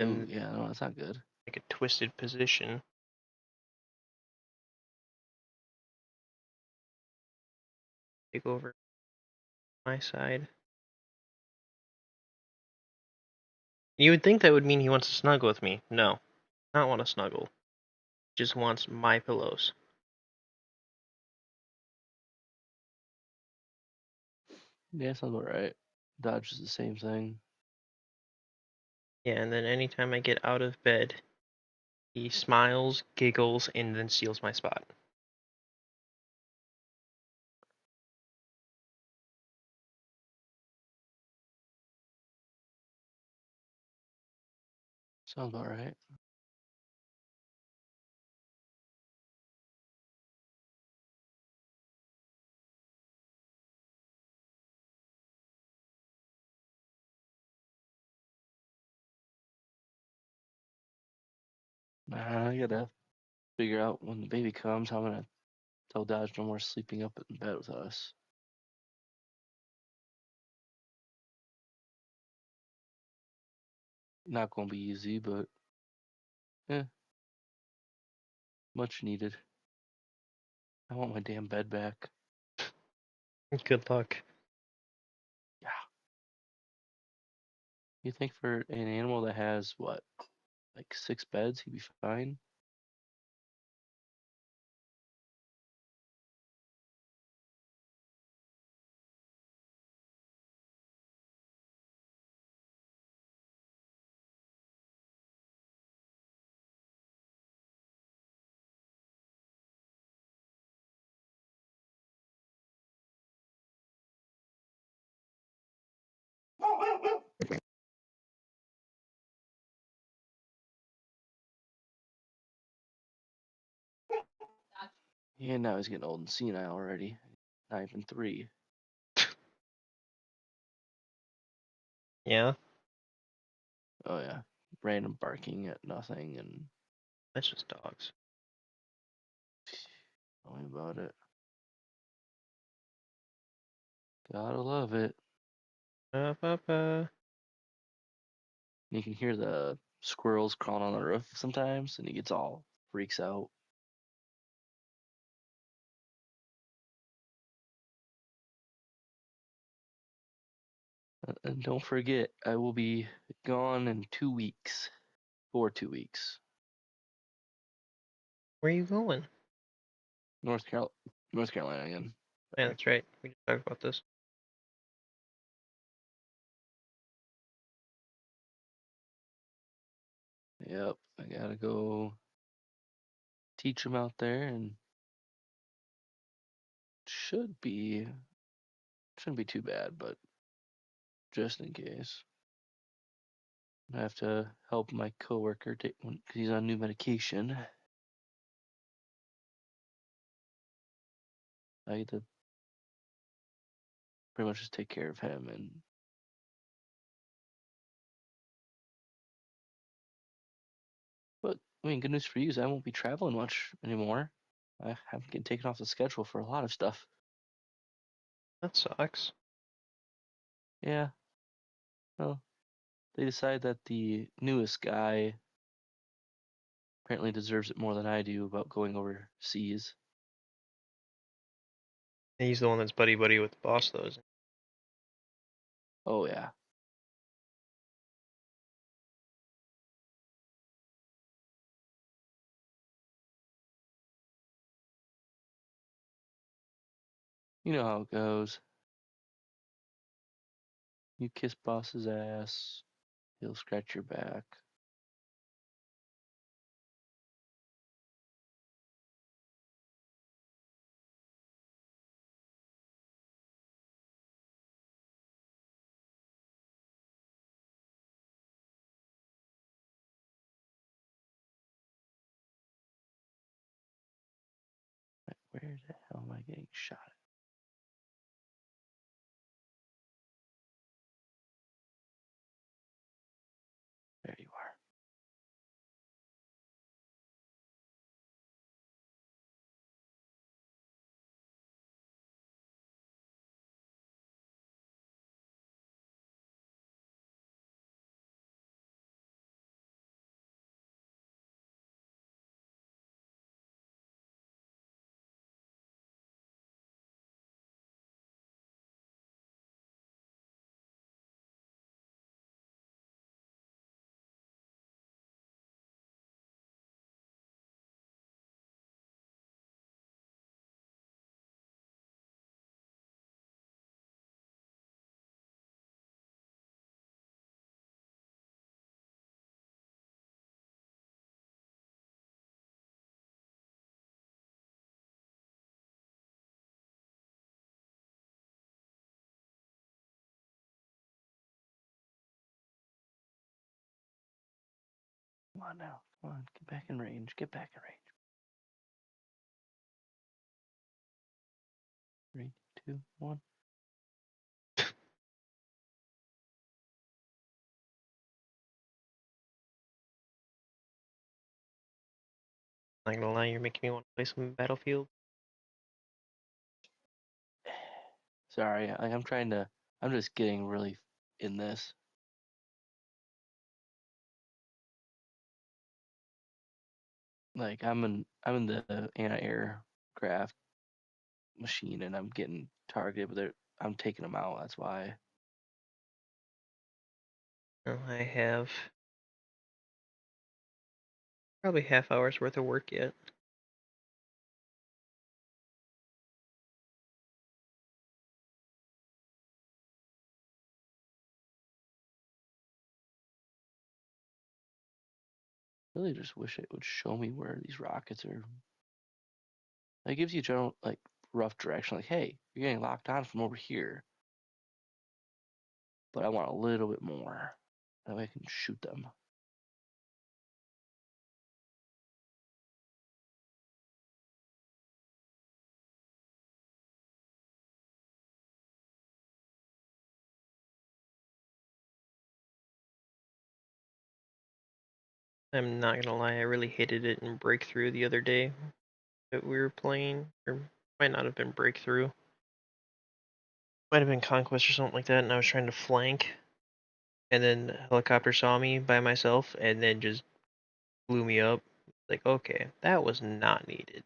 Ooh, in yeah, no, that's not good. like a twisted position. Take over my side. You would think that would mean he wants to snuggle with me. No, not want to snuggle. Just wants my pillows. Yeah, sounds about right. Dodge is the same thing. Yeah, and then anytime I get out of bed, he smiles, giggles, and then steals my spot. Sounds about right. Nah, I gotta figure out when the baby comes how I'm gonna tell Dodge no more sleeping up in bed with us. Not gonna be easy, but much needed. I want my damn bed back. Good luck. Yeah. You think for an animal that has what, like 6 beds, he'd be fine? Yeah, now he's getting old and senile already. Not even 3. Yeah, Oh yeah. Random barking at nothing and that's just dogs. tell me about it. Gotta love it. Ba-ba-ba. You can hear the squirrels crawling on the roof sometimes, and he gets all freaks out. And don't forget, I will be gone in 2 weeks. For 2 weeks. Where are you going? North Carolina again. Yeah, that's right. We just talked about this. Yep, I gotta go teach them out there, and should be shouldn't be too bad, but just in case, I have to help my coworker take one because he's on new medication. I get to pretty much just take care of him, and but I mean, good news for you is I won't be traveling much anymore. I haven't getting taken off the schedule for a lot of stuff. That sucks. Yeah, well, they decide that the newest guy apparently deserves it more than I do about going overseas. He's the one that's buddy buddy with the boss, though, isn't Oh yeah. You know how it goes. You kiss boss's ass, he'll scratch your back. Where the hell am I getting shot at? There you are. Come on now. Come on. Get back in range. Get back in range. 3, 2, 1. Not gonna lie, you're making me want to play some Battlefield. Sorry, I'm just getting really in this. Like I'm in the anti-aircraft machine and I'm getting targeted, but I'm taking them out. That's why. Well, I have probably half hour's worth of work yet. Really just wish it would show me where these rockets are. It gives you general like rough direction, like, hey, you're getting locked on from over here. But I want a little bit more. That way I can shoot them. I'm not gonna lie, I really hated it in Breakthrough the other day that we were playing, or might not have been Breakthrough. Might have been Conquest or something like that, and I was trying to flank, and then a helicopter saw me by myself, and then just blew me up. Like, okay, that was not needed.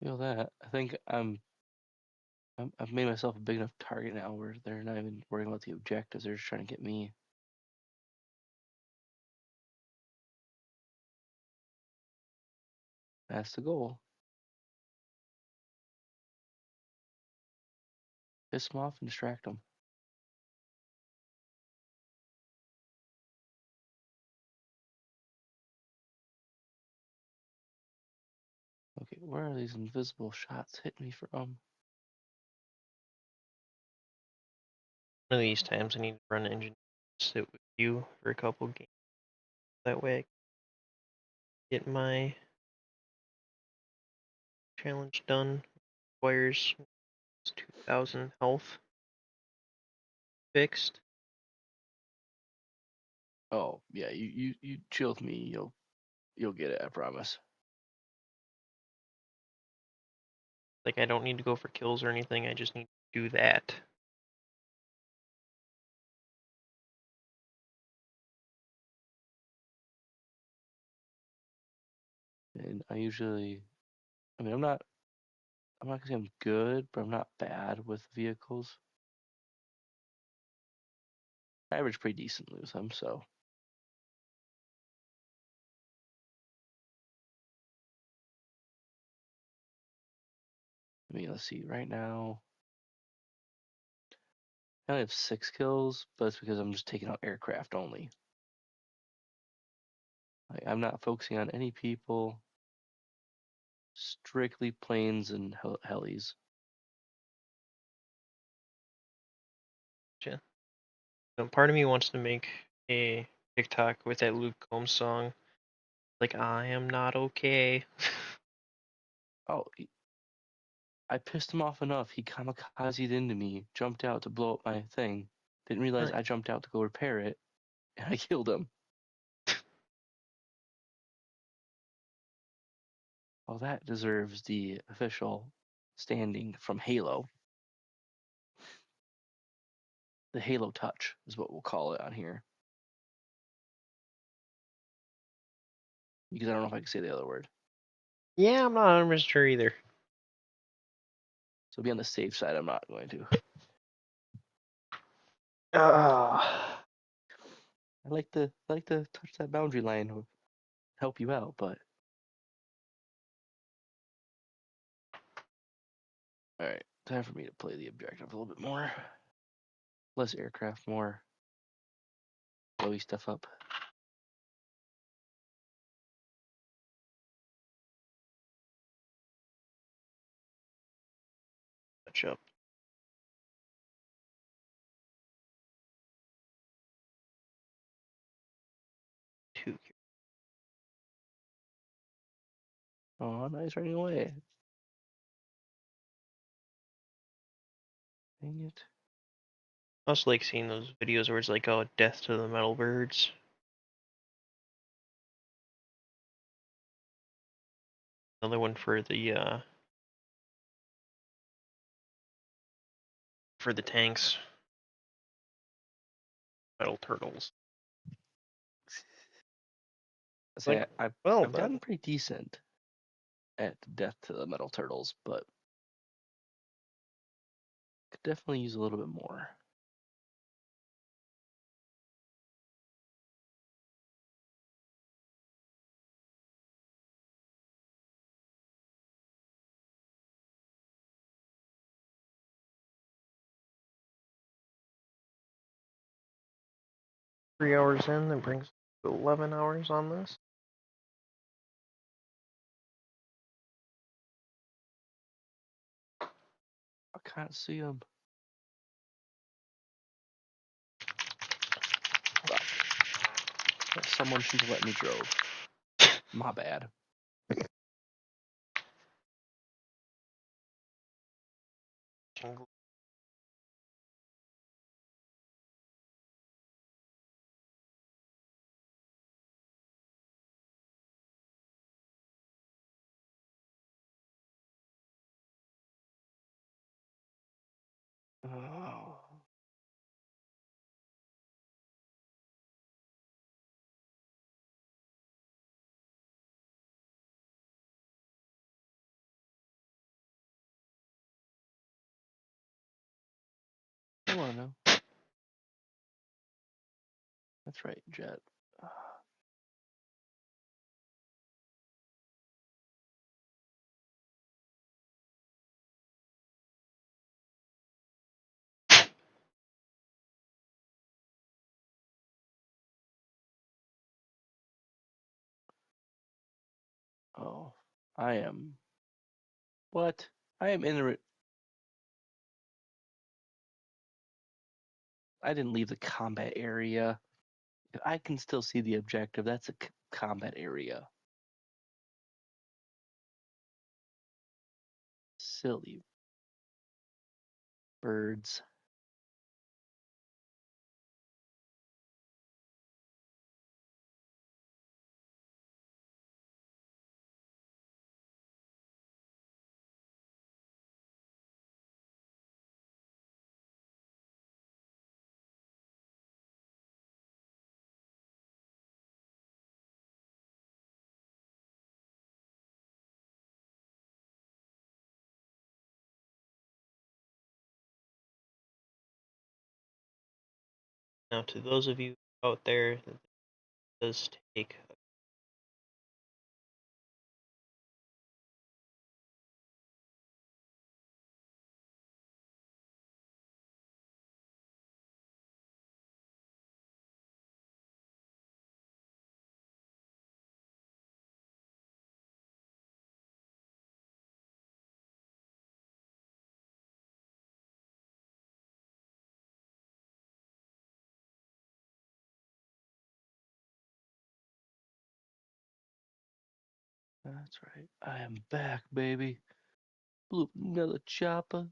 Feel that. I think I've made myself a big enough target now where they're not even worrying about the objectives. They're just trying to get me. That's the goal. Piss them off and distract them. Okay, where are these invisible shots hitting me from? One of these times I need to run engineer, sit with you for a couple games. That way I can get my challenge done. Requires 2,000 health fixed. Oh yeah, you chill with me. You'll get it. I promise. Like, I don't need to go for kills or anything, I just need to do that. And I usually, I mean, I'm not gonna say I'm good, but I'm not bad with vehicles. I average pretty decently with them, so. I mean, let's see. Right now, I only have 6 kills, but it's because I'm just taking out aircraft only. Like, I'm not focusing on any people. Strictly planes and helis. Yeah. So part of me wants to make a TikTok with that Luke Combs song. Like, I am not okay. Oh, I pissed him off enough. He kamikazed into me, jumped out to blow up my thing. Didn't realize Nice. I jumped out to go repair it, and I killed him. Well, that deserves the official standing from Halo. The Halo touch is what we'll call it on here. Because I don't know if I can say the other word. Yeah, I'm not 100% sure either. So be on the safe side, I'm not going to. I like to touch that boundary line to help you out, but alright, time for me to play the objective a little bit more. Less aircraft, more blowy stuff up. Touch up. Two. Oh, nice running away. Dang it. I also like seeing those videos where it's like, oh, death to the metal birds. Another one for the tanks. Metal turtles. I say Like, I've well, I've gotten pretty decent at Death to the Metal Turtles, but could definitely use a little bit more. $3 hours in, that brings 11 hours on this. I can't see them. Fuck. Someone shouldn't have let me drove. My bad. Oh. I want to know. That's right, Jet. Oh, I am. What? I am in the. I didn't leave the combat area. I can still see the objective. That's a combat area. Silly birds. Now, to those of you out there, that does take That's right. I am back, baby. Blew up another chopper.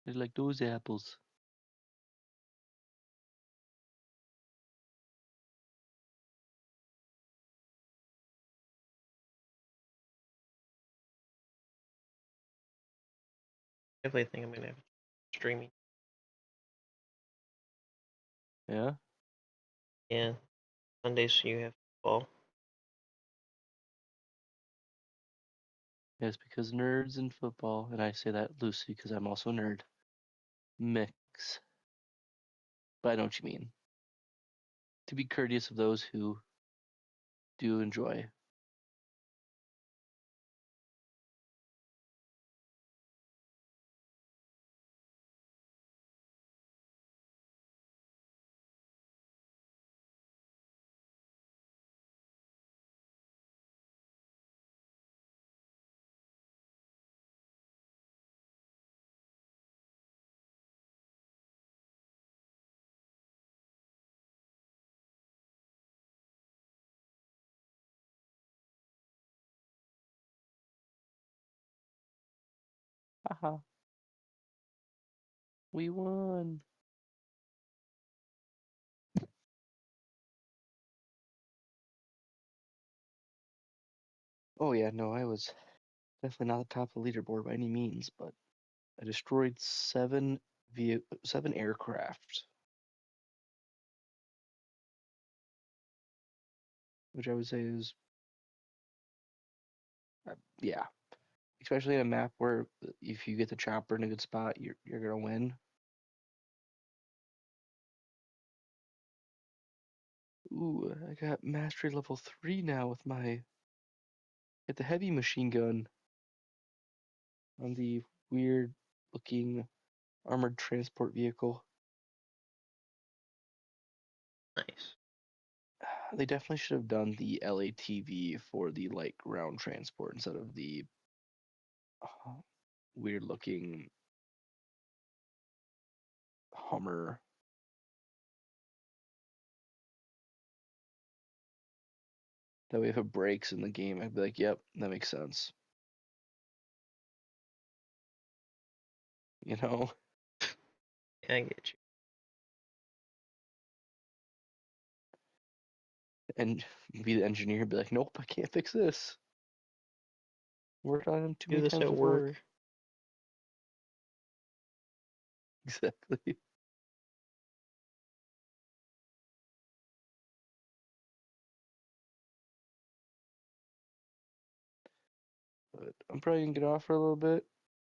They like those apples. definitely think I'm gonna have streaming. Yeah? Yeah, Sundays you have football. Yes, because nerds and football, and I say that loosely because I'm also a nerd. Mix. But I know what you mean. To be courteous of those who do enjoy. Haha. We won. Oh yeah, no, I was definitely not the top of the leaderboard by any means, but I destroyed seven aircraft, which I would say is yeah, especially in a map where if you get the chopper in a good spot, you're gonna win. Ooh, I got mastery level 3 now with my get the heavy machine gun on the weird looking armored transport vehicle. Nice. They definitely should have done the LATV for the light ground transport instead of the weird looking Hummer. That way if it breaks in the game, I'd be like, yep, that makes sense. You know? Yeah, I get you. And be the engineer, be like, nope, I can't fix this. Worked on him too Do many this times at work. before. Exactly. But I'm probably gonna get off for a little bit.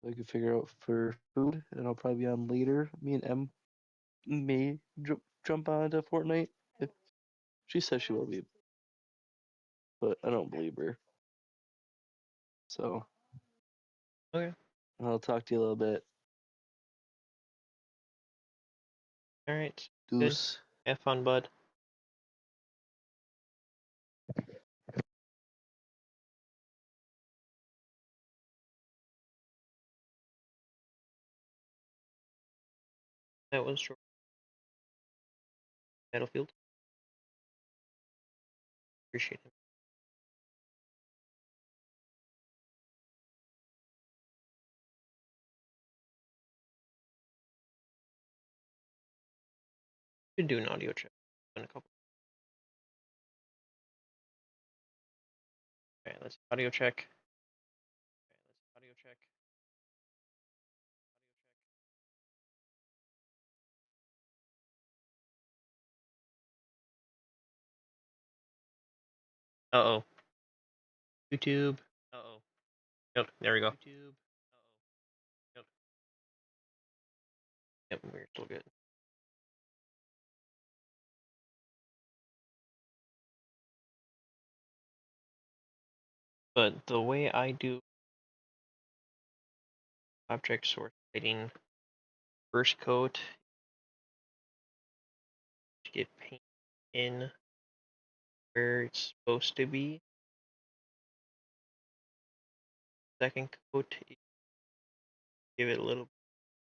I can figure out for food, and I'll probably be on later. Me and Em may jump on to Fortnite if she says she will be, but I don't believe her. So Okay. I'll talk to you a little bit. All right. Good. Deuce. Have fun, bud. That was short. Battlefield. Appreciate it. Could do an audio check in a couple. Okay, let's audio check. Okay, let's audio check. Uh oh. YouTube. Uh oh. Yep. There we go. YouTube. Uh oh. Yep. Yep. We're still good. But the way I do object source lighting, first coat, to get paint in where it's supposed to be. Second coat, give it a little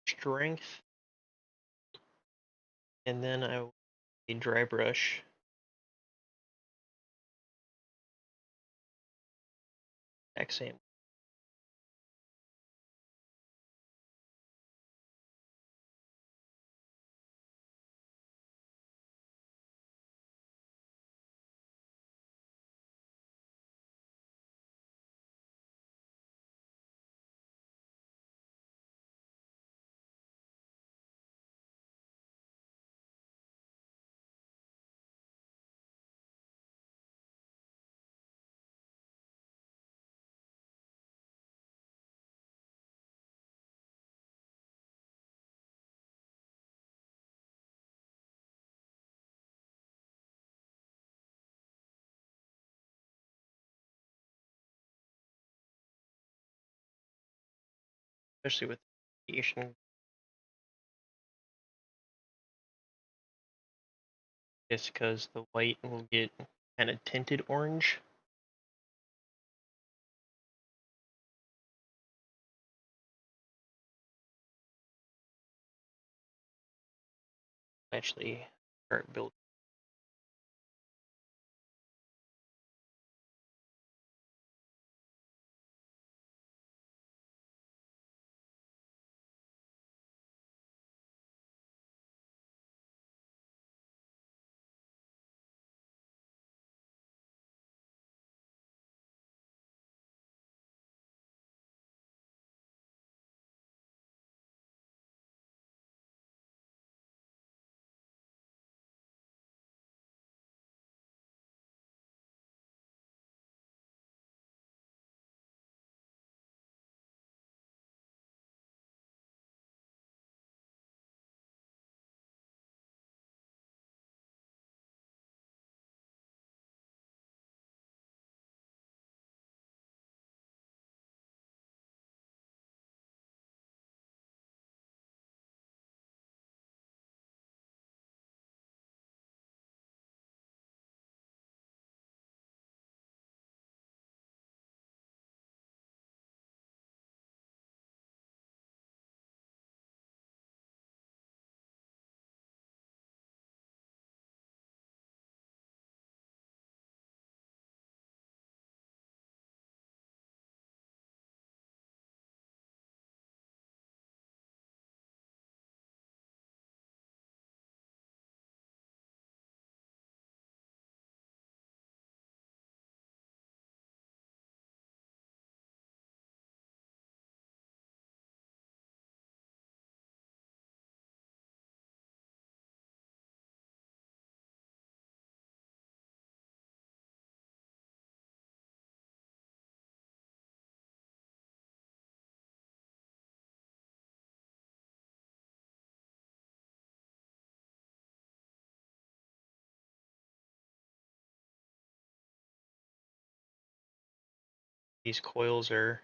strength, and then I will a dry brush. Exact same. Especially with Asian, just because the white will get kind of tinted orange. Actually, start building. These coils are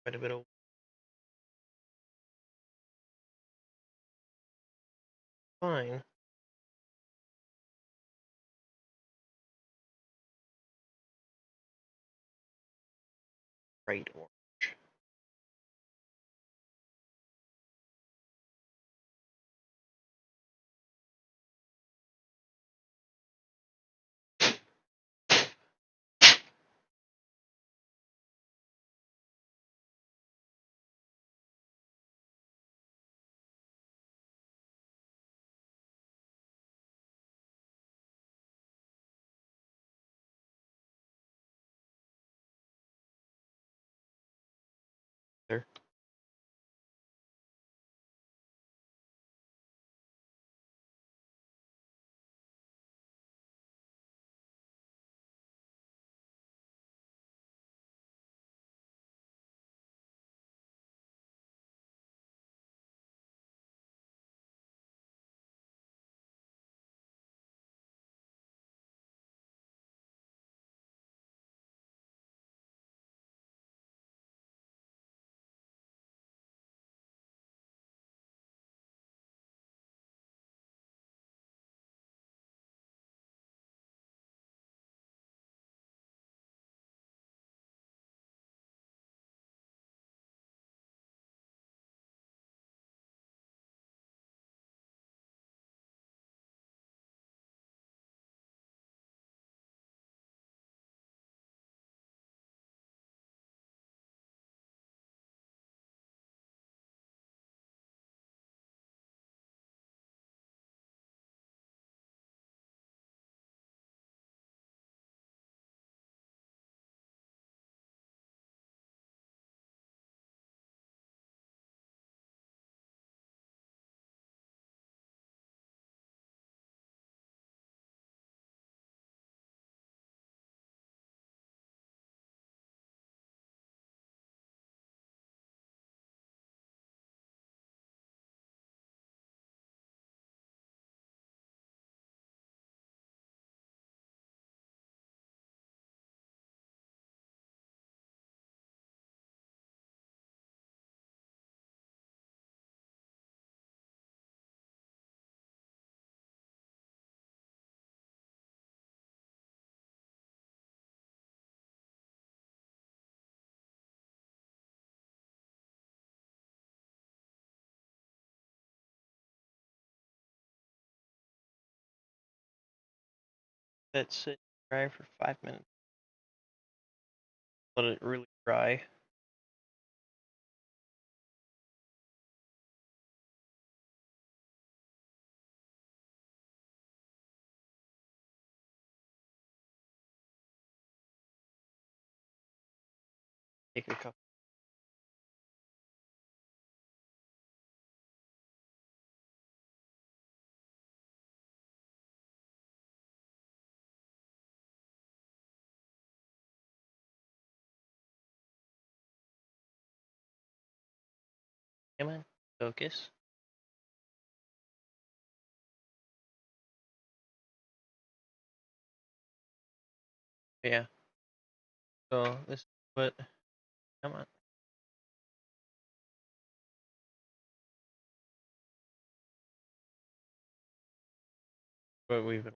quite a bit of fine. Bright orange. There. Let sit dry for 5 minutes. Let it really dry. Take a couple. Come on, focus. Yeah. So this is what. Come on. What we've been.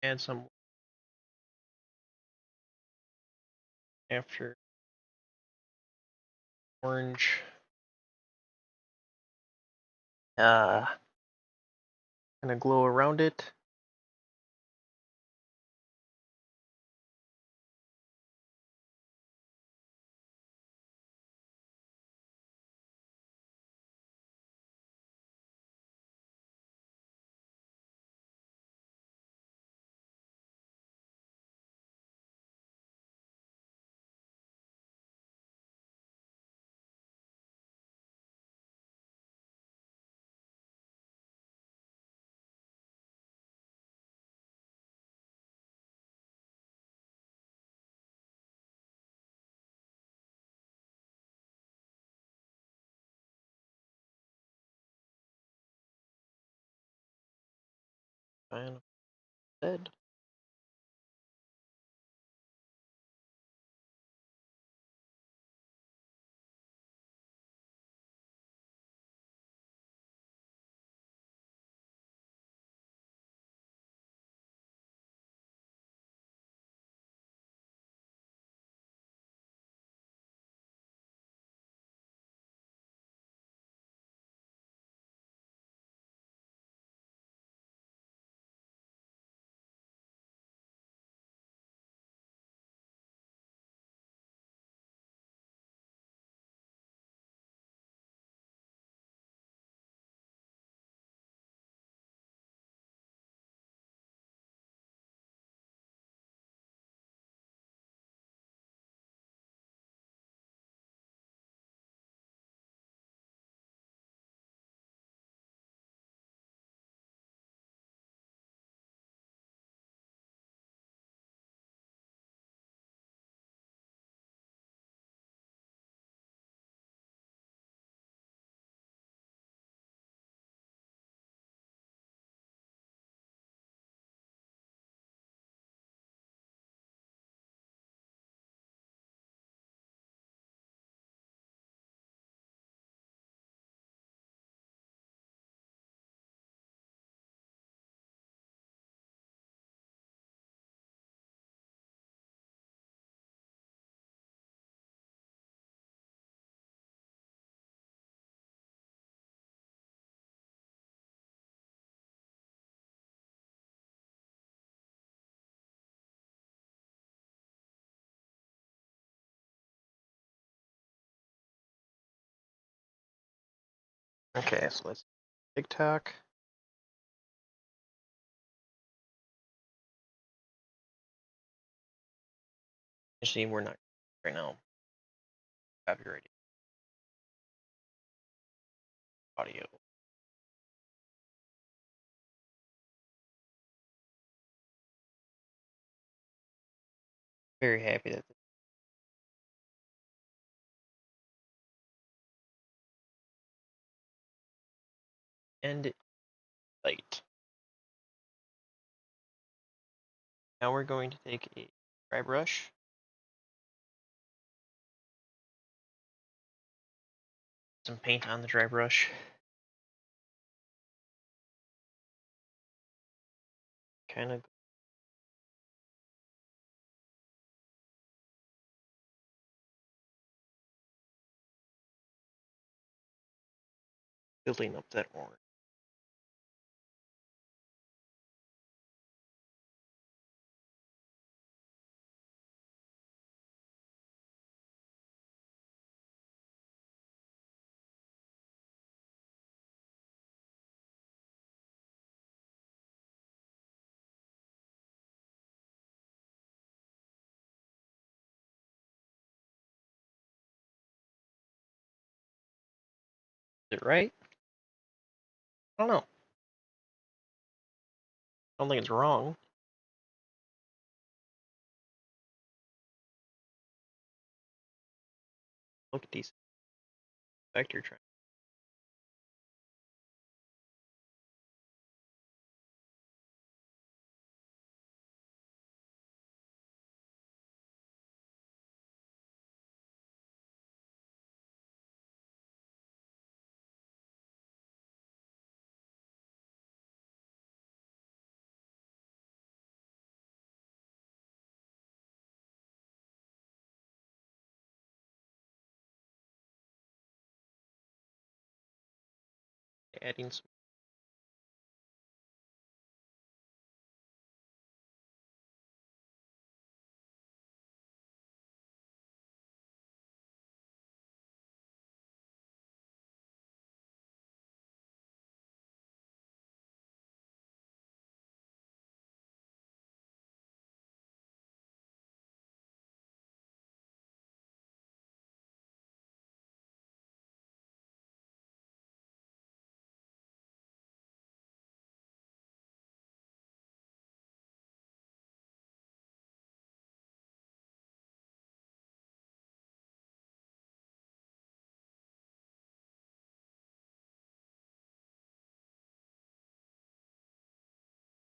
Add some after orange. Kind of glow around it. Kind of dead. Okay, so let's TikTok. Actually, we're not right now. Copyrighted audio. Very happy that end light. Now we're going to take a dry brush, some paint on the dry brush, kind of building up that orange. Is it right? I don't know. I don't think it's wrong. Look at these vector trends. Adding some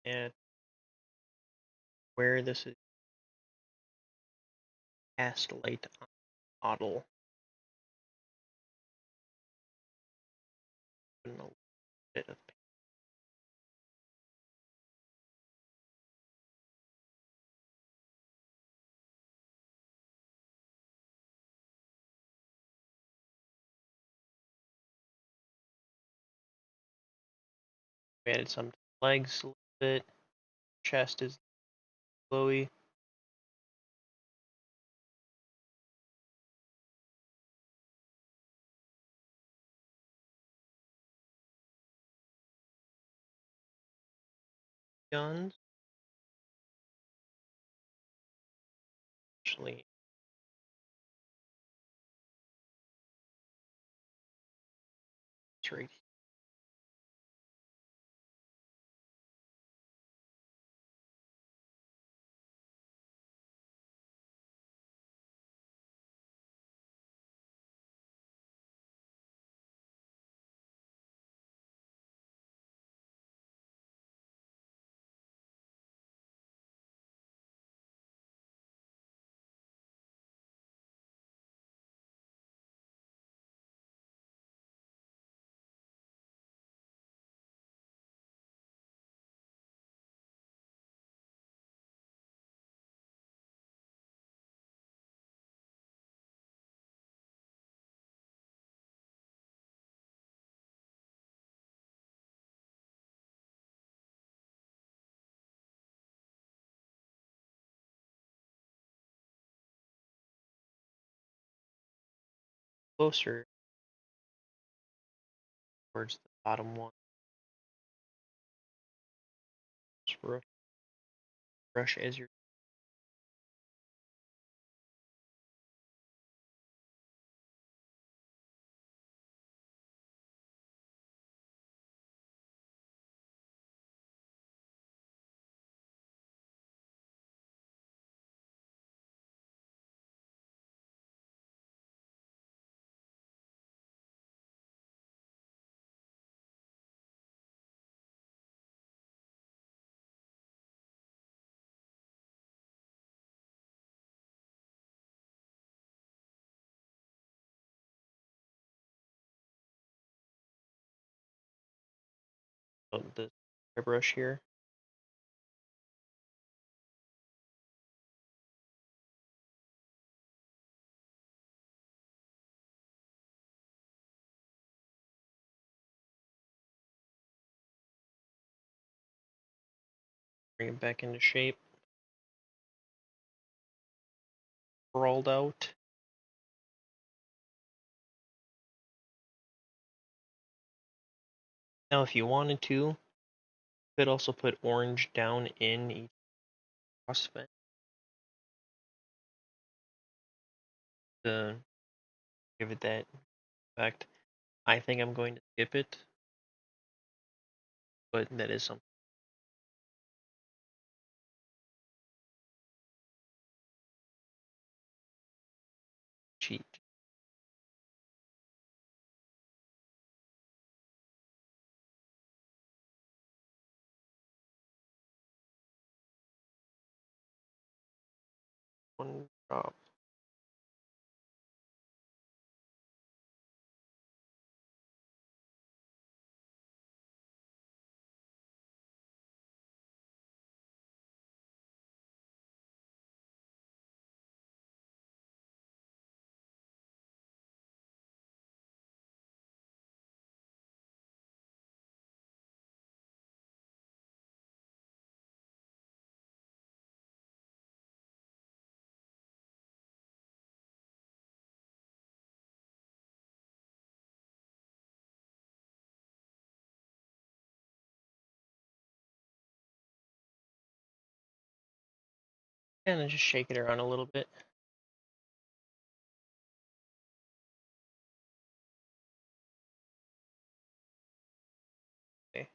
at where this is cast light on model. A little bit of we added some legs a little bit. Chest is glowy. Guns. Actually, it's right. Closer towards the bottom one. Just brush as you're the brush here. Bring it back into shape. Rolled out. Now, if you wanted to, you could also put orange down in each crossfit to give it that effect. I think I'm going to skip it, but that is some cheat. One drop. And then just shake it around a little bit. Okay.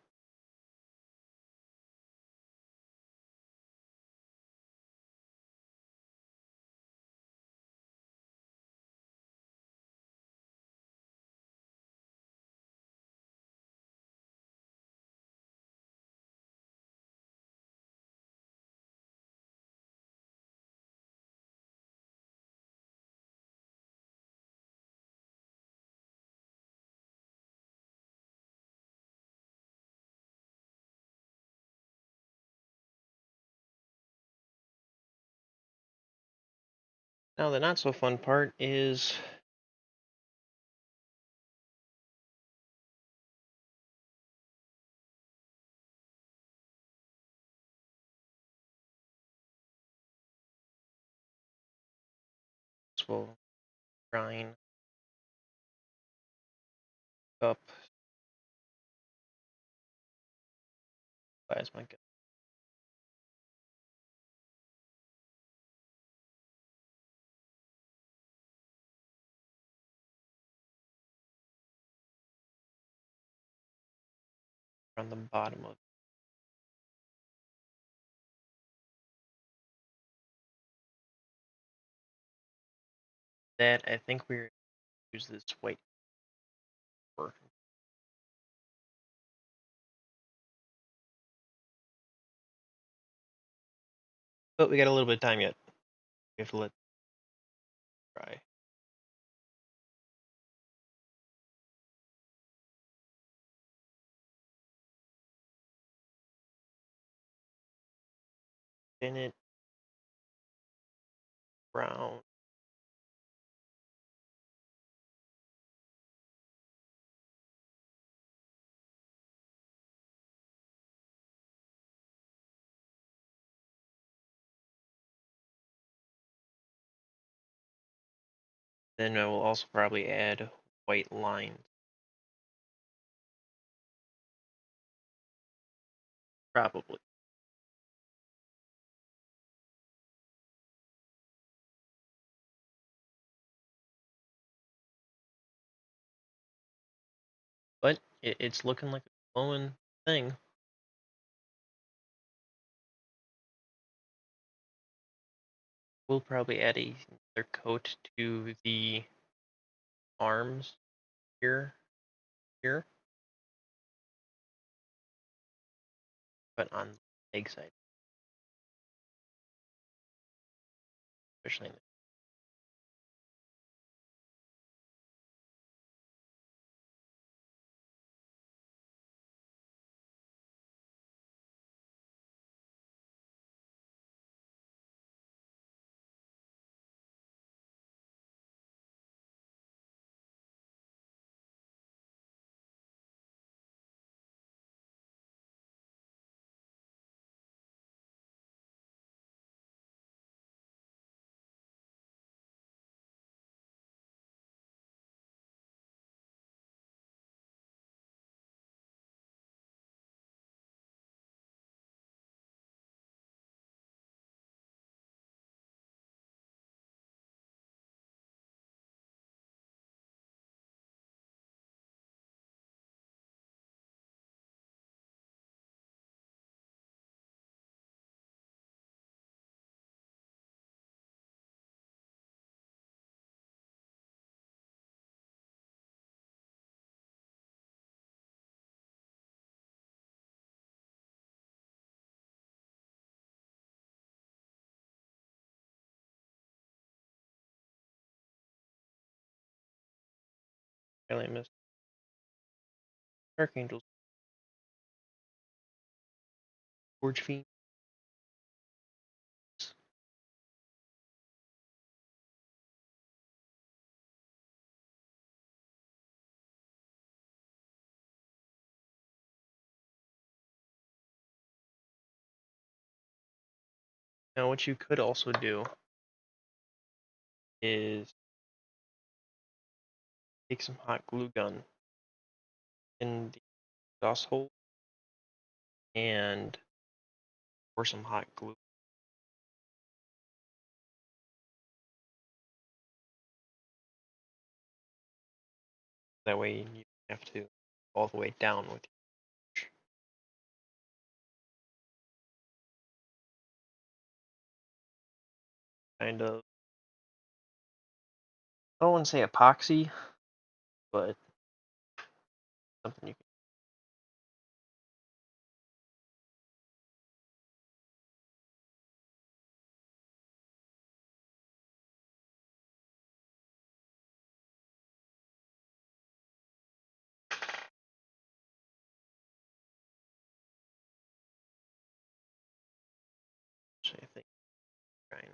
Now the not so fun part is we'll grind up plasma gun. On the bottom of that. I think we're use this white core. But we got a little bit of time yet. We have to let it dry. Spin it round. Then I will also probably add white lines. Probably. But it's looking like a glowing thing. We'll probably add another coat to the arms here, but on the leg side, especially. I missed Archangel's Forgefiend. Now, what you could also do is take some hot glue gun in the exhaust hole and pour some hot glue. That way you don't have to go all the way down with your kind of, I don't want to say epoxy, but something you can. I think trying.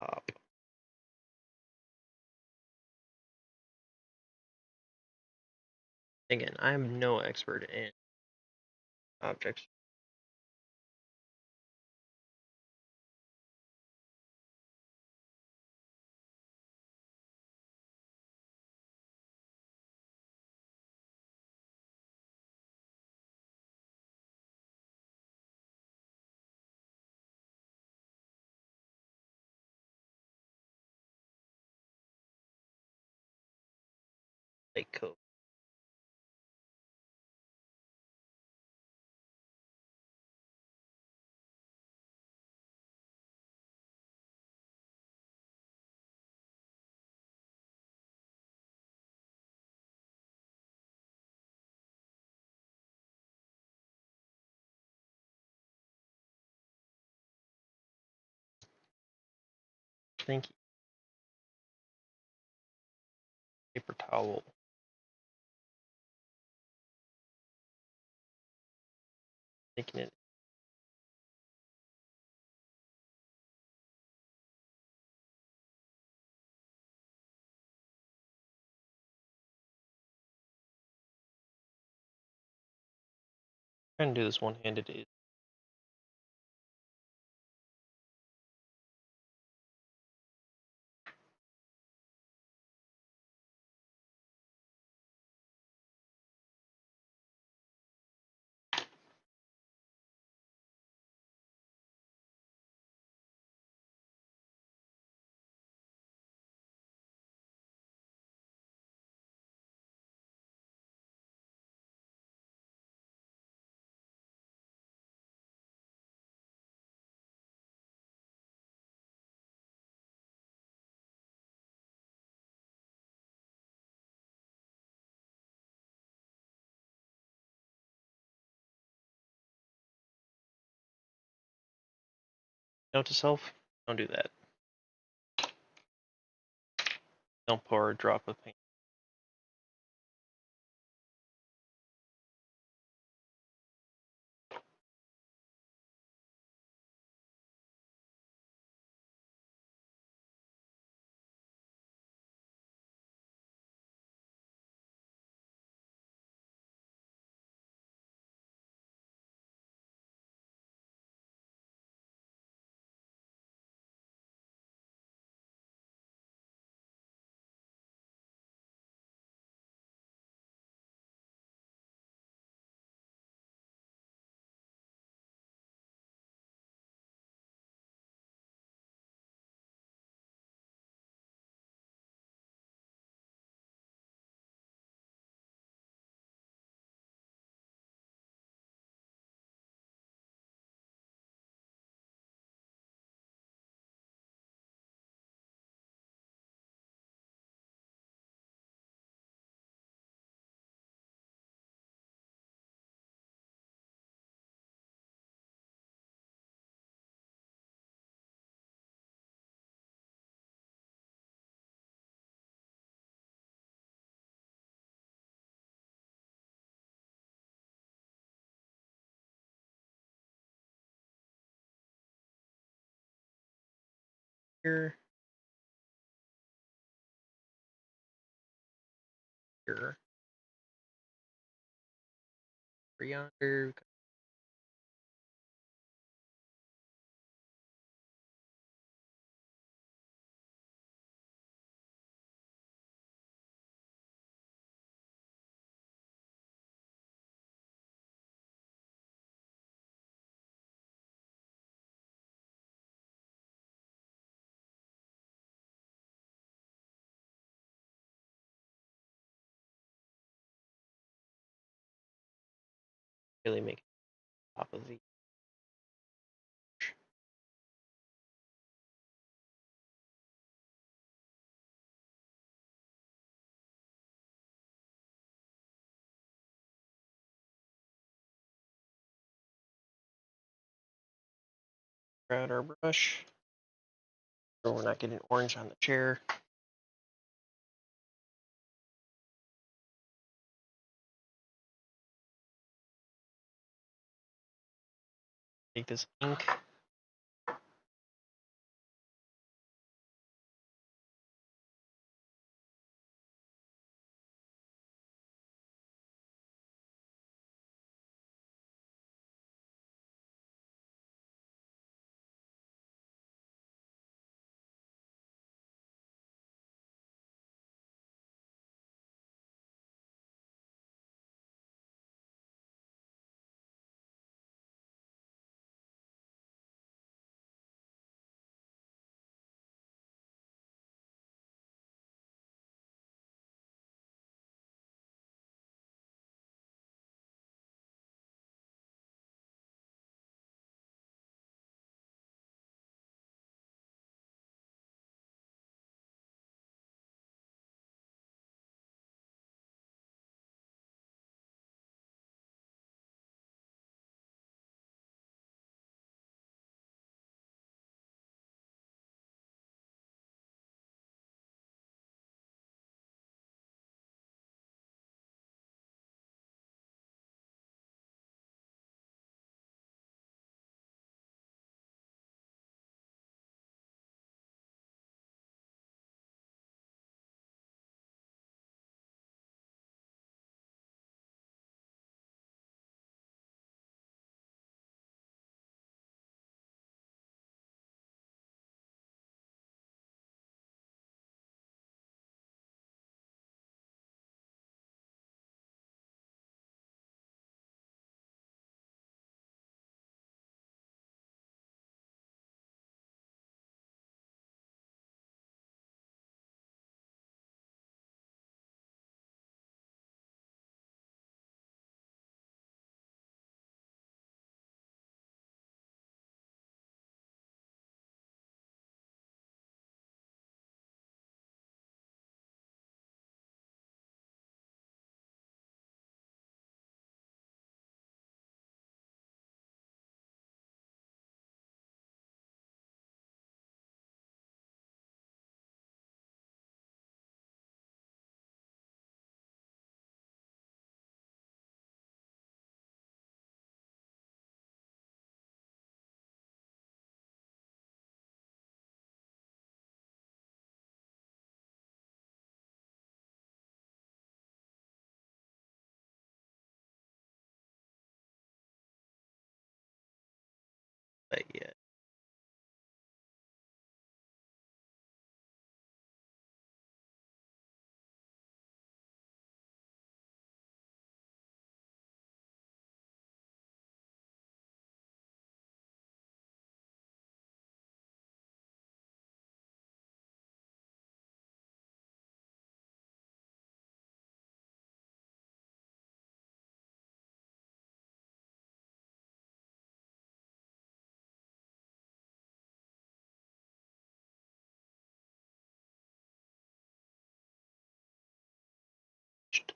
top. Again, I'm no expert in objects. Like code. Thank you. Paper towel. Making it. Trying to do this one-handed is note to self: don't do that. Don't pour a drop of paint. Here, here, yonder. Really make it top of the grab our brush. So we're not getting orange on the chair. Take this ink.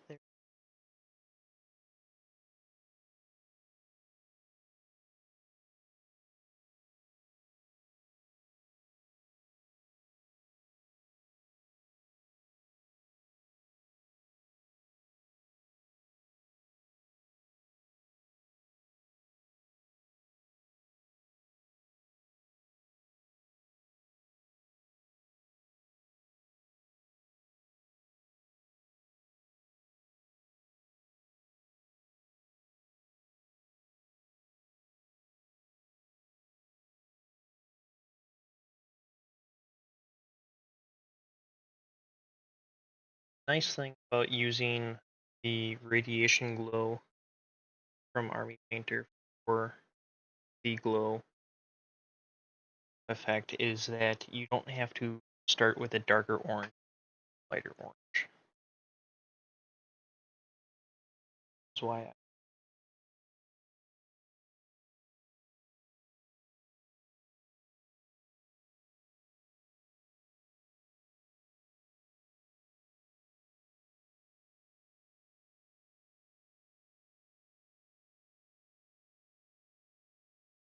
there. Nice thing about using the radiation glow from Army Painter for the glow effect is that you don't have to start with a darker orange, lighter orange. That's why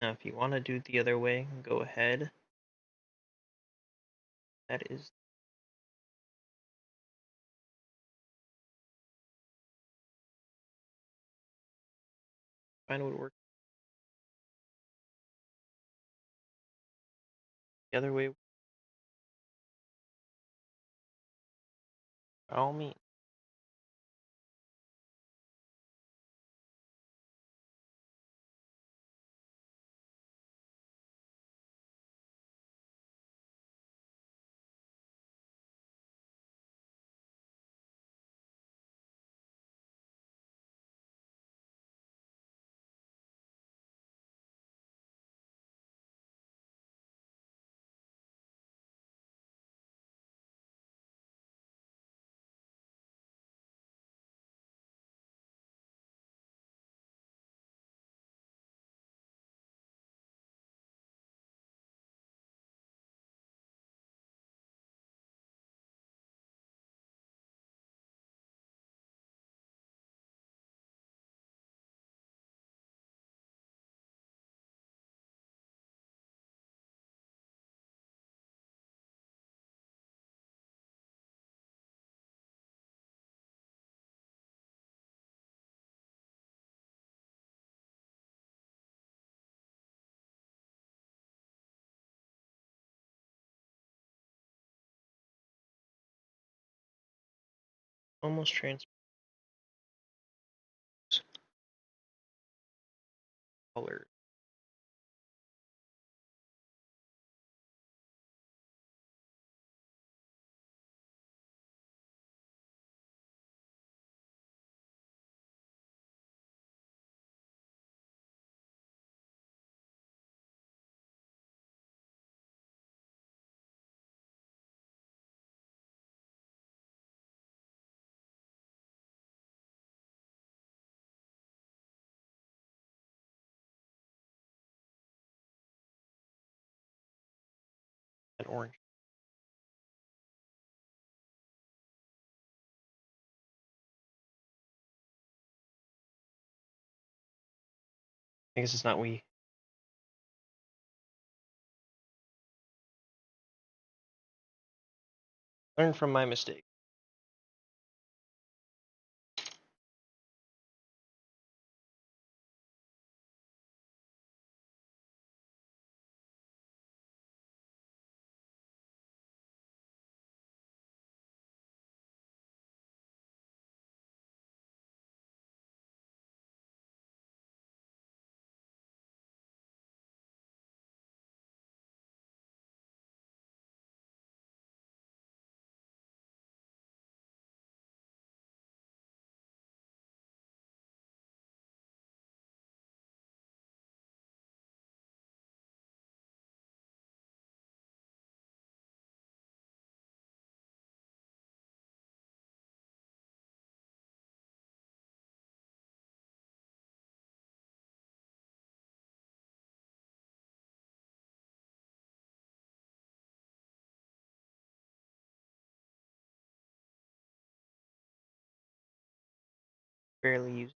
now if you want to do it the other way, go ahead. That is fine, would work the other way by all means. Almost transparent color. That orange. I guess it's not we. Learn from my mistake. barely use.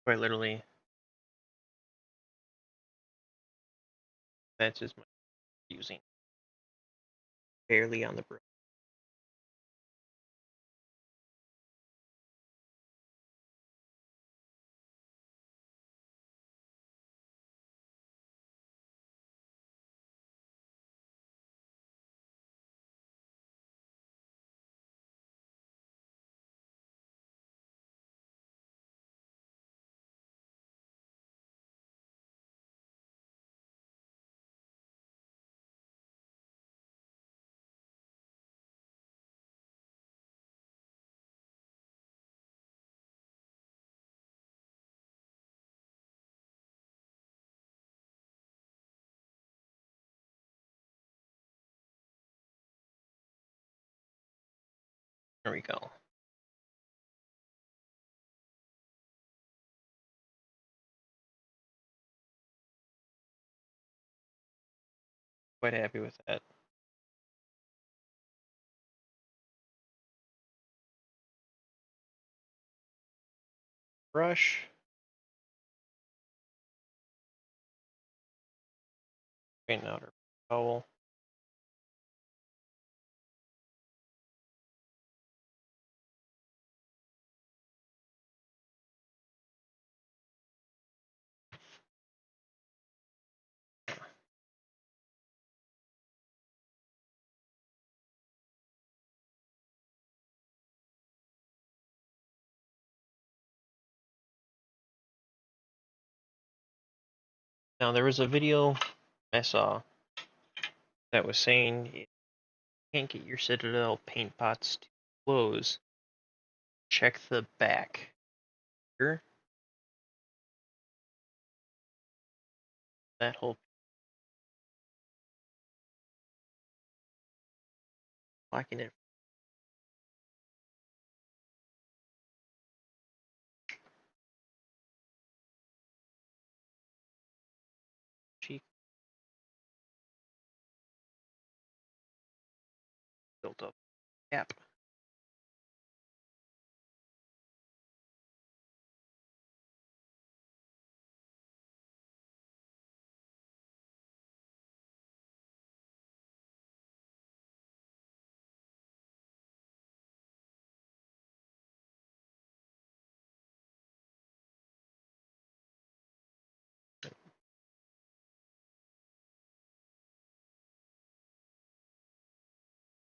Quite literally, that's just my using. Barely on the broom. There we go. Quite happy with that. Brush. Straighten out our towel. Now there was a video I saw that was saying if you can't get your Citadel paint pots to close, check the back here. That whole blocking it. Cheek built up gap.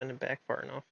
Send it back far enough.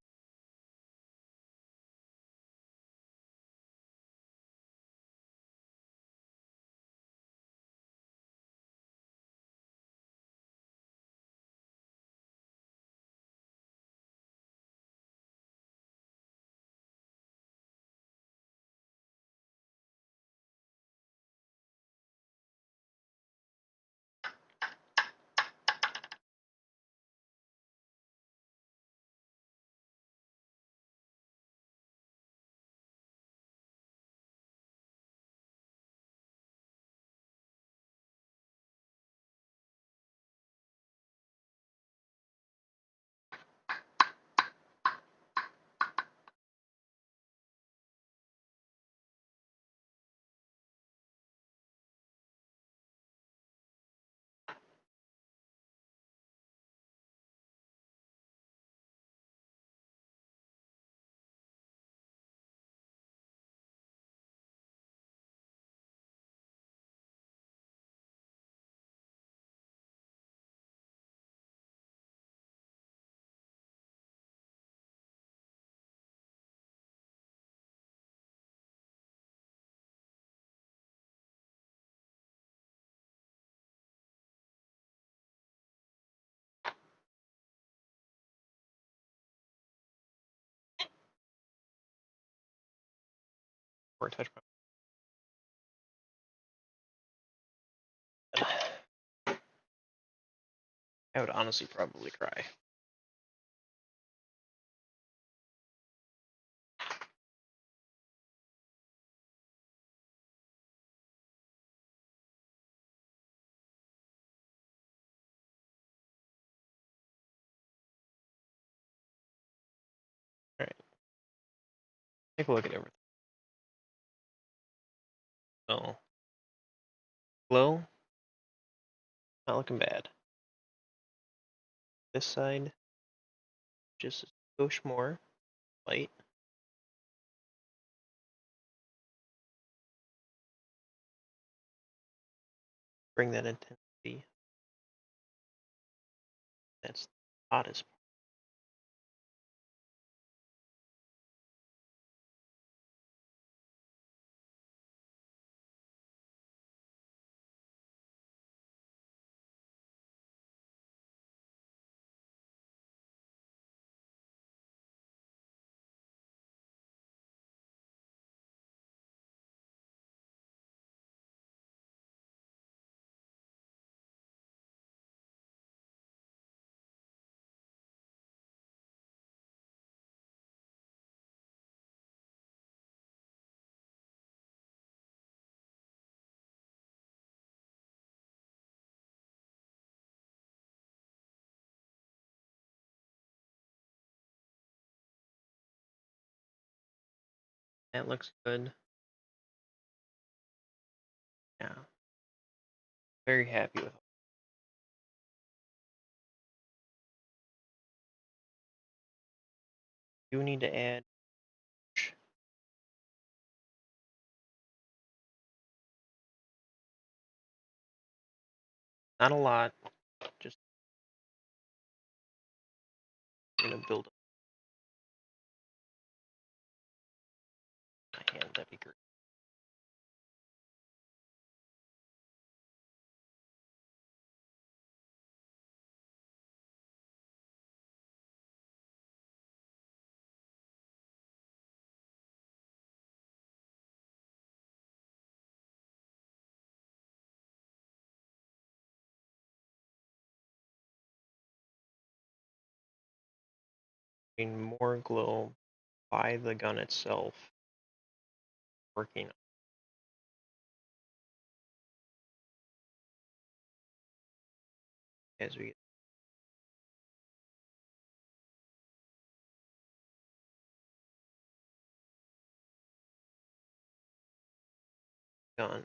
Or touch my I would honestly probably cry. Alright. take a look at everything. So, glow, not looking bad. This side, just a skosh more light. Bring that intensity. That's the hottest part. That looks good. Yeah, very happy with it. You need to add not a lot, just gonna build up my hand. That'd be great. More glow by the gun itself. Working as we get done.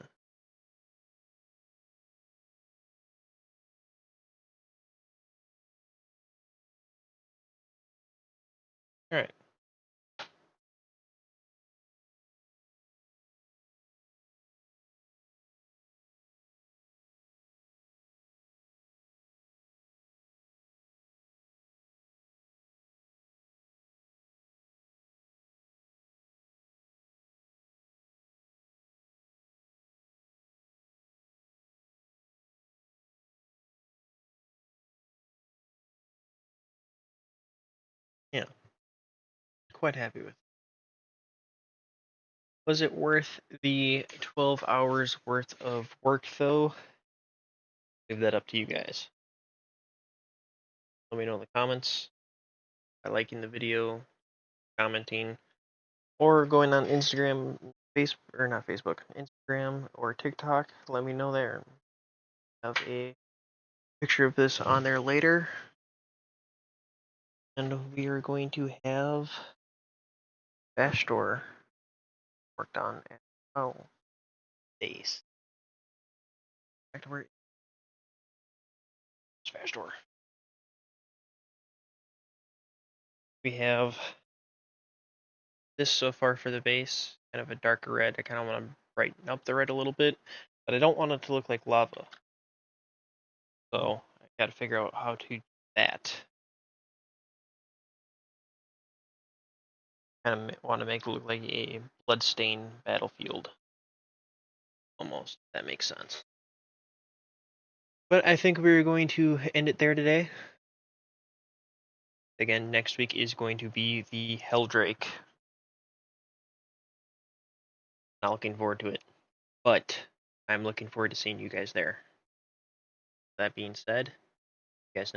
All right. Yeah, quite happy with it. Was it worth the 12 hours worth of work though? Leave that up to you guys. Let me know in the comments by liking the video, commenting, or going on Instagram, or not Facebook, Instagram or TikTok. Let me know there. Have a picture of this on there later. And we are going to have Bash Door worked on as well. Base. Back to where it's Bash Door. We have this so far for the base, kind of a darker red. I kind of want to brighten up the red a little bit, but I don't want it to look like lava. So I got to figure out how to do that. Kind of want to make it look like a bloodstained battlefield. Almost. That makes sense. But I think we're going to end it there today. Again, next week is going to be the Helldrake. Not looking forward to it. But I'm looking forward to seeing you guys there. That being said,